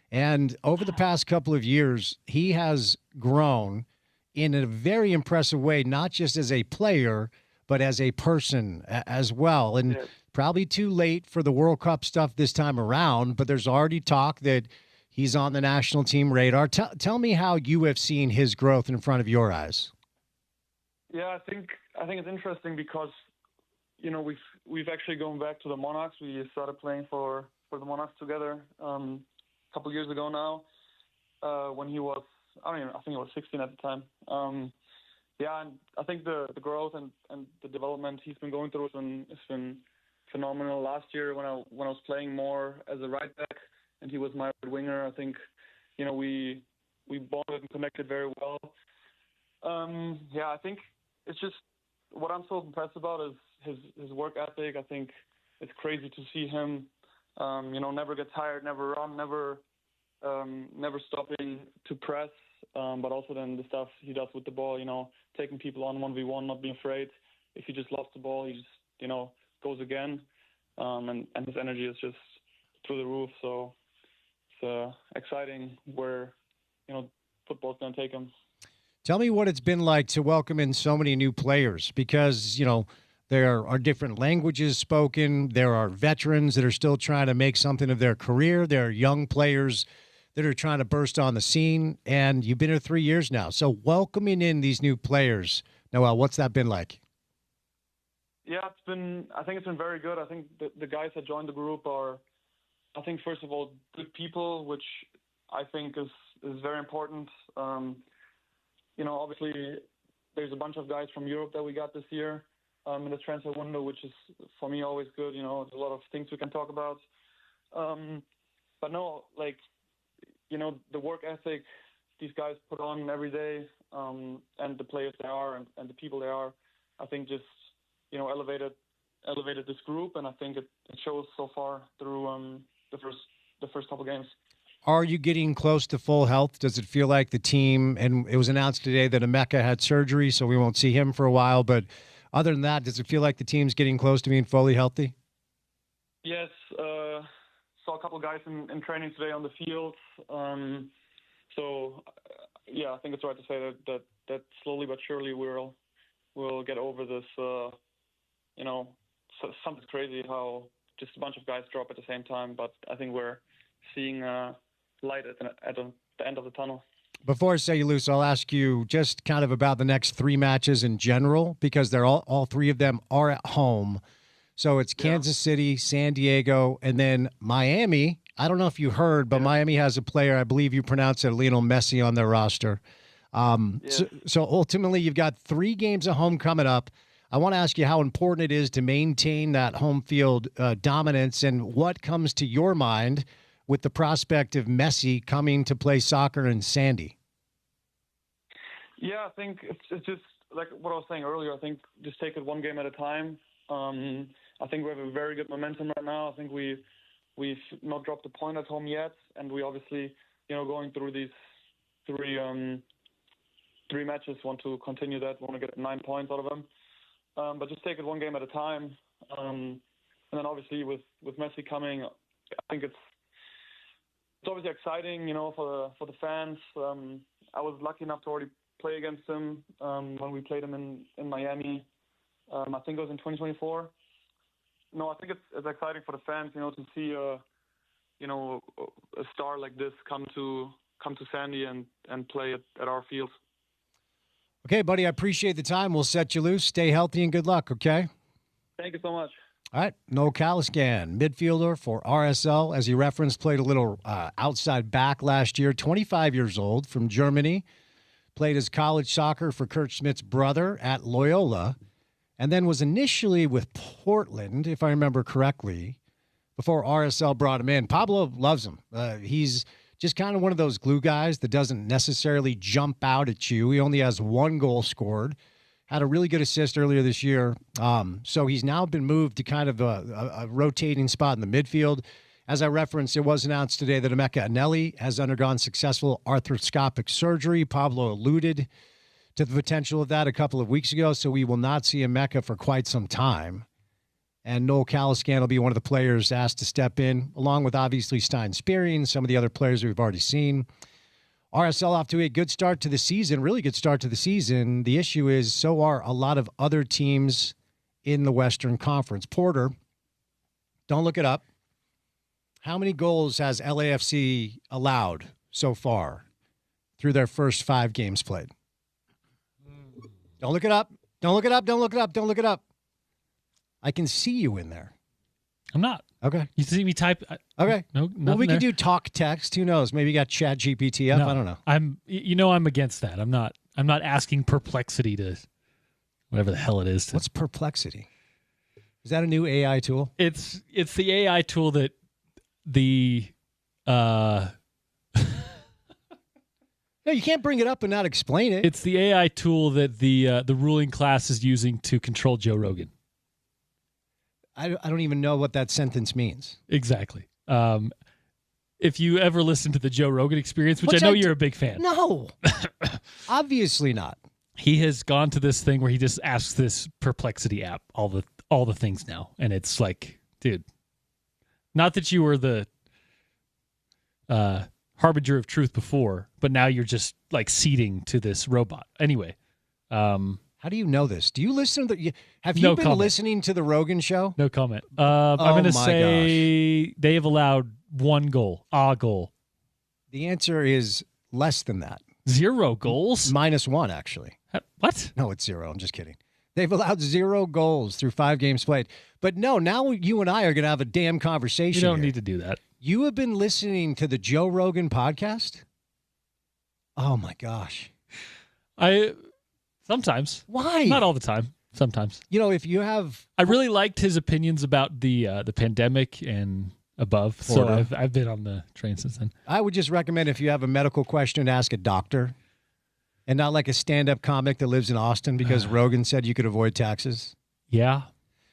And over the past couple of years, he has grown in a very impressive way, not just as a player, but as a person as well. And probably too late for the World Cup stuff this time around, but there's already talk that he's on the national team radar. Tell me how you have seen his growth in front of your eyes. Yeah, I think it's interesting because, we've actually gone back to the Monarchs. We started playing for the Monarchs together a couple years ago now, when he was, I think he was 16 at the time. And I think the growth and the development he's been going through has been phenomenal. Last year when I was playing more as a right back and he was my right winger, I think, we bonded and connected very well. I think it's just what I'm so impressed about is his work ethic. I think it's crazy to see him, never get tired, never run, never stopping to press, but also then the stuff he does with the ball, taking people on 1v1, not being afraid. If he just lost the ball, he just, goes again. And his energy is just through the roof. So it's exciting where, football's going to take him. Tell me what it's been like to welcome in so many new players because, there are different languages spoken. There are veterans that are still trying to make something of their career. There are young players that are trying to burst on the scene. And you've been here 3 years now. So welcoming in these new players, Noel, what's that been like? Yeah, I think it's been very good. I think the guys that joined the group are, I think, first of all, good people, which I think is very important. Obviously, there's a bunch of guys from Europe that we got this year in the transfer window, which is, for me, always good. There's a lot of things we can talk about. But no, the work ethic these guys put on every day, and the players they are and the people they are, I think just, elevated this group, and I think it shows so far through the first couple games. Are you getting close to full health? Does it feel like the team, and it was announced today that Emeka had surgery, so we won't see him for a while, but other than that, does it feel like the team's getting close to being fully healthy? Yes, saw a couple guys in training today on the field. I think it's right to say that slowly but surely we'll get over this. Something's crazy how just a bunch of guys drop at the same time, but I think we're seeing light at the end of the tunnel. Before I say you loose, I'll ask you just kind of about the next 3 matches in general, because they're all 3 of them are at home. So it's Kansas City, San Diego, and then Miami. I don't know if you heard, but Miami has a player, I believe you pronounce it, Lionel Messi, on their roster. So ultimately, you've got 3 games at home coming up. I want to ask you how important it is to maintain that home field dominance, and what comes to your mind with the prospect of Messi coming to play soccer in Sandy. Yeah, I think it's just like what I was saying earlier. I think just take it one game at a time. I think we have a very good momentum right now. I think we've not dropped a point at home yet, and we obviously, going through these three matches, want to continue that. Want to get 9 points out of them. But just take it one game at a time. And then obviously with Messi coming, I think it's obviously exciting, for the fans. I was lucky enough to already play against him when we played him in Miami. I think it was in 2024. No, I think it's exciting for the fans, to see a star like this come to Sandy and play at our field. Okay, buddy, I appreciate the time. We'll set you loose. Stay healthy and good luck, okay? Thank you so much. All right, Noel Caliscan, midfielder for RSL. As you referenced, played a little outside back last year, 25 years old, from Germany. Played his college soccer for Kurt Schmidt's brother at Loyola. and then was initially with Portland, if I remember correctly, before RSL brought him in. Pablo loves him. He's just kind of one of those glue guys that doesn't necessarily jump out at you. He only has 1 goal scored. Had a really good assist earlier this year. So he's now been moved to kind of a rotating spot in the midfield. As I referenced, it was announced today that Emeka Anelli has undergone successful arthroscopic surgery. Pablo alluded to the potential of that a couple of weeks ago, so we will not see Emeka for quite some time. And Noel Caliscan will be one of the players asked to step in, along with obviously Stein Spearing, some of the other players we've already seen. RSL off to a good start to the season, really good start to the season. The issue is so are a lot of other teams in the Western Conference. Porter, don't look it up. How many goals has LAFC allowed so far through their first 5 games played? Don't look it up. Don't look it up. Don't look it up. Don't look it up. I can see you in there. I'm not. Okay. You see me type? Okay. No. Well, we there. could do talk text. Who knows? Maybe you got Chat GPT up. No, I don't know. I'm against that. I'm not asking Perplexity to whatever the hell it is. What's Perplexity? Is that a new AI tool? It's the AI tool that the No, you can't bring it up and not explain it. it's the AI tool that the ruling class is using to control Joe Rogan. I don't even know what that sentence means. Exactly. If you ever listen to the Joe Rogan Experience, which I know you're a big fan. No. Obviously not. He has gone to this thing where he just asks this Perplexity app all the things now, and it's like, dude, not that you were the harbinger of truth before, but now you're just like ceding to this robot. Anyway, how do you know this? Do you listen to have you No been comment. listening to the Rogan show? no comment. I'm going to say they have allowed 1 goal, a goal. The answer is less than that. 0 goals? -1, actually. What? No, it's 0. I'm just kidding. They've allowed 0 goals through 5 games played. But no, now you and I are going to have a damn conversation. You don't here. need to do that. You have been listening to the Joe Rogan podcast? Oh, my gosh. Sometimes. Why? Not all the time. Sometimes. You know, if you have... I really liked his opinions about the pandemic and above. So Florida. I've been on the train since then. I would just recommend if you have a medical question, ask a doctor and not like a stand-up comic that lives in Austin because Rogan said you could avoid taxes. Yeah.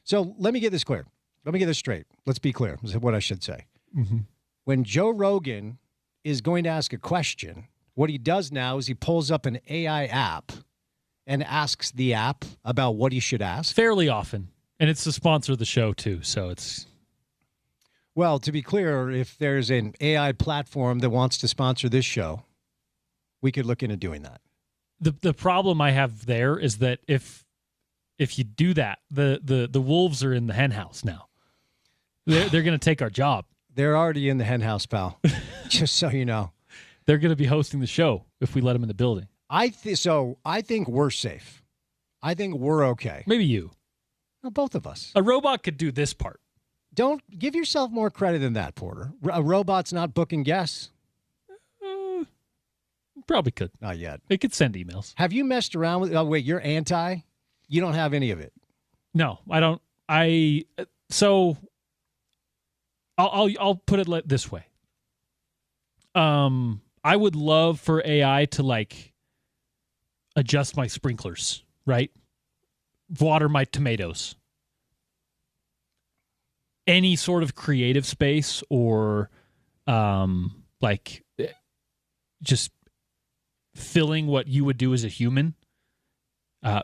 So let me get this clear. Let me get this straight. Let's be clear. This is what I should say. Mm-hmm. When Joe Rogan is going to ask a question, what he does now is he pulls up an AI app and asks the app about what he should ask. Fairly often. And it's the sponsor of the show, too. So it's... Well, to be clear, if there's an AI platform that wants to sponsor this show, we could look into doing that. The problem I have there is that if you do that, the wolves are in the hen house now. They're going to take our job. They're already in the hen house, pal. Just so you know. They're going to be hosting the show if we let them in the building. I think we're safe. I think we're okay. Maybe you. No, both of us. A robot could do this part. Don't give yourself more credit than that, Porter. A robot's not booking guests. Probably could. Not yet. It could send emails. Have you messed around with? Oh wait, you're anti. You don't have any of it. No, I don't. So I'll put it this way. I would love for AI to like adjust my sprinklers, right? Water my tomatoes. Any sort of creative space or like just filling what you would do as a human,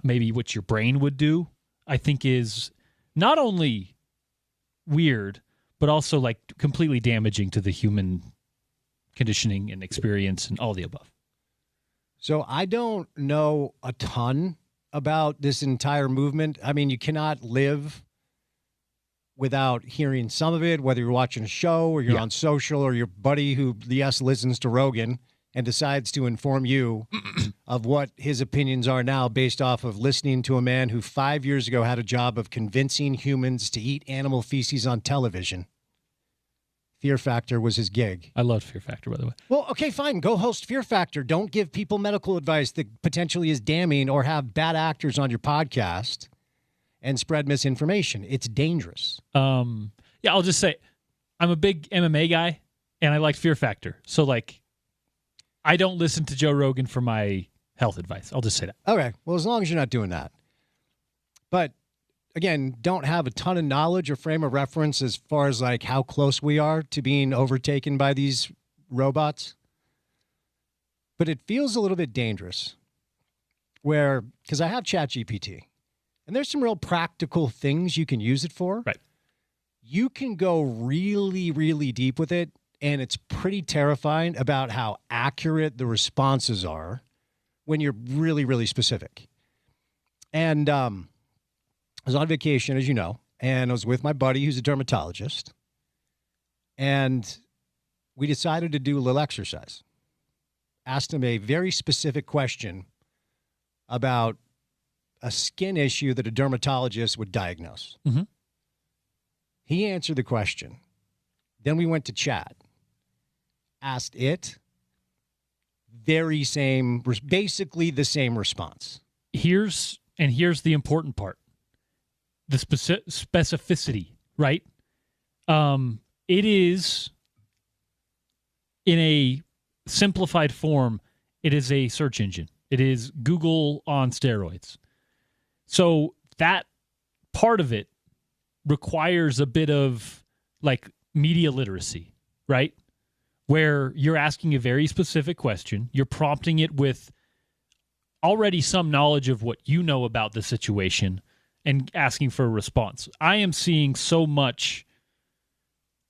maybe what your brain would do, I think is not only weird, but also like completely damaging to the human conditioning and experience and all the above. So I don't know a ton about this entire movement. I mean, you cannot live without hearing some of it, whether you're watching a show or you're on social or your buddy who, yes, listens to Rogan and decides to inform you of what his opinions are now based off of listening to a man who 5 years ago had a job of convincing humans to eat animal feces on television. Fear Factor was his gig. I loved Fear Factor, by the way. Well, okay, fine. Go host Fear Factor. Don't give people medical advice that potentially is damning or have bad actors on your podcast. and spread misinformation. It's dangerous. Yeah, I'll just say I'm a big MMA guy, and I like Fear Factor. So, like, I don't listen to Joe Rogan for my health advice. I'll just say that. Okay. Well, as long as you're not doing that. But, again, don't have a ton of knowledge or frame of reference as far as, like, how close we are to being overtaken by these robots. But it feels a little bit dangerous because I have ChatGPT, and there's some real practical things you can use it for. Right. You can go really, really deep with it, and it's pretty terrifying about how accurate the responses are when you're really, really specific. And I was on vacation, as you know, and I was with my buddy who's a dermatologist, and we decided to do a little exercise. Asked him a very specific question about a skin issue that a dermatologist would diagnose. Mm-hmm. He answered the question. Then we went to chat. Asked it. Basically the same response. Here's the important part. The specificity, right? It is, in a simplified form, it is a search engine. It is Google on steroids. So that part of it requires a bit of, like, media literacy, right? Where you're asking a very specific question, you're prompting it with already some knowledge of what you know about the situation and asking for a response. I am seeing so much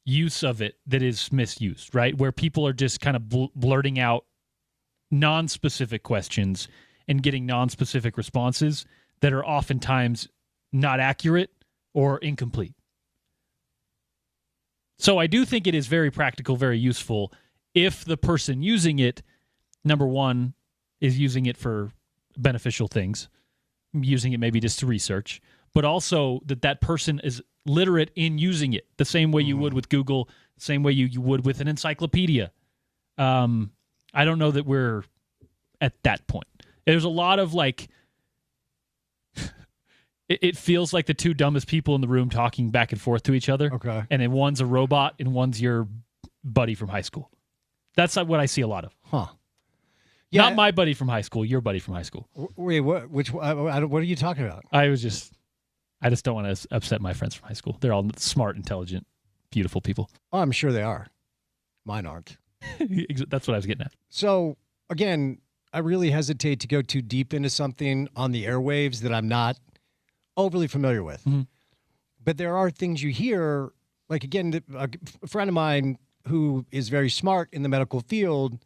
use of it that is misused, right? Where people are just kind of blurting out non-specific questions and getting non-specific responses that are oftentimes not accurate or incomplete. So I do think it is very practical, very useful if the person using it, number one, is using it for beneficial things, using it maybe just to research, but also that person is literate in using it the same way you would with Google, the same way you would with an encyclopedia. I don't know that we're at that point. There's a lot of, like, it feels like the two dumbest people in the room talking back and forth to each other. Okay. And then one's a robot and one's your buddy from high school. That's what I see a lot of. Huh. Yeah, Not my buddy from high school, your buddy from high school. Wait, what are you talking about? I just don't want to upset my friends from high school. They're all smart, intelligent, beautiful people. Oh, I'm sure they are. Mine aren't. That's what I was getting at. So, again, I really hesitate to go too deep into something on the airwaves that I'm not overly familiar with. Mm-hmm. But there are things you hear, like, again, a friend of mine who is very smart in the medical field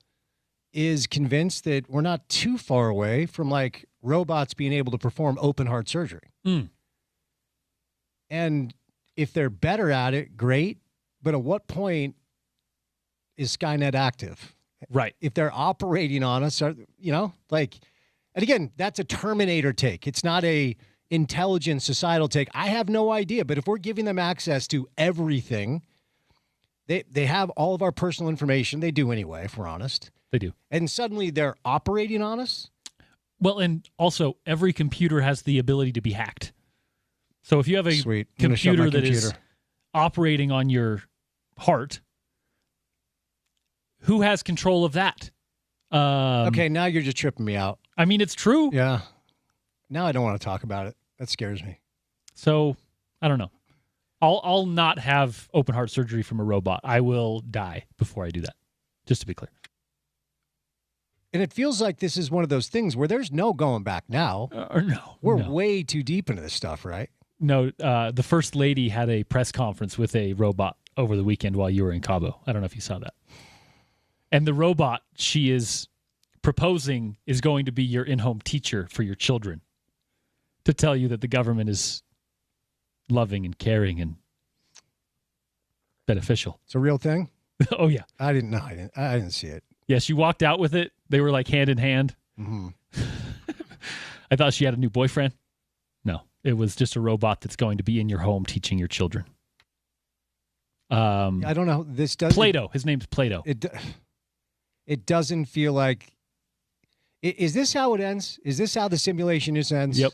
is convinced that we're not too far away from, like, robots being able to perform open heart surgery. Mm. And if they're better at it, great. But at what point is Skynet active? Right. If they're operating on us, and again, that's a Terminator take. It's not a intelligent societal take. I have no idea. But if we're giving them access to everything, they have all of our personal information. They do anyway, if we're honest. They do. And suddenly they're operating on us? Well, and also every computer has the ability to be hacked. So if you have a computer that is operating on your heart, who has control of that? Okay, now you're just tripping me out. I mean, it's true. Yeah. Now I don't want to talk about it. That scares me. So, I don't know. I'll not have open heart surgery from a robot. I will die before I do that, just to be clear. And it feels like this is one of those things where there's no going back now. We're way too deep into this stuff, right? No, the First Lady had a press conference with a robot over the weekend while you were in Cabo. I don't know if you saw that. And the robot she is proposing is going to be your in-home teacher for your children, to tell you that the government is loving and caring and beneficial. It's a real thing? Oh, yeah. I didn't know. I didn't see it. Yeah, she walked out with it. They were like hand in hand. Mm-hmm. I thought she had a new boyfriend. No, it was just a robot that's going to be in your home teaching your children. I don't know. This does Plato. His name's Plato. It doesn't feel like. Is this how it ends? Is this how the simulation ends? Yep.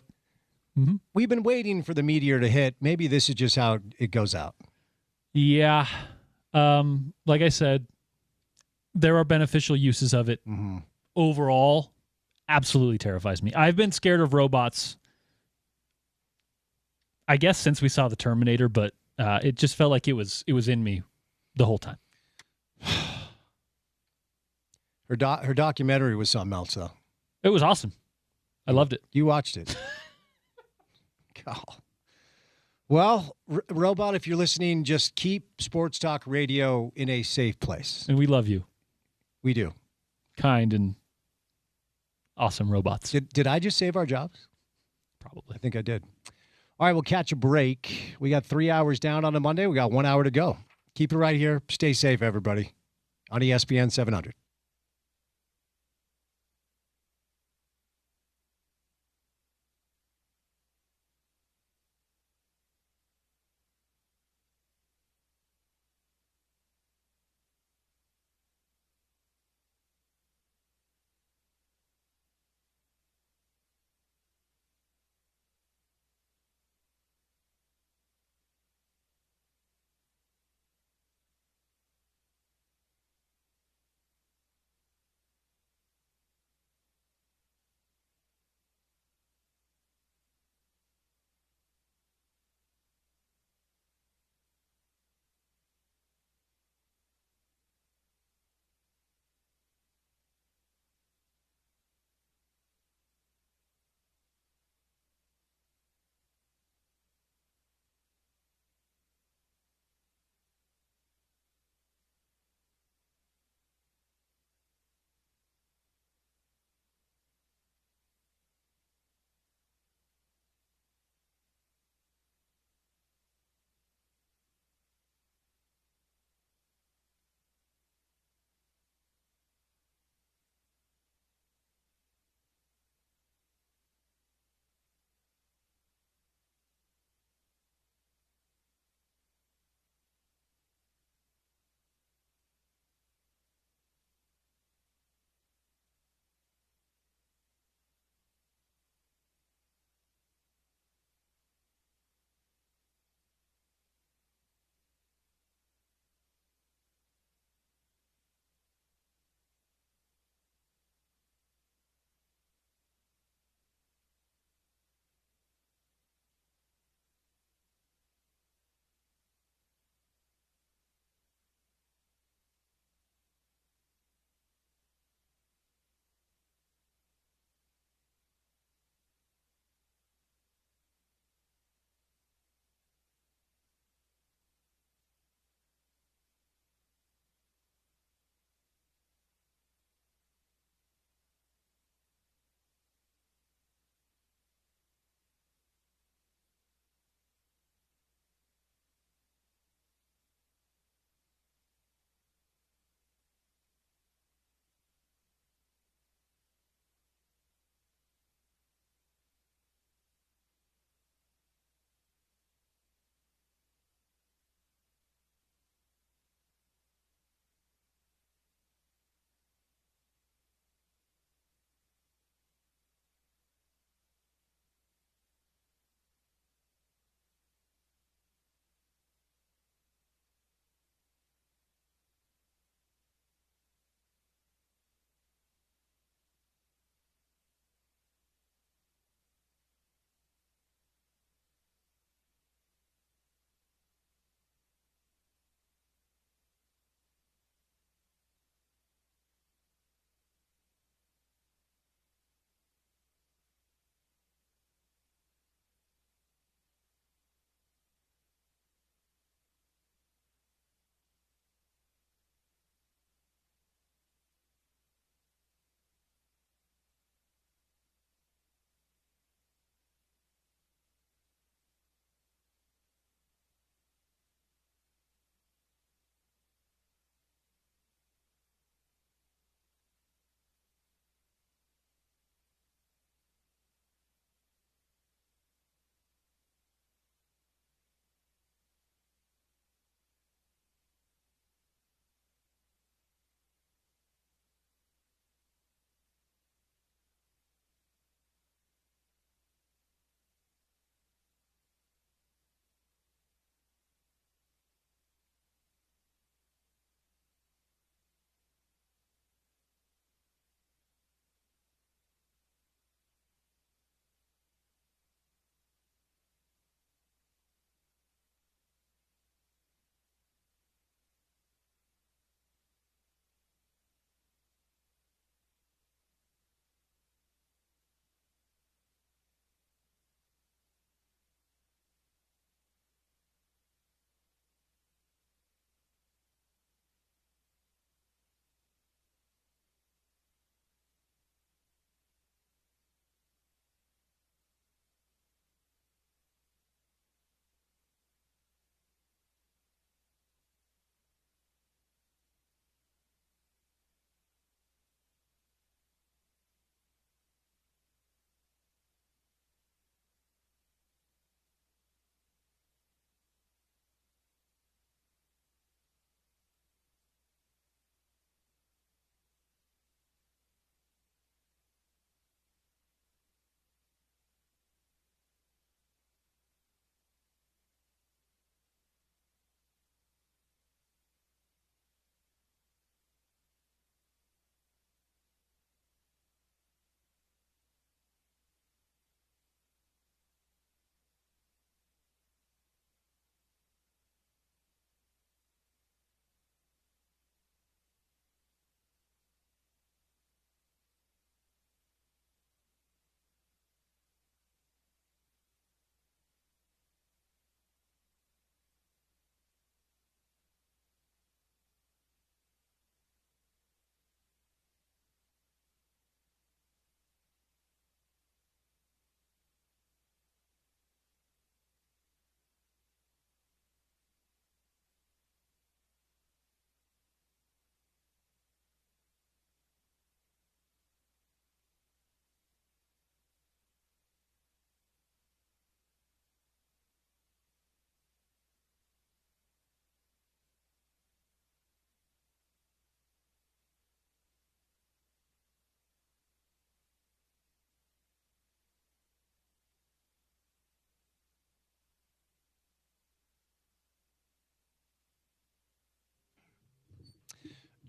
We've been waiting for the meteor to hit. Maybe this is just how it goes out. Yeah. Like I said, there are beneficial uses of it. Overall, absolutely terrifies me. I've been scared of robots, I guess, since we saw the Terminator, but it just felt like it was in me the whole time. Her documentary was something else, though. It was awesome. I loved it. You watched it. God. Well, Robot, if you're listening, just keep Sports Talk Radio in a safe place. And we love you. We do. Kind and awesome robots. Did I just save our jobs? Probably. I think I did. All right, we'll catch a break. We got 3 hours down on a Monday. We got 1 hour to go. Keep it right here. Stay safe, everybody, on ESPN 700.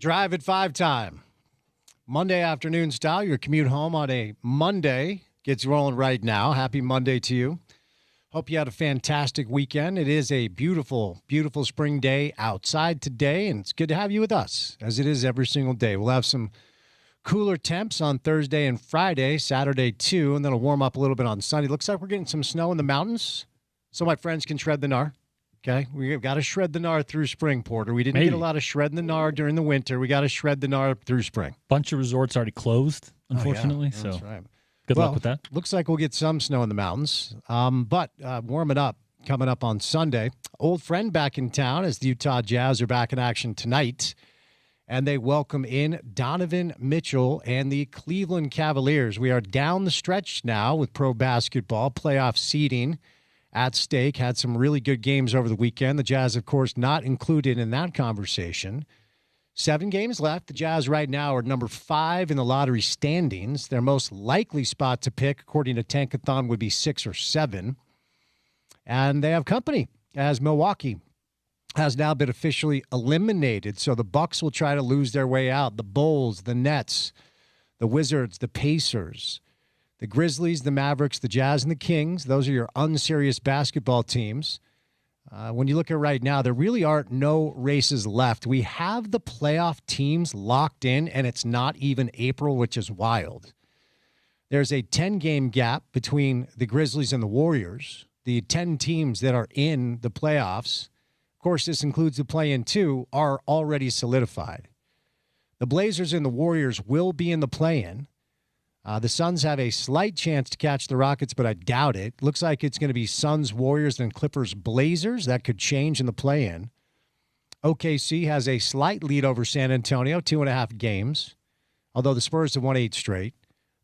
Drive at 5 time. Monday afternoon style. Your commute home on a Monday gets rolling right now. Happy Monday to you. Hope you had a fantastic weekend. It is a beautiful, beautiful spring day outside today, and it's good to have you with us, as it is every single day. We'll have some cooler temps on Thursday and Friday, Saturday too, and then it'll warm up a little bit on Sunday. Looks like we're getting some snow in the mountains, so my friends can shred the gnar. Okay, we've got to shred the gnar through spring, Porter. We didn't get a lot of shredding the gnar during the winter. We got to shred the gnar through spring. Bunch of resorts already closed, unfortunately. That's right. Good luck with that. Looks like we'll get some snow in the mountains, but warming up coming up on Sunday. Old friend back in town as the Utah Jazz are back in action tonight, and they welcome in Donovan Mitchell and the Cleveland Cavaliers. We are down the stretch now with pro basketball playoff seeding at stake. Had some really good games over the weekend. The Jazz, of course, not included in that conversation. 7 games left. The Jazz right now are number 5 in the lottery standings. Their most likely spot to pick, according to Tankathon, would be 6 or 7. And they have company, as Milwaukee has now been officially eliminated. So the Bucks will try to lose their way out. The Bulls, the Nets, the Wizards, the Pacers, the Grizzlies, the Mavericks, the Jazz, and the Kings. Those are your unserious basketball teams. When you look at right now, there really are no races left. We have the playoff teams locked in, and it's not even April, which is wild. There's a 10-game gap between the Grizzlies and the Warriors, the 10 teams that are in the playoffs. Of course, this includes the play-in too, are already solidified. The Blazers and the Warriors will be in the play-in. The Suns have a slight chance to catch the Rockets, but I doubt it. Looks like it's going to be Suns, Warriors, then Clippers, Blazers. That could change in the play-in. OKC has a slight lead over San Antonio, 2.5 games, although the Spurs have won 8 straight.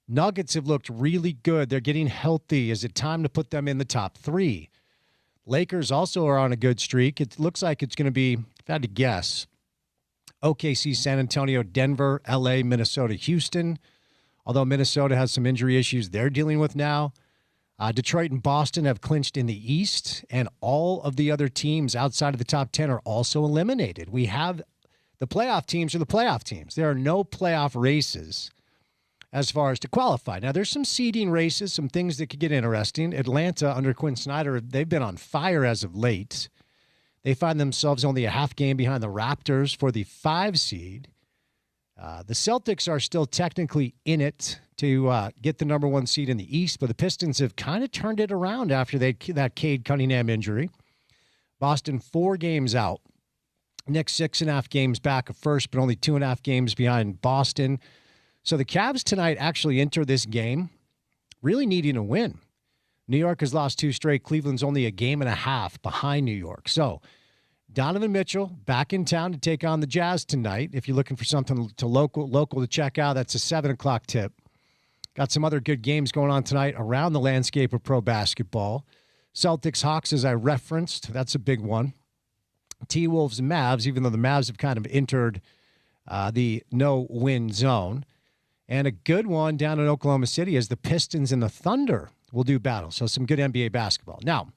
Nuggets have looked really good. They're getting healthy. Is it time to put them in the top 3? Lakers also are on a good streak. It looks like it's going to be, if I had to guess, OKC, San Antonio, Denver, LA, Minnesota, Houston. Although Minnesota has some injury issues they're dealing with now. Detroit and Boston have clinched in the East, and all of the other teams outside of the top 10 are also eliminated. We have the playoff teams are the playoff teams. There are no playoff races as far as to qualify. Now, there's some seeding races, some things that could get interesting. Atlanta, under Quinn Snyder, they've been on fire as of late. They find themselves only a half game behind the Raptors for the 5 seed. The Celtics are still technically in it to get the number 1 seed in the East, but the Pistons have kind of turned it around after that Cade Cunningham injury. Boston 4 games out. Knicks 6.5 games back of first, but only 2.5 games behind Boston. So the Cavs tonight actually enter this game really needing a win. New York has lost 2 straight. Cleveland's only a game and a half behind New York. So Donovan Mitchell back in town to take on the Jazz tonight. If you're looking for something to local to check out, that's a 7 o'clock tip. Got some other good games going on tonight around the landscape of pro basketball. Celtics, Hawks, as I referenced, that's a big one. T-Wolves, Mavs, even though the Mavs have kind of entered the no-win zone. And a good one down in Oklahoma City is the Pistons and the Thunder will do battle. So some good NBA basketball. Now,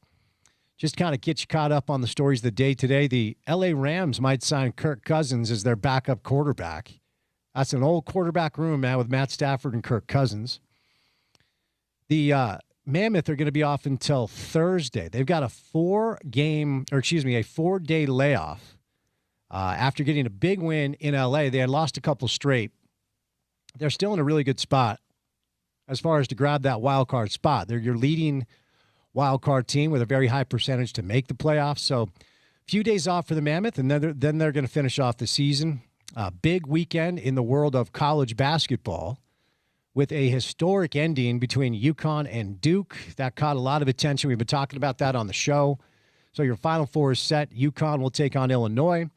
just kind of get you caught up on the stories of the day today. The L.A. Rams might sign Kirk Cousins as their backup quarterback. That's an old quarterback room, man, with Matt Stafford and Kirk Cousins. The Mammoth are going to be off until Thursday. They've got a 4-day layoff after getting a big win in L.A. They had lost a couple straight. They're still in a really good spot as far as to grab that wild card spot. They're your leading wild card team with a very high percentage to make the playoffs. So a few days off for the Mammoth, and then they're going to finish off the season. Big weekend in the world of college basketball with a historic ending between UConn and Duke. That caught a lot of attention. We've been talking about that on the show. So your Final Four is set. UConn will take on Illinois.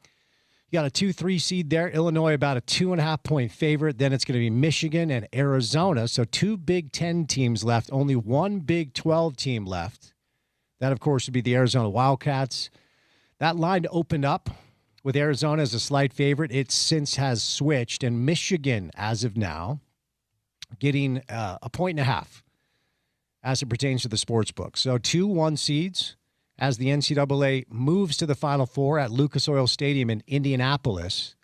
You got a 2-3 seed there. Illinois about a 2.5-point favorite. Then it's going to be Michigan and Arizona. So 2 Big Ten teams left. Only 1 Big 12 team left. That, of course, would be the Arizona Wildcats. That line opened up with Arizona as a slight favorite. It since has switched. And Michigan, as of now, getting a 1.5 as it pertains to the sports book. So 2 1 seeds as the NCAA moves to the Final Four at Lucas Oil Stadium in Indianapolis.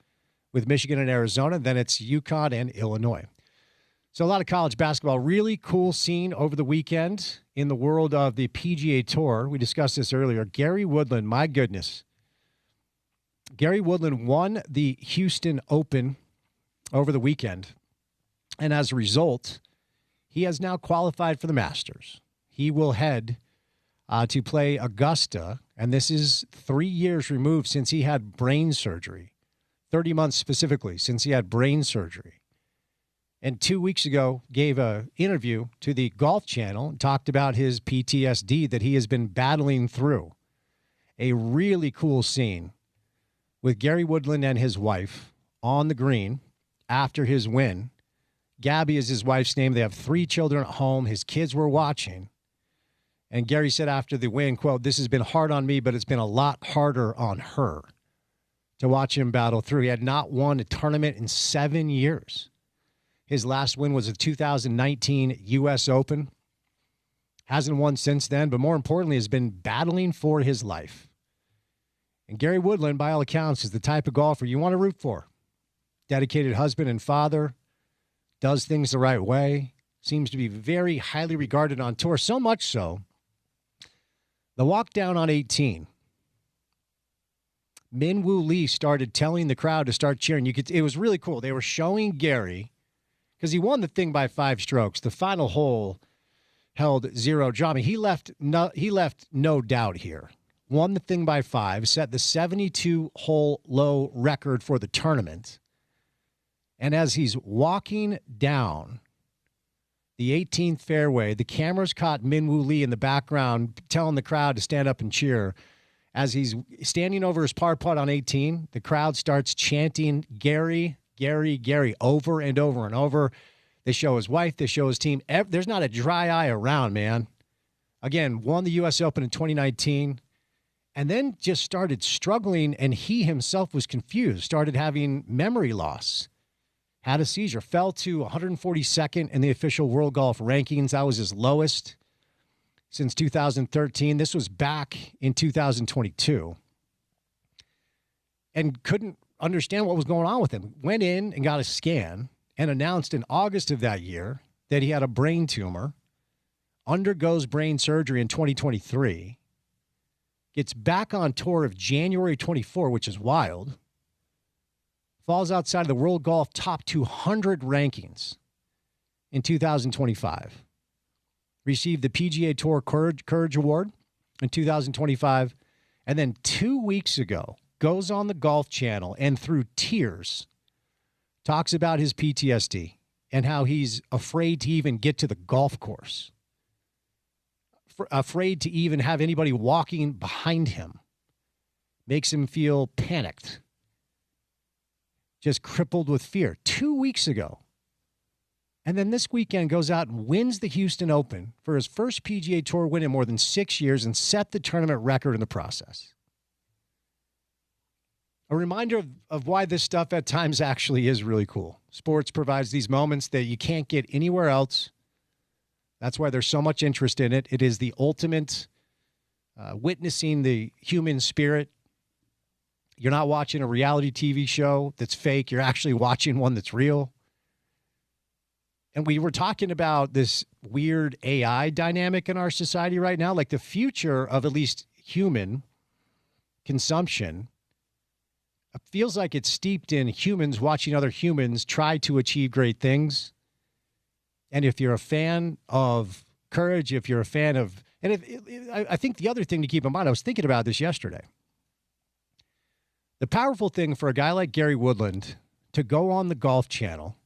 with Michigan and Arizona. Then it's UConn and Illinois. So a lot of college basketball. Really cool scene over the weekend in the world of the PGA Tour. We discussed this earlier. Gary Woodland, my goodness. Gary Woodland won the Houston Open over the weekend. And as a result, he has now qualified for the Masters. He will head to play Augusta. And this is 3 years removed since he had brain surgery. 30 months specifically since he had brain surgery. And 2 weeks ago, gave an interview to the Golf Channel and talked about his PTSD that he has been battling through. A really cool scene with Gary Woodland and his wife on the green after his win. Gabby is his wife's name. They have 3 children at home. His kids were watching. And Gary said after the win, quote, "This has been hard on me, but it's been a lot harder on her to watch him battle through." He had not won a tournament in 7 years. His last win was the 2019 U.S. Open. Hasn't won since then, but more importantly, has been battling for his life. And Gary Woodland, by all accounts, is the type of golfer you want to root for. Dedicated husband and father, does things the right way, seems to be very highly regarded on tour, so much so. The walk down on 18, Min Woo Lee started telling the crowd to start cheering. It was really cool. They were showing Gary, because he won the thing by 5 strokes. The final hole held 0 drama. He left no doubt here. Won the thing by 5, set the 72-hole low record for the tournament. And as he's walking down the 18th fairway, the cameras caught Min Woo Lee in the background telling the crowd to stand up and cheer. As he's standing over his par putt on 18, the crowd starts chanting, "Gary, Gary, Gary," over and over and over. They show his wife. They show his team. There's not a dry eye around, man. Again, won the U.S. Open in 2019 and then just started struggling, and he himself was confused, started having memory loss, had a seizure, fell to 142nd in the official world golf rankings. That was his lowest since 2013. This was back in 2022. And couldn't understand what was going on with him. Went in and got a scan and announced in August of that year that he had a brain tumor, undergoes brain surgery in 2023, gets back on tour of January 24, which is wild, falls outside of the World Golf Top 200 rankings in 2025, received the PGA Tour Courage Award in 2025, and then 2 weeks ago, goes on the Golf Channel and through tears talks about his PTSD and how he's afraid to even get to the golf course, afraid to even have anybody walking behind him, makes him feel panicked, just crippled with fear. 2 weeks ago. And then this weekend goes out and wins the Houston Open for his first PGA Tour win in more than 6 years and set the tournament record in the process. A reminder of why this stuff at times actually is really cool. Sports provides these moments that you can't get anywhere else. That's why there's so much interest in it. It is the ultimate witnessing the human spirit. You're not watching a reality TV show that's fake. You're actually watching one that's real. And we were talking about this weird AI dynamic in our society right now, like the future of at least human consumption. It feels like it's steeped in humans watching other humans try to achieve great things. And if you're a fan of courage, if you're a fan of, and I think the other thing to keep in mind, I was thinking about this yesterday. The powerful thing for a guy like Gary Woodland to go on the Golf Channel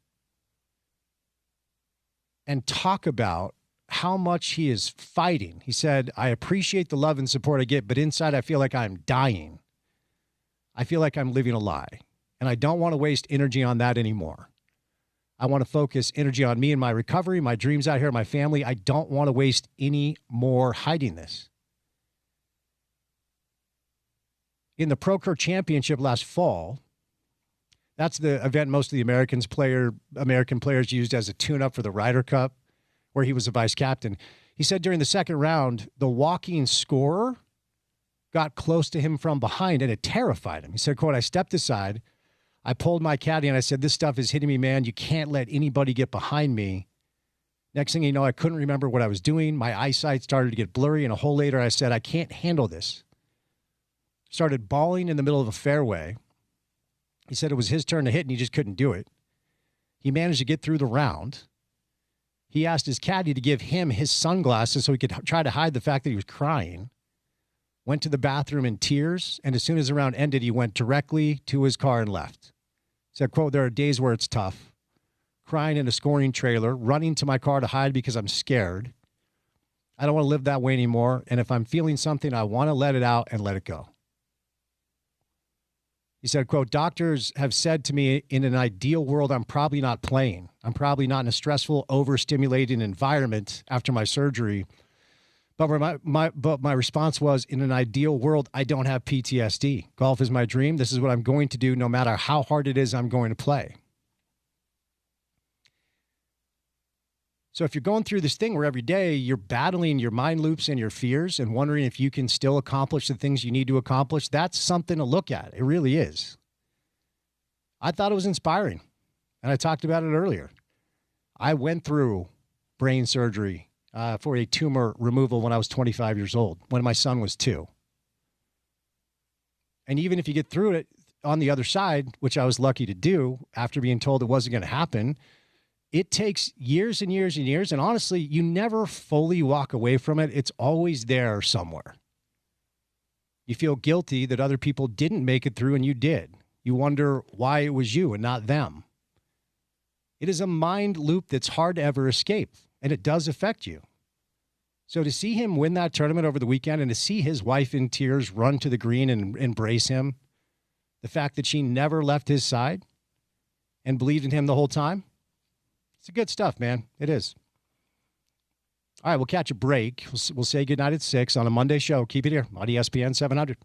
and talk about how much he is fighting. He said, "I appreciate the love and support I get, but inside I feel like I'm dying. I feel like I'm living a lie, and I don't want to waste energy on that anymore. I want to focus energy on me and my recovery, my dreams out here, my family. I don't want to waste any more hiding this." In the Procure Championship last fall, that's the event most of the American players used as a tune-up for the Ryder Cup, where he was a vice captain. He said during the second round, the walking scorer got close to him from behind, and it terrified him. He said, quote, "I stepped aside. I pulled my caddy and I said, this stuff is hitting me, man. You can't let anybody get behind me. Next thing you know, I couldn't remember what I was doing. My eyesight started to get blurry. And a hole later, I said, I can't handle this. Started bawling in the middle of a fairway. He said it was his turn to hit and he just couldn't do it. He managed to get through the round. He asked his caddy to give him his sunglasses so he could try to hide the fact that he was crying. Went to the bathroom in tears. And as soon as the round ended, he went directly to his car and left. Said, quote, there are days where it's tough. Crying in a scoring trailer, running to my car to hide because I'm scared. I don't want to live that way anymore. And if I'm feeling something, I want to let it out and let it go. He said, quote, doctors have said to me, in an ideal world, I'm probably not playing. I'm probably not in a stressful, overstimulating environment after my surgery. But my response was, in an ideal world, I don't have PTSD. Golf is my dream. This is what I'm going to do no matter how hard it is I'm going to play. So if you're going through this thing where every day you're battling your mind loops and your fears and wondering if you can still accomplish the things you need to accomplish, that's something to look at. It really is. I thought it was inspiring, and I talked about it earlier. I went through brain surgery for a tumor removal when I was 25 years old, when my son was 2. And even if you get through it on the other side, which I was lucky to do after being told it wasn't going to happen, it takes years and years and years. And honestly, you never fully walk away from it. It's always there somewhere. You feel guilty that other people didn't make it through and you did. You wonder why it was you and not them. It is a mind loop that's hard to ever escape, and it does affect you. So to see him win that tournament over the weekend and to see his wife in tears run to the green and embrace him, the fact that she never left his side and believed in him the whole time, it's good stuff, man. It is. All right, we'll catch a break. We'll say goodnight at 6 on a Monday show. Keep it here on ESPN 700.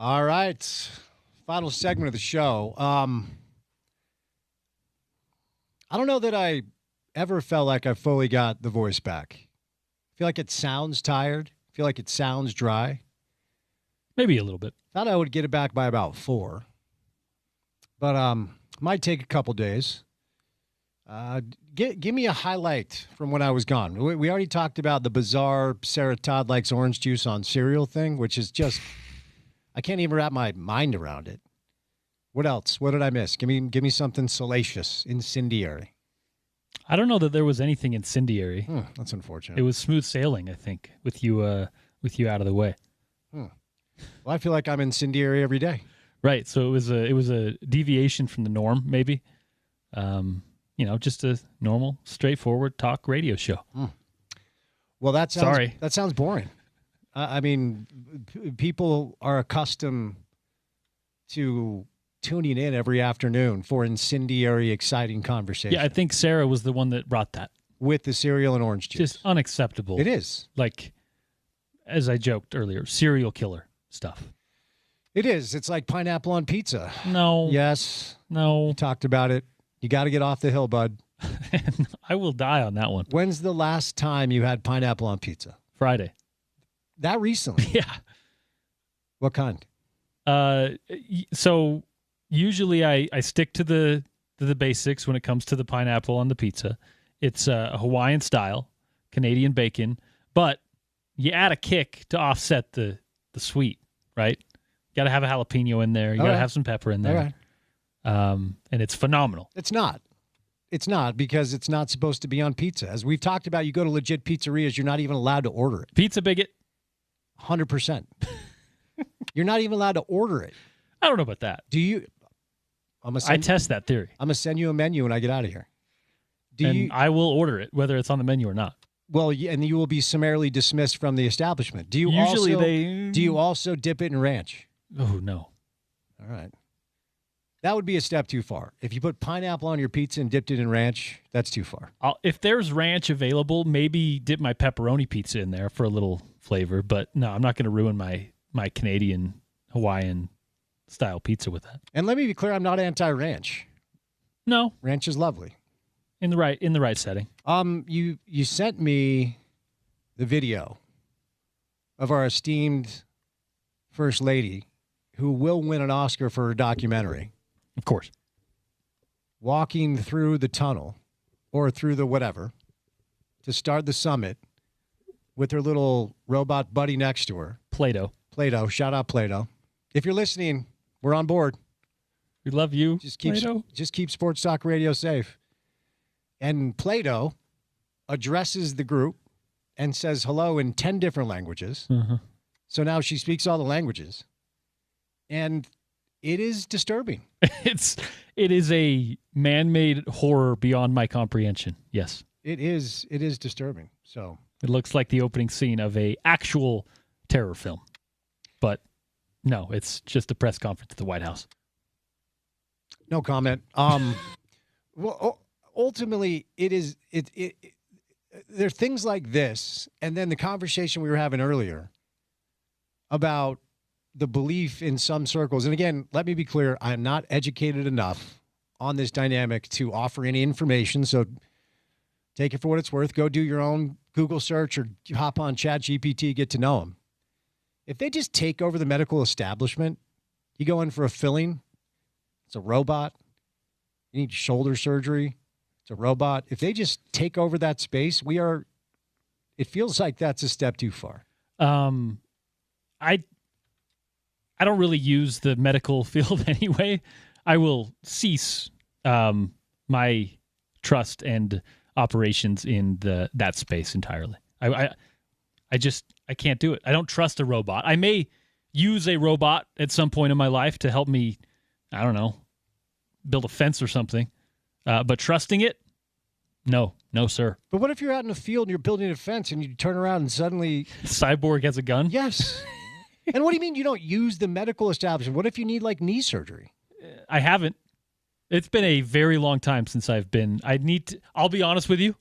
All right. Final segment of the show. I don't know that I ever felt like I fully got the voice back. I feel like it sounds tired. I feel like it sounds dry. Maybe a little bit. Thought I would get it back by about 4. But might take a couple days. Give me a highlight from when I was gone. We already talked about the bizarre Sarah Todd likes orange juice on cereal thing, which is just, I can't even wrap my mind around it. What else? What did I miss? Give me something salacious, incendiary. I don't know that there was anything incendiary. That's unfortunate. It was smooth sailing, I think, with you out of the way. Well, I feel like I'm incendiary every day. Right. So it was a deviation from the norm, maybe. Just a normal, straightforward talk radio show. Well, that sounds boring. I mean, people are accustomed to tuning in every afternoon for incendiary, exciting conversation. Yeah, I think Sarah was the one that brought that. With the cereal and orange juice. Just unacceptable. It is. Like, as I joked earlier, serial killer stuff. It is. It's like pineapple on pizza. No. Yes. No. We talked about it. You got to get off the hill, bud. I will die on that one. When's the last time you had pineapple on pizza? Friday. That recently? Yeah. What kind? So usually I stick to the basics when it comes to the pineapple on the pizza. It's a Hawaiian style, Canadian bacon, but you add a kick to offset the sweet, right? You got to have a jalapeno in there. You got to have some pepper in there. All right. And it's phenomenal. It's not. It's not, because it's not supposed to be on pizza. As we've talked about, you go to legit pizzerias, you're not even allowed to order it. Pizza bigot? 100%. You're not even allowed to order it. I don't know about that. Do you? I test that theory. I'm going to send you a menu when I get out of here. I will order it, whether it's on the menu or not. Well, and you will be summarily dismissed from the establishment. Do you also dip it in ranch? Oh, no. All right. That would be a step too far. If you put pineapple on your pizza and dipped it in ranch, that's too far. If there's ranch available, maybe dip my pepperoni pizza in there for a little flavor. But no, I'm not going to ruin my Canadian Hawaiian style pizza with that. And let me be clear, I'm not anti-ranch. No, ranch is lovely in the right setting. You sent me the video of our esteemed First Lady, who will win an Oscar for her documentary. Of course. Walking through the tunnel or through the whatever to start the summit with her little robot buddy next to her. Plato. Shout out Plato. If you're listening, we're on board. We love you, just keep Sports Talk Radio safe. And Plato addresses the group and says hello in 10 different languages. Mm-hmm. So now she speaks all the languages. And it is disturbing. It is a man-made horror beyond my comprehension. Yes. It is disturbing. So it looks like the opening scene of a actual terror film. But no, it's just a press conference at the White House. No comment. Well, ultimately it there are things like this, and then the conversation we were having earlier about the belief in some circles. And again, let me be clear, I am not educated enough on this dynamic to offer any information. So take it for what it's worth. Go do your own Google search or hop on ChatGPT, get to know them. If they just take over the medical establishment, you go in for a filling, it's a robot. You need shoulder surgery, it's a robot. If they just take over that space, it feels like that's a step too far. I don't really use the medical field anyway. I will cease my trust and operations in that space entirely. I can't do it. I don't trust a robot. I may use a robot at some point in my life to help me, I don't know, build a fence or something. But trusting it, no, sir. But what if you're out in a field and you're building a fence and you turn around and suddenly Cyborg has a gun? Yes. And what do you mean you don't use the medical establishment? What if you need like knee surgery? I haven't. It's been a very long time since I've been. I'll be honest with you.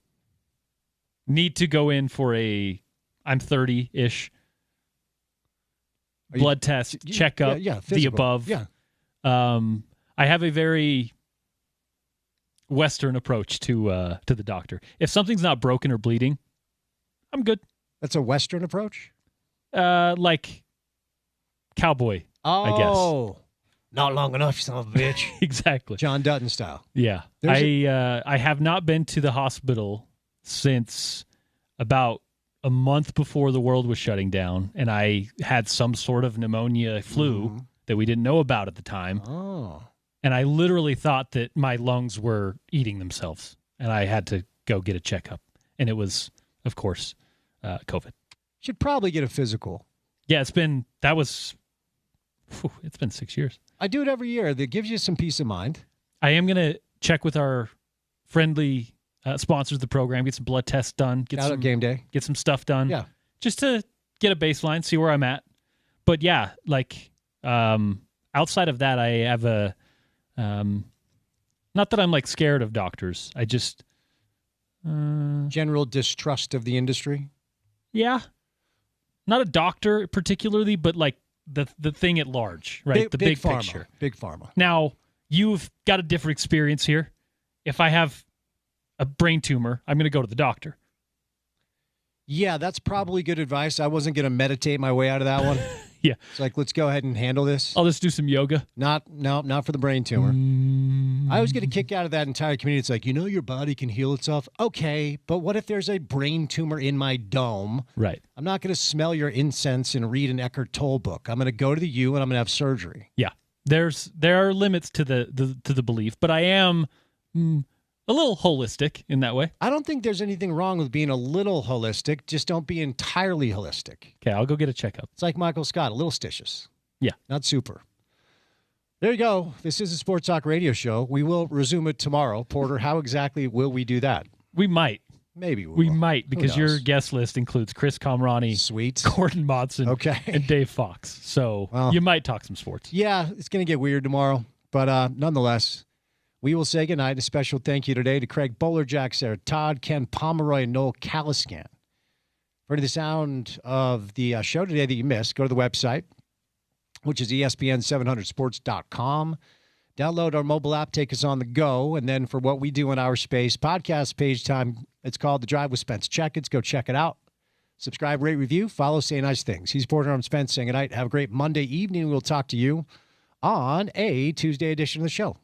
Need to go in for I'm 30-ish. blood test, checkup, the physical. above. Yeah. I have a very Western approach to the doctor. If something's not broken or bleeding, I'm good. That's a Western approach? Like cowboy, I guess. Oh, not long enough, son of a bitch. Exactly. John Dutton style. Yeah. I have not been to the hospital since about a month before the world was shutting down, and I had some sort of pneumonia flu that we didn't know about at the time. Oh. And I literally thought that my lungs were eating themselves, and I had to go get a checkup. And it was, of course, COVID. Should probably get a physical. Yeah, it's been 6 years. I do it every year. That gives you some peace of mind. I am going to check with our friendly sponsors of the program, get some blood tests done, get some game day, get some stuff done. Yeah, just to get a baseline, see where I'm at. But yeah, like outside of that, I have a not that I'm like scared of doctors. I just general distrust of the industry. Yeah, not a doctor particularly, but like the thing at large, right? The big pharma, picture. Big pharma. Now, you've got a different experience here. If I have a brain tumor, I'm going to go to the doctor. Yeah, that's probably good advice. I wasn't going to meditate my way out of that one. Yeah. It's like, let's go ahead and handle this. I'll just do some yoga. Not for the brain tumor. I always get a kick out of that entire community. It's like, your body can heal itself. Okay, but what if there's a brain tumor in my dome? Right. I'm not going to smell your incense and read an Eckhart Tolle book. I'm going to go to the U and I'm going to have surgery. Yeah. There are limits to the belief, but I am a little holistic in that way. I don't think there's anything wrong with being a little holistic. Just don't be entirely holistic. Okay, I'll go get a checkup. It's like Michael Scott, a little stitious. Yeah. Not super. There you go. This is a Sports Talk radio show. We will resume it tomorrow. Porter, how exactly will we do that? We might. Maybe we might, because your guest list includes Chris Comrani, sweet, Gordon Monson, and Dave Fox. So you might talk some sports. Yeah, it's going to get weird tomorrow. But nonetheless, we will say goodnight. A special thank you today to Craig Bowlerjack, Sarah Todd, Ken Pomeroy, and Noel Caliscan. For the sound of the show today that you missed, go to the website, which is ESPN700sports.com. Download our mobile app, take us on the go. And then for what we do in our space, podcast page time, it's called The Drive with Spence Checketts. Go check it out. Subscribe, rate, review, follow, say nice things. He's Porter, I'm Spence, saying goodnight. Have a great Monday evening. We'll talk to you on a Tuesday edition of the show.